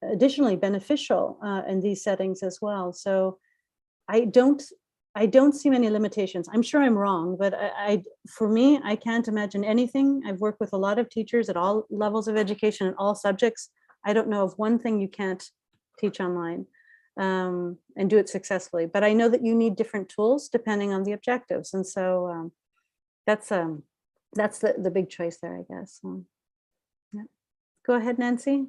additionally beneficial in these settings as well. So I don't see many limitations. I'm sure I'm wrong, but for me, I can't imagine anything. I've worked with a lot of teachers at all levels of education and all subjects. I don't know of one thing you can't teach online and do it successfully. But I know that you need different tools depending on the objectives. And so that's the big choice there, I guess. Yeah. Go ahead, Nancy.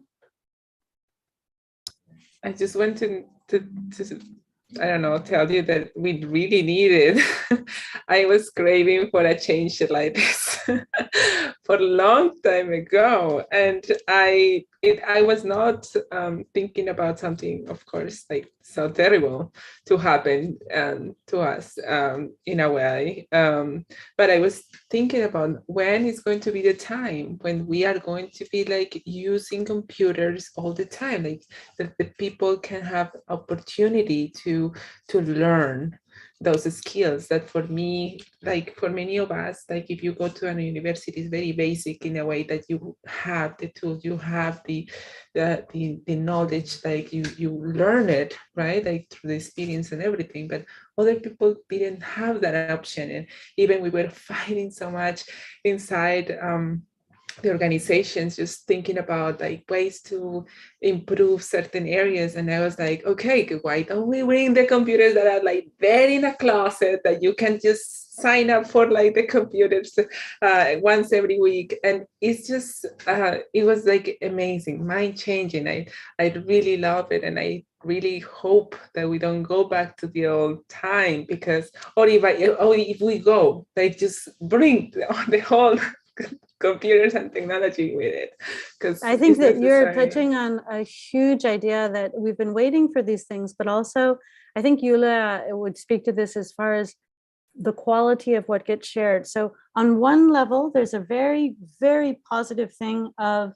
I just want to I don't know, tell you that we really needed. I was craving for a change like this for a long time ago, and I was not thinking about something, of course, like so terrible to happen to us in a way. But I was thinking about when is going to be the time when we are going to be like using computers all the time, like that the people can have opportunity to learn those skills that for me, like for many of us, like if you go to a university, it's very basic in a way that you have the tools, you have the knowledge, like you learn it, right? Like through the experience and everything, but other people didn't have that option. And even we were fighting so much inside the organizations, just thinking about like ways to improve certain areas. And I was like, okay, why don't we bring the computers that are like there in a closet that you can just sign up for, like the computers once every week. And it's just, it was like amazing, mind changing. I really love it. And I really hope that we don't go back to the old time, because, or if we go, they just bring the whole computers and technology with it. Because I think that you're touching on a huge idea that we've been waiting for these things, but also I think Yulia would speak to this as far as the quality of what gets shared. So on one level, there's a very, very positive thing of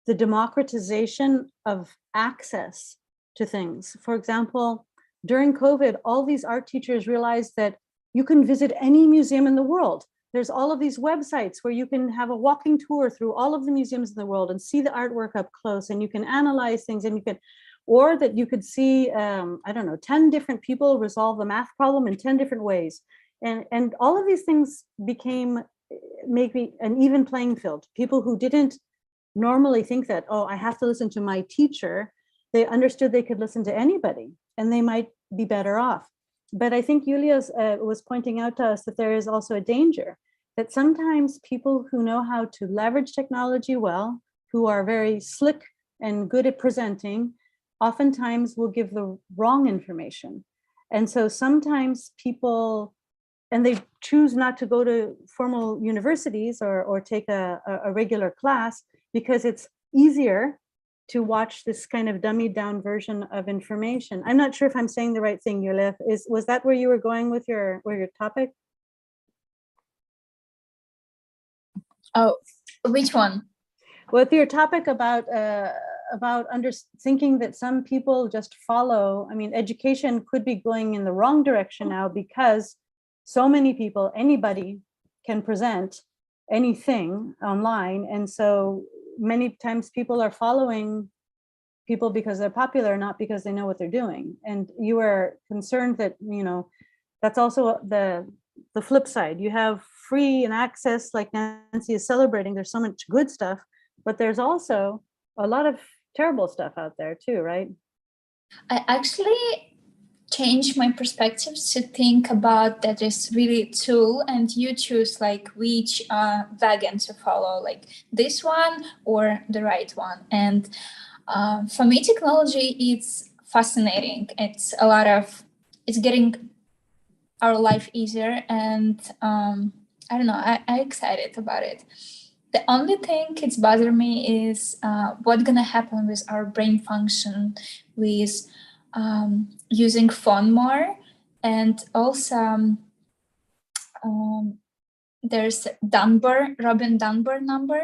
the democratization of access to things. For example, during COVID, all these art teachers realized that you can visit any museum in the world. There's all of these websites where you can have a walking tour through all of the museums in the world and see the artwork up close, and you can analyze things, and you can, or that you could see, I don't know, 10 different people resolve the math problem in 10 different ways. And all of these things became maybe an even playing field. People who didn't normally think that, oh, I have to listen to my teacher, they understood they could listen to anybody and they might be better off. But I think Yulia was pointing out to us that there is also a danger that sometimes people who know how to leverage technology well, who are very slick and good at presenting, oftentimes will give the wrong information. And so sometimes people, and they choose not to go to formal universities or take a regular class because it's easier to watch this kind of dummied down version of information. I'm not sure if I'm saying the right thing, Yulia. Was that where you were going with your topic? Oh, which one? With your topic about thinking that some people just follow. I mean, education could be going in the wrong direction now because so many people, anybody can present anything online. And so many times people are following people because they're popular, not because they know what they're doing. And you are concerned that, you know, that's also the flip side. You have free and access, like Nancy is celebrating, there's so much good stuff, but there's also a lot of terrible stuff out there too, right? I actually changed my perspectives to think about that it's really a tool, and you choose like which wagon to follow, like this one or the right one. And for me, technology, it's fascinating. It's getting our life easier, and I don't know, I'm excited about it. The only thing it's bothering me is what's gonna happen with our brain function with using phone more. And also there's Robin Dunbar number.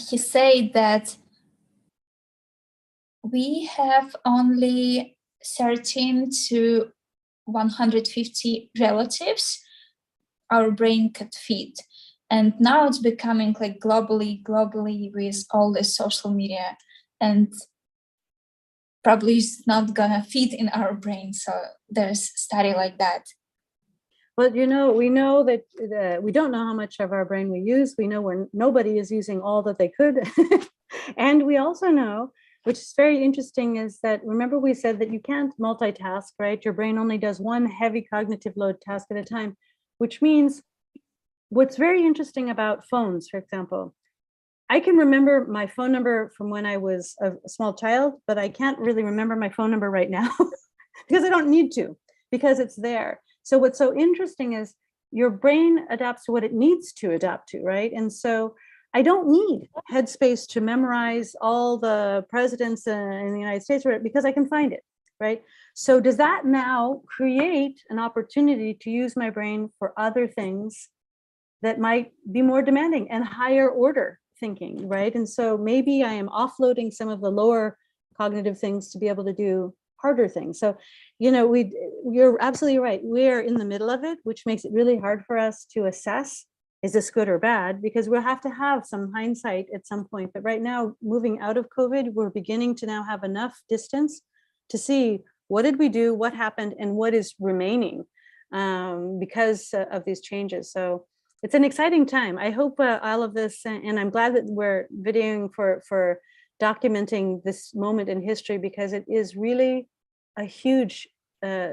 He said that we have only 13 to 150 relatives our brain could feed. And now it's becoming like globally with all the social media, and probably it's not gonna fit in our brain. So there's study like that. Well, you know, we know that we don't know how much of our brain we use. We know nobody is using all that they could. And we also know, which is very interesting, is that, remember we said that you can't multitask, right? Your brain only does one heavy cognitive load task at a time, which means what's very interesting about phones, for example, I can remember my phone number from when I was a small child, but I can't really remember my phone number right now because I don't need to, because it's there. So what's so interesting is your brain adapts to what it needs to adapt to, right? And so I don't need headspace to memorize all the presidents in the United States because I can find it, right? So does that now create an opportunity to use my brain for other things that might be more demanding and higher order thinking, right? And so maybe I am offloading some of the lower cognitive things to be able to do harder things. So, you know, you're absolutely right. We're in the middle of it, which makes it really hard for us to assess, is this good or bad? Because we'll have to have some hindsight at some point. But right now, moving out of COVID, we're beginning to now have enough distance to see what did we do, what happened, and what is remaining because of these changes. So it's an exciting time. I hope all of this, and I'm glad that we're videoing for documenting this moment in history, because it is really a huge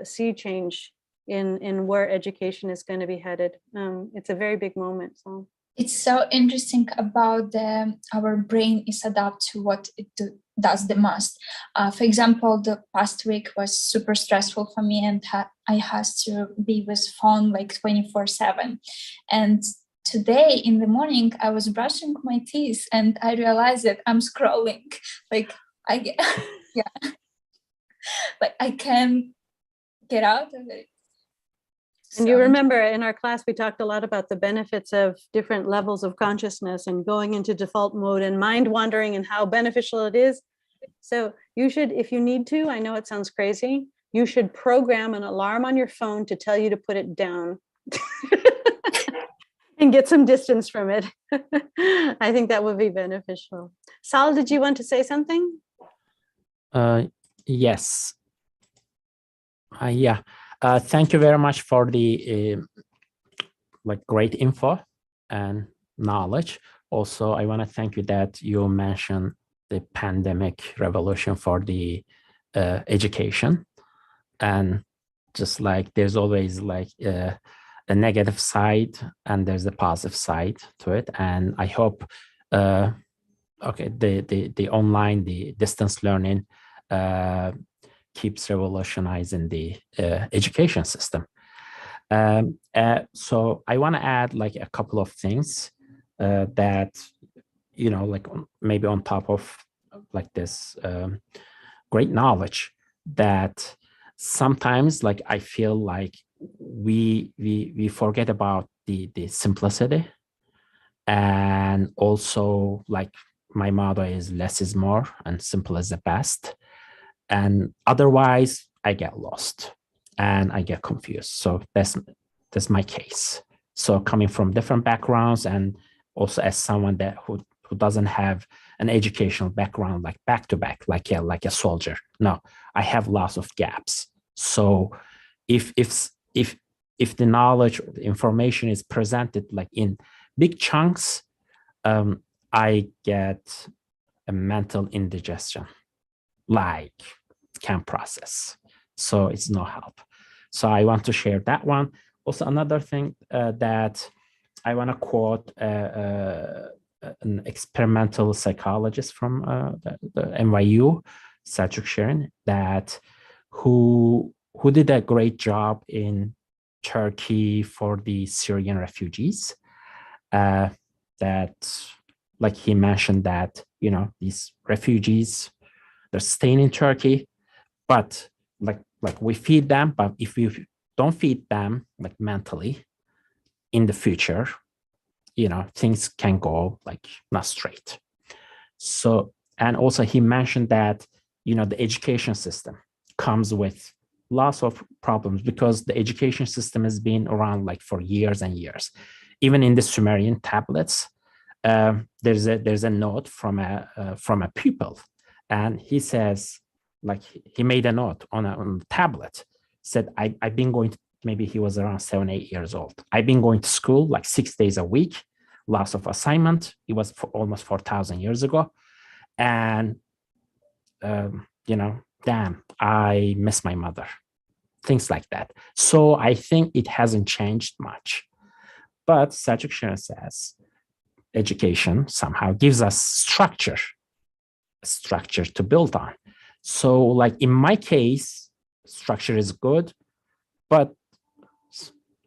sea change in where education is going to be headed. It's a very big moment. So it's so interesting about our brain is adapt to what it does the most. For example, the past week was super stressful for me, and I had to be with phone like 24/7. And today in the morning, I was brushing my teeth and I realized that I'm scrolling. Like yeah, like I can't get out of it. And you remember in our class, we talked a lot about the benefits of different levels of consciousness and going into default mode and mind wandering and how beneficial it is. So you should, if you need to, I know it sounds crazy, you should program an alarm on your phone to tell you to put it down and get some distance from it. I think that would be beneficial. Sal, did you want to say something? Yes. Yeah. Thank you very much for the like great info and knowledge. Also, I want to thank you that you mentioned the pandemic revolution for the education. And just like there's always like a negative side and there's a positive side to it. And I hope okay, the online, the distance learning keeps revolutionizing the education system. So I want to add like a couple of things that, you know, like maybe on top of like this great knowledge, that sometimes like I feel like we forget about the simplicity. And also like my motto is less is more and simple is the best. And otherwise I get lost and I get confused. So that's my case. So coming from different backgrounds, and also as someone that who doesn't have an educational background, like back to back, like a soldier. No, I have lots of gaps. So if the knowledge, the information is presented like in big chunks, I get a mental indigestion, like can't process. So it's no help. So I want to share that one. Also, another thing that I want to quote an experimental psychologist from the NYU, Selçuk Şirin, that who did a great job in Turkey for the Syrian refugees. That, like he mentioned that, these refugees, they're staying in Turkey, but like we feed them, but if we don't feed them like mentally in the future, things can go like not straight. So, and also he mentioned that, the education system comes with lots of problems because the education system has been around like for years and years. Even in the Sumerian tablets, there's a note from a pupil, and he says, like he made a note on a tablet, said, I've been going to, maybe he was around 7-8 years old. I've been going to school like 6 days a week, lots of assignment. It was for almost 4,000 years ago. And, damn, I miss my mother, things like that. So I think it hasn't changed much. But Selçuk Şener says education somehow gives us structure to build on. So like in my case, structure is good, but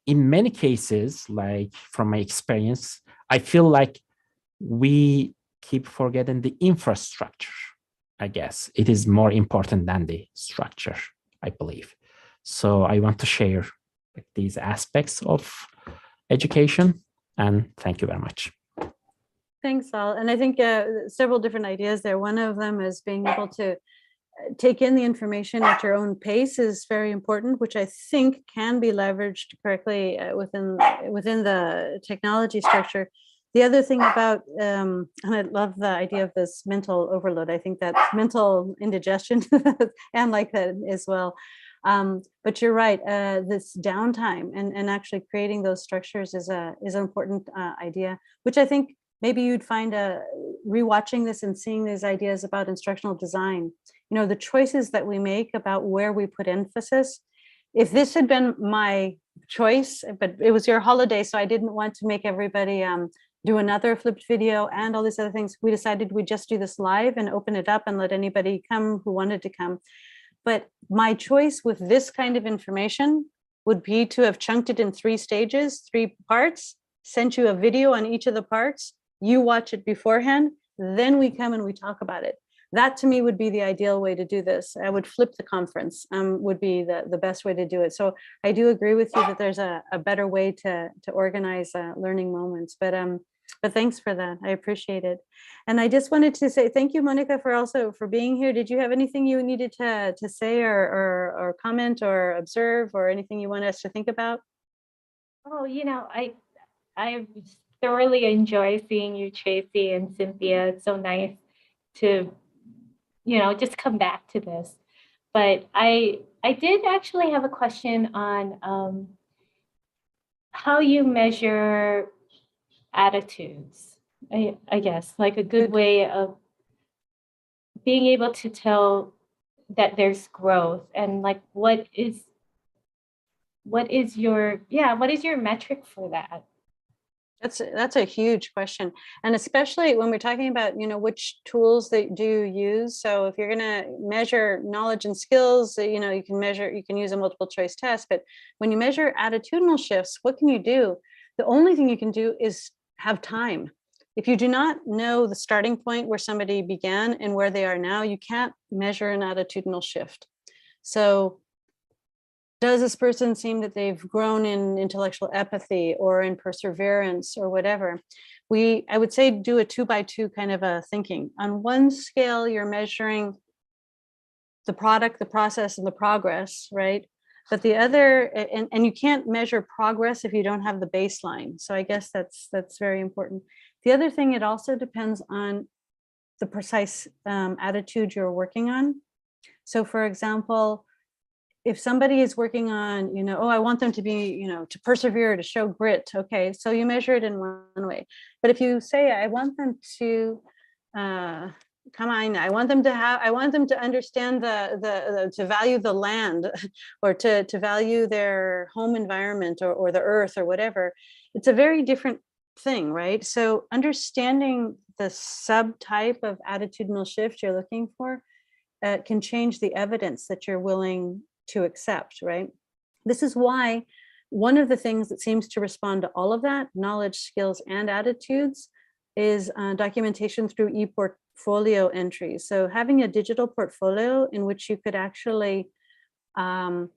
in many cases, like from my experience, I feel like we keep forgetting the infrastructure. I guess it is more important than the structure, I believe. So I want to share like, these aspects of education, and thank you very much. Thanks, Al. And I think several different ideas there. One of them is being able to take in the information at your own pace is very important, which I think can be leveraged correctly within the technology structure. The other thing about, and I love the idea of this mental overload. I think that mental indigestion and like that as well. But you're right, this downtime and actually creating those structures is an important idea, which I think maybe you'd find rewatching this and seeing these ideas about instructional design, the choices that we make about where we put emphasis. If this had been my choice, but it was your holiday, so I didn't want to make everybody do another flipped video and all these other things, we decided we'd just do this live and open it up and let anybody come who wanted to come. But my choice with this kind of information would be to have chunked it in 3 stages, 3 parts, sent you a video on each of the parts, you watch it beforehand, then we come and we talk about it. That to me would be the ideal way to do this. I would flip the conference, would be the best way to do it. So I do agree with you that there's a better way to organize learning moments, but thanks for that. I appreciate it. And I just wanted to say thank you, Monica, for being here. Did you have anything you needed to say or comment or observe or anything you want us to think about? Oh, I thoroughly enjoy seeing you, Tracey and Cynthia. It's so nice to, just come back to this. But I did actually have a question on how you measure attitudes, I guess, like a good way of being able to tell that there's growth, and like what is your metric for that? That's a huge question, and especially when we're talking about which tools that do you use. So if you're going to measure knowledge and skills, you can use a multiple choice test. But when you measure attitudinal shifts, what can you do? The only thing you can do is have time. If you do not know the starting point where somebody began and where they are now, you can't measure an attitudinal shift. So does this person seem that they've grown in intellectual empathy or in perseverance or whatever? I would say do a 2x2 kind of a thinking. On one scale, you're measuring the product, the process, and the progress, right? But the other, and you can't measure progress if you don't have the baseline. So I guess that's very important. The other thing, it also depends on the precise attitude you're working on. So for example, if somebody is working on, I want them to be, to persevere, to show grit. Okay, so you measure it in one way. But if you say, I want them to, I want them to understand to value the land or to value their home environment or the earth or whatever, it's a very different thing, right? So understanding the subtype of attitudinal shift you're looking for can change the evidence that you're willing to accept, right? This is why one of the things that seems to respond to all of that, knowledge, skills, and attitudes, is documentation through e-portfolio entries. So having a digital portfolio in which you could actually have,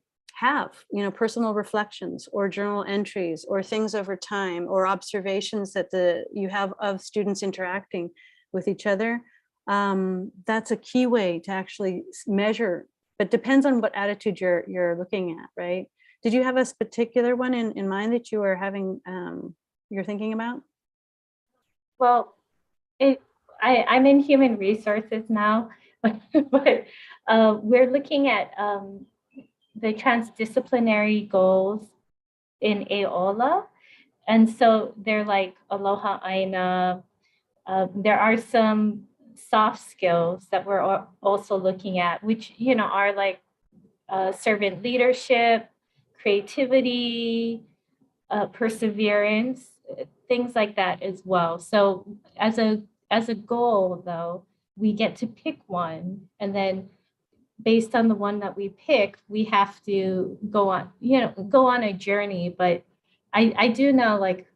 personal reflections or journal entries or things over time or observations that you have of students interacting with each other. That's a key way to actually measure, but depends on what attitude you're looking at, right? Did you have a particular one in mind that you were having, you're thinking about? Well, I'm in human resources now, but we're looking at the transdisciplinary goals in Aola. And so they're like Aloha Aina. There are some soft skills that we're also looking at, which, are like servant leadership, creativity, perseverance, things like that as well. So as a goal, though, we get to pick one, and then based on the one that we pick, we have to go on a journey. But I do know, like,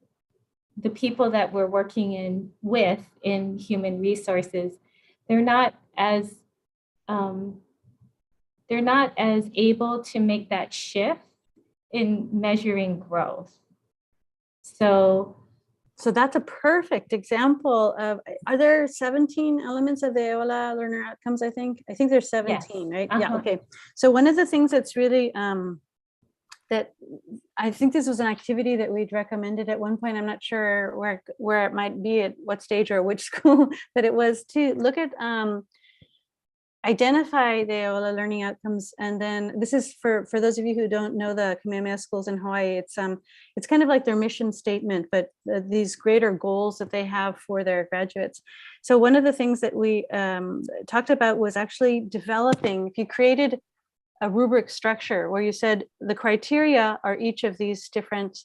the people that we're working with in human resources, they're not as able to make that shift in measuring growth. So that's a perfect example of, are there 17 elements of the Aola learner outcomes? I think there's 17, right? Yeah, okay. So one of the things that's really, that I think this was an activity that we'd recommended at one point. I'm not sure where it might be, at what stage or which school, but it was to look at, identify the Aola learning outcomes. And then this is for those of you who don't know the Kamehameha schools in Hawaii, it's kind of like their mission statement, but these greater goals that they have for their graduates. So one of the things that we talked about was actually developing, if you created a rubric structure where you said the criteria are each of these different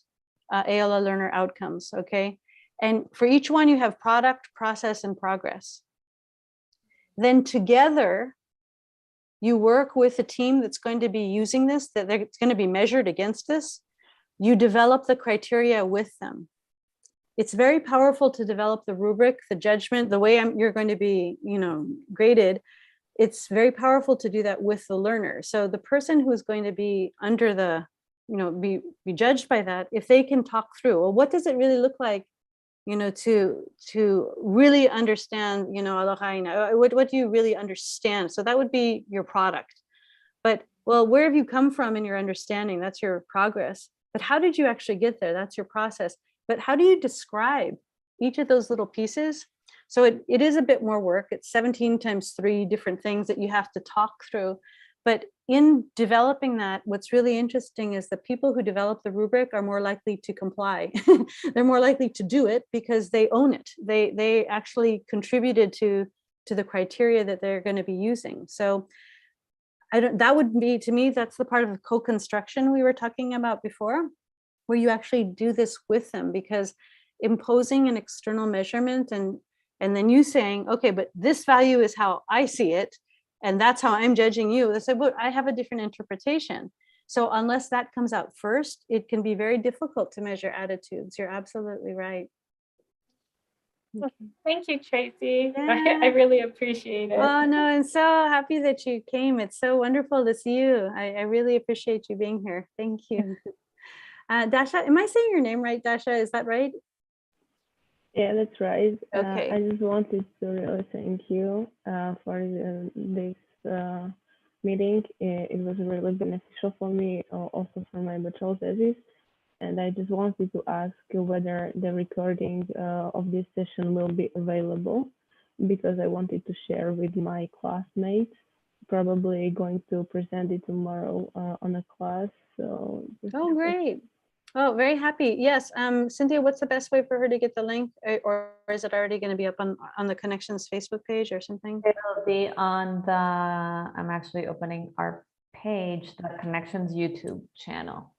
Aola learner outcomes, okay? And for each one you have product, process, and progress. Then together, you work with a team that's going to be using this, that it's going to be measured against this. You develop the criteria with them. It's very powerful to develop the rubric, the judgment, the way you're going to be, graded. It's very powerful to do that with the learner. So the person who's going to be under the, be judged by that, if they can talk through, well, what does it really look like, to really understand, aloha, what do you really understand? So that would be your product. But, well, where have you come from in your understanding? That's your progress. But how did you actually get there? That's your process. But how do you describe each of those little pieces? So it is a bit more work. It's 17 times 3 different things that you have to talk through. But in developing that, what's really interesting is that people who develop the rubric are more likely to comply. They're more likely to do it because they own it. They actually contributed to the criteria that they're going to be using. So that would be, to me, that's the part of the co-construction we were talking about before, where you actually do this with them, because imposing an external measurement and then you saying, okay, but this value is how I see it, and that's how I'm judging you. They say, but I have a different interpretation. So unless that comes out first, it can be very difficult to measure attitudes. You're absolutely right. Thank you, Tracey. Yeah. I really appreciate it. Oh, no, I'm so happy that you came. It's so wonderful to see you. I really appreciate you being here. Thank you. Dasha, am I saying your name right, Dasha? Is that right? Yeah, that's right. Okay. I just wanted to really thank you for this meeting. It was really beneficial for me, also for my bachelor thesis. And I just wanted to ask whether the recording of this session will be available, because I wanted to share with my classmates. Probably going to present it tomorrow on a class. So. Oh, great. Oh, very happy. Yes. Cynthia, what's the best way for her to get the link, or is it already going to be up on the Connections Facebook page or something? It'll be on the, I'm actually opening our page, the Connections YouTube channel.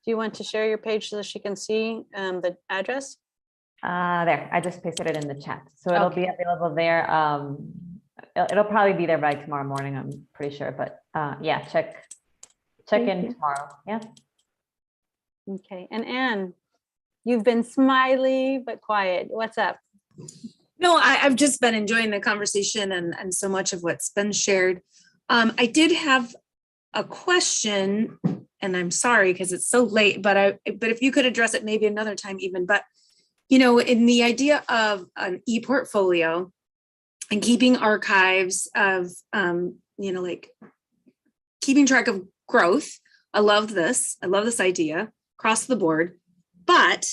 Do you want to share your page so that she can see the address? There, I just pasted it in the chat. So it'll be available there. It'll probably be there by tomorrow morning, I'm pretty sure, but yeah, check in tomorrow. Yeah. Okay, and Anne, you've been smiley but quiet. What's up? No, I've just been enjoying the conversation and so much of what's been shared. I did have a question, and I'm sorry because it's so late, but if you could address it maybe another time even, but you know, in the idea of an e-portfolio and keeping archives of, you know, like keeping track of growth. I love this. I love this idea across the board, but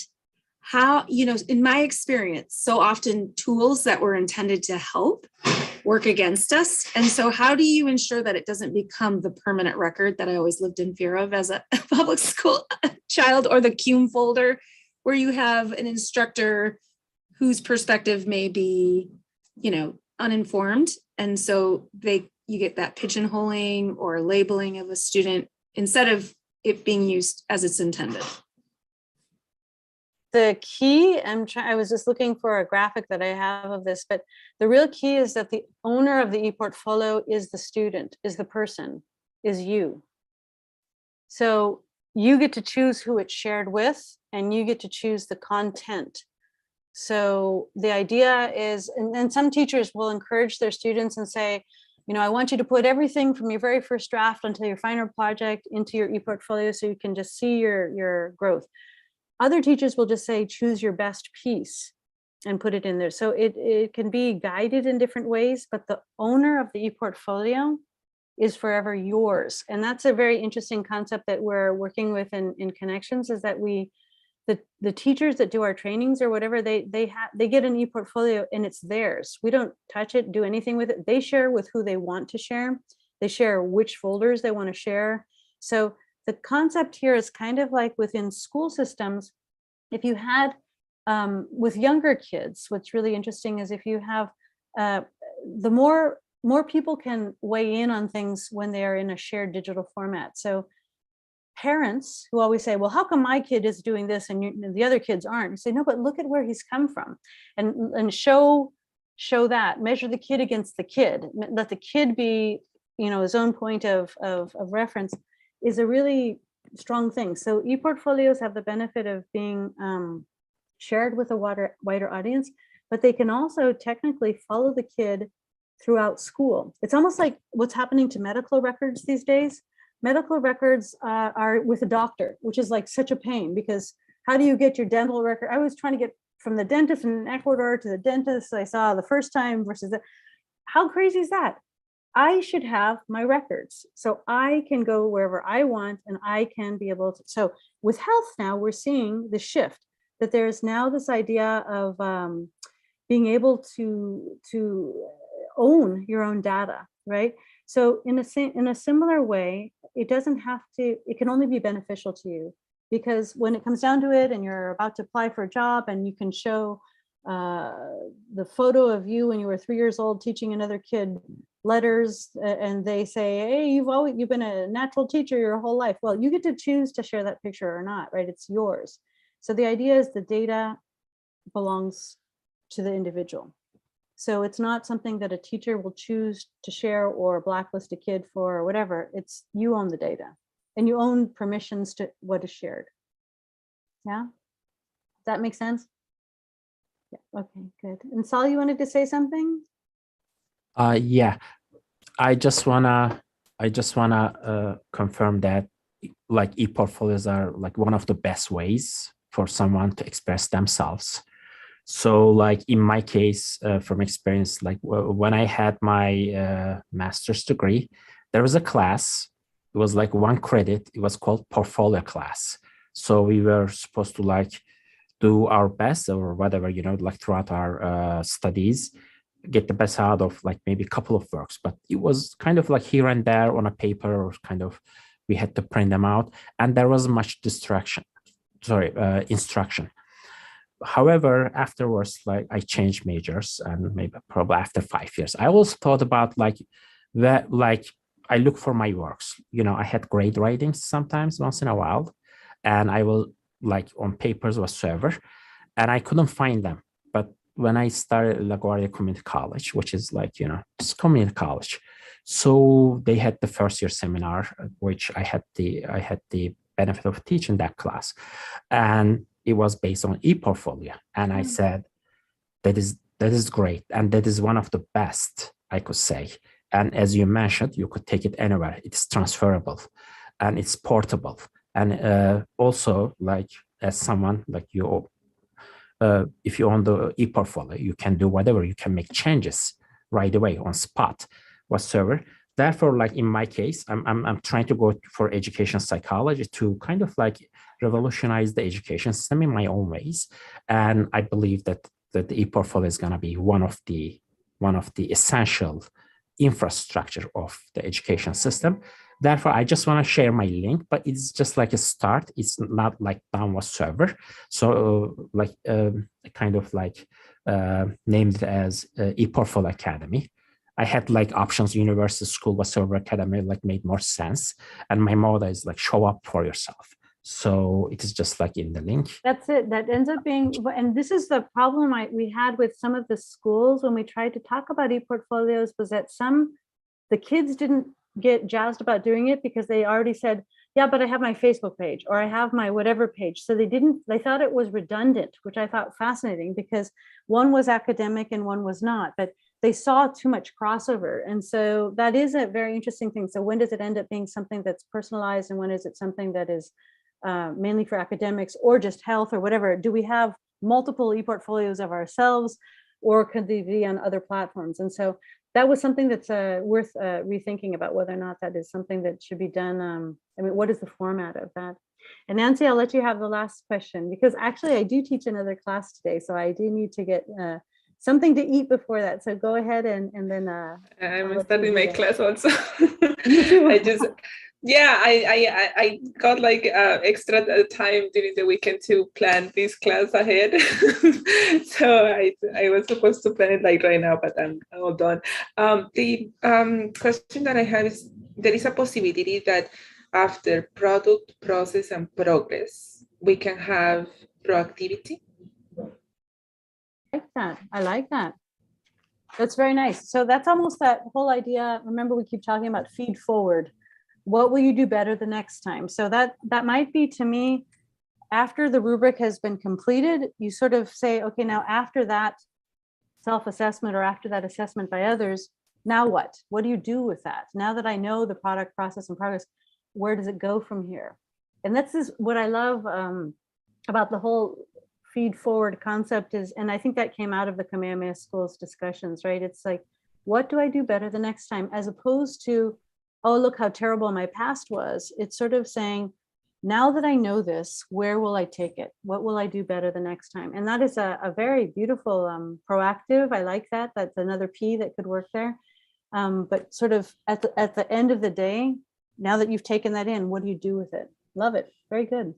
how, you know, in my experience, so often tools that were intended to help work against us. And so how do you ensure that it doesn't become the permanent record that I always lived in fear of as a public school child, or the CUME folder, where you have an instructor whose perspective may be, you know, uninformed. And so you get that pigeonholing or labeling of a student instead of it being used as it's intended. The key, I was just looking for a graphic that I have of this, but the real key is that the owner of the e-portfolio is the student, is the person, is you. So you get to choose who it's shared with, and you get to choose the content. So the idea is, and some teachers will encourage their students and say, you know, I want you to put everything from your very first draft until your final project into your e-portfolio so you can just see your growth. Other teachers will just say, choose your best piece and put it in there. So it can be guided in different ways, but the owner of the e-portfolio is forever yours. And that's a very interesting concept that we're working with in Connections, is that the teachers that do our trainings or whatever, they get an e-portfolio and it's theirs. We don't touch it, do anything with it. They share with who they want to share. They share which folders they want to share. So the concept here is kind of like within school systems. If you had, with younger kids, what's really interesting is if you have, the more people can weigh in on things when they are in a shared digital format. So parents who always say, well, how come my kid is doing this and the other kids aren't? You say, no, but look at where he's come from, and show that, measure the kid against the kid, let the kid be, you know, his own point of reference, is a really strong thing. So e-portfolios have the benefit of being shared with a wider audience, but they can also technically follow the kid throughout school. It's almost like what's happening to medical records these days. Medical records are with a doctor, which is like such a pain, because how do you get your dental record? I was trying to get from the dentist in Ecuador to the dentist I saw the first time versus how crazy is that? I should have my records so I can go wherever I want and I can be able to. So with health now, we're seeing the shift that there's now this idea of being able to own your own data, right? So in a similar way, it doesn't have to, it can only be beneficial to you, because when it comes down to it and you're about to apply for a job and you can show the photo of you when you were 3 years old teaching another kid letters, and they say, hey, you've been a natural teacher your whole life. Well, you get to choose to share that picture or not, right? It's yours. So the idea is the data belongs to the individual. So it's not something that a teacher will choose to share or blacklist a kid for or whatever. It's you own the data and you own permissions to what is shared. Yeah, does that make sense? Yeah, okay, good. And Sal, you wanted to say something? Yeah, I just wanna confirm that like e-portfolios are like one of the best ways for someone to express themselves. So like in my case, from experience, like when I had my master's degree, there was a class, it was like 1 credit, it was called portfolio class. So we were supposed to like do our best or whatever, you know, like throughout our studies, get the best out of like maybe a couple of works, but it was kind of like here and there on a paper, or kind of, we had to print them out, and there was much instruction. However, afterwards, like I changed majors, and maybe probably after 5 years, I also thought about like that, like I look for my works, you know, I had grade writings sometimes once in a while, and I will like on papers whatsoever, and I couldn't find them. But when I started LaGuardia Community College, which is like, you know, it's community college, so they had the first year seminar, which I had the benefit of teaching that class. And it was based on e-portfolio. And I said, that is great. And that is one of the best, I could say. And as you mentioned, you could take it anywhere. It's transferable and it's portable. And also, like as someone like you, if you own the e-portfolio, you can do whatever. You can make changes right away on spot, whatsoever. Therefore, like in my case, I'm trying to go for education psychology to kind of like revolutionize the education system in my own ways. And I believe that the e-portfolio is going to be one of the essential infrastructure of the education system. Therefore, I just want to share my link, but it's just like a start. It's not like done whatsoever. So like kind of like named it as e-portfolio academy. I had like options, university, school, whatsoever, academy, like made more sense. And my motto is like show up for yourself. So it is just like in the link. That's it. That ends up being, and this is the problem we had with some of the schools when we tried to talk about e-portfolios, was that the kids didn't get jazzed about doing it because they already said, yeah, but I have my Facebook page or I have my whatever page. So they thought it was redundant, which I thought fascinating because one was academic and one was not, but they saw too much crossover. And so that is a very interesting thing. So when does it end up being something that's personalized and when is it something that is mainly for academics or just health or whatever? Do we have multiple e-portfolios of ourselves or could they be on other platforms? And so that was something that's worth rethinking about whether or not that is something that should be done. I mean, what is the format of that? And Nancy, I'll let you have the last question because actually I do teach another class today. So I do need to get something to eat before that. So go ahead and then I'm starting my class also. You too. I got like extra time during the weekend to plan this class ahead. So I was supposed to plan it like right now, but I'm all done. The question that I have is, there is a possibility that after product, process, and progress, we can have proactivity? I like that. That's very nice. So that's almost that whole idea. Remember, we keep talking about feed forward. What will you do better the next time? So that might be, to me, after the rubric has been completed, you sort of say, okay, now after that self-assessment or after that assessment by others, now what? What do you do with that? Now that I know the product, process, and progress, where does it go from here? And this is what I love about the whole feed forward concept is, and I think that came out of the Kamehameha School's discussions, right? It's like, what do I do better the next time? As opposed to, oh, look how terrible my past was. It's sort of saying, now that I know this, where will I take it? What will I do better the next time? And that is a very beautiful proactive. I like that. That's another P that could work there. But sort of at the end of the day, now that you've taken that in, what do you do with it? Love it. Very good.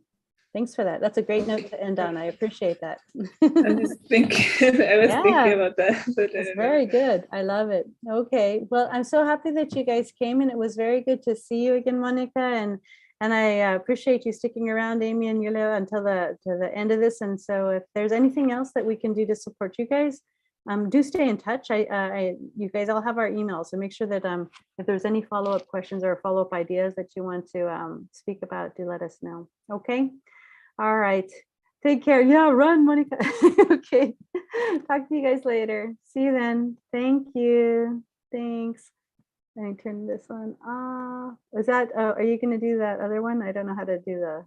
Thanks for that. That's a great note to end on. I appreciate that. I was thinking about that. It's very good. I love it. Okay. Well, I'm so happy that you guys came and it was very good to see you again, Monica. And I appreciate you sticking around, Amy and Yulia, until the end of this. And so if there's anything else that we can do to support you guys, do stay in touch. You guys all have our email, so make sure that if there's any follow-up questions or follow-up ideas that you want to speak about, do let us know. Okay. All right. Take care. Yeah, run, Monica. Okay. Talk to you guys later. See you then. Thank you. Thanks. Let me turn this on off. Is that, are you going to do that other one? I don't know how to do the.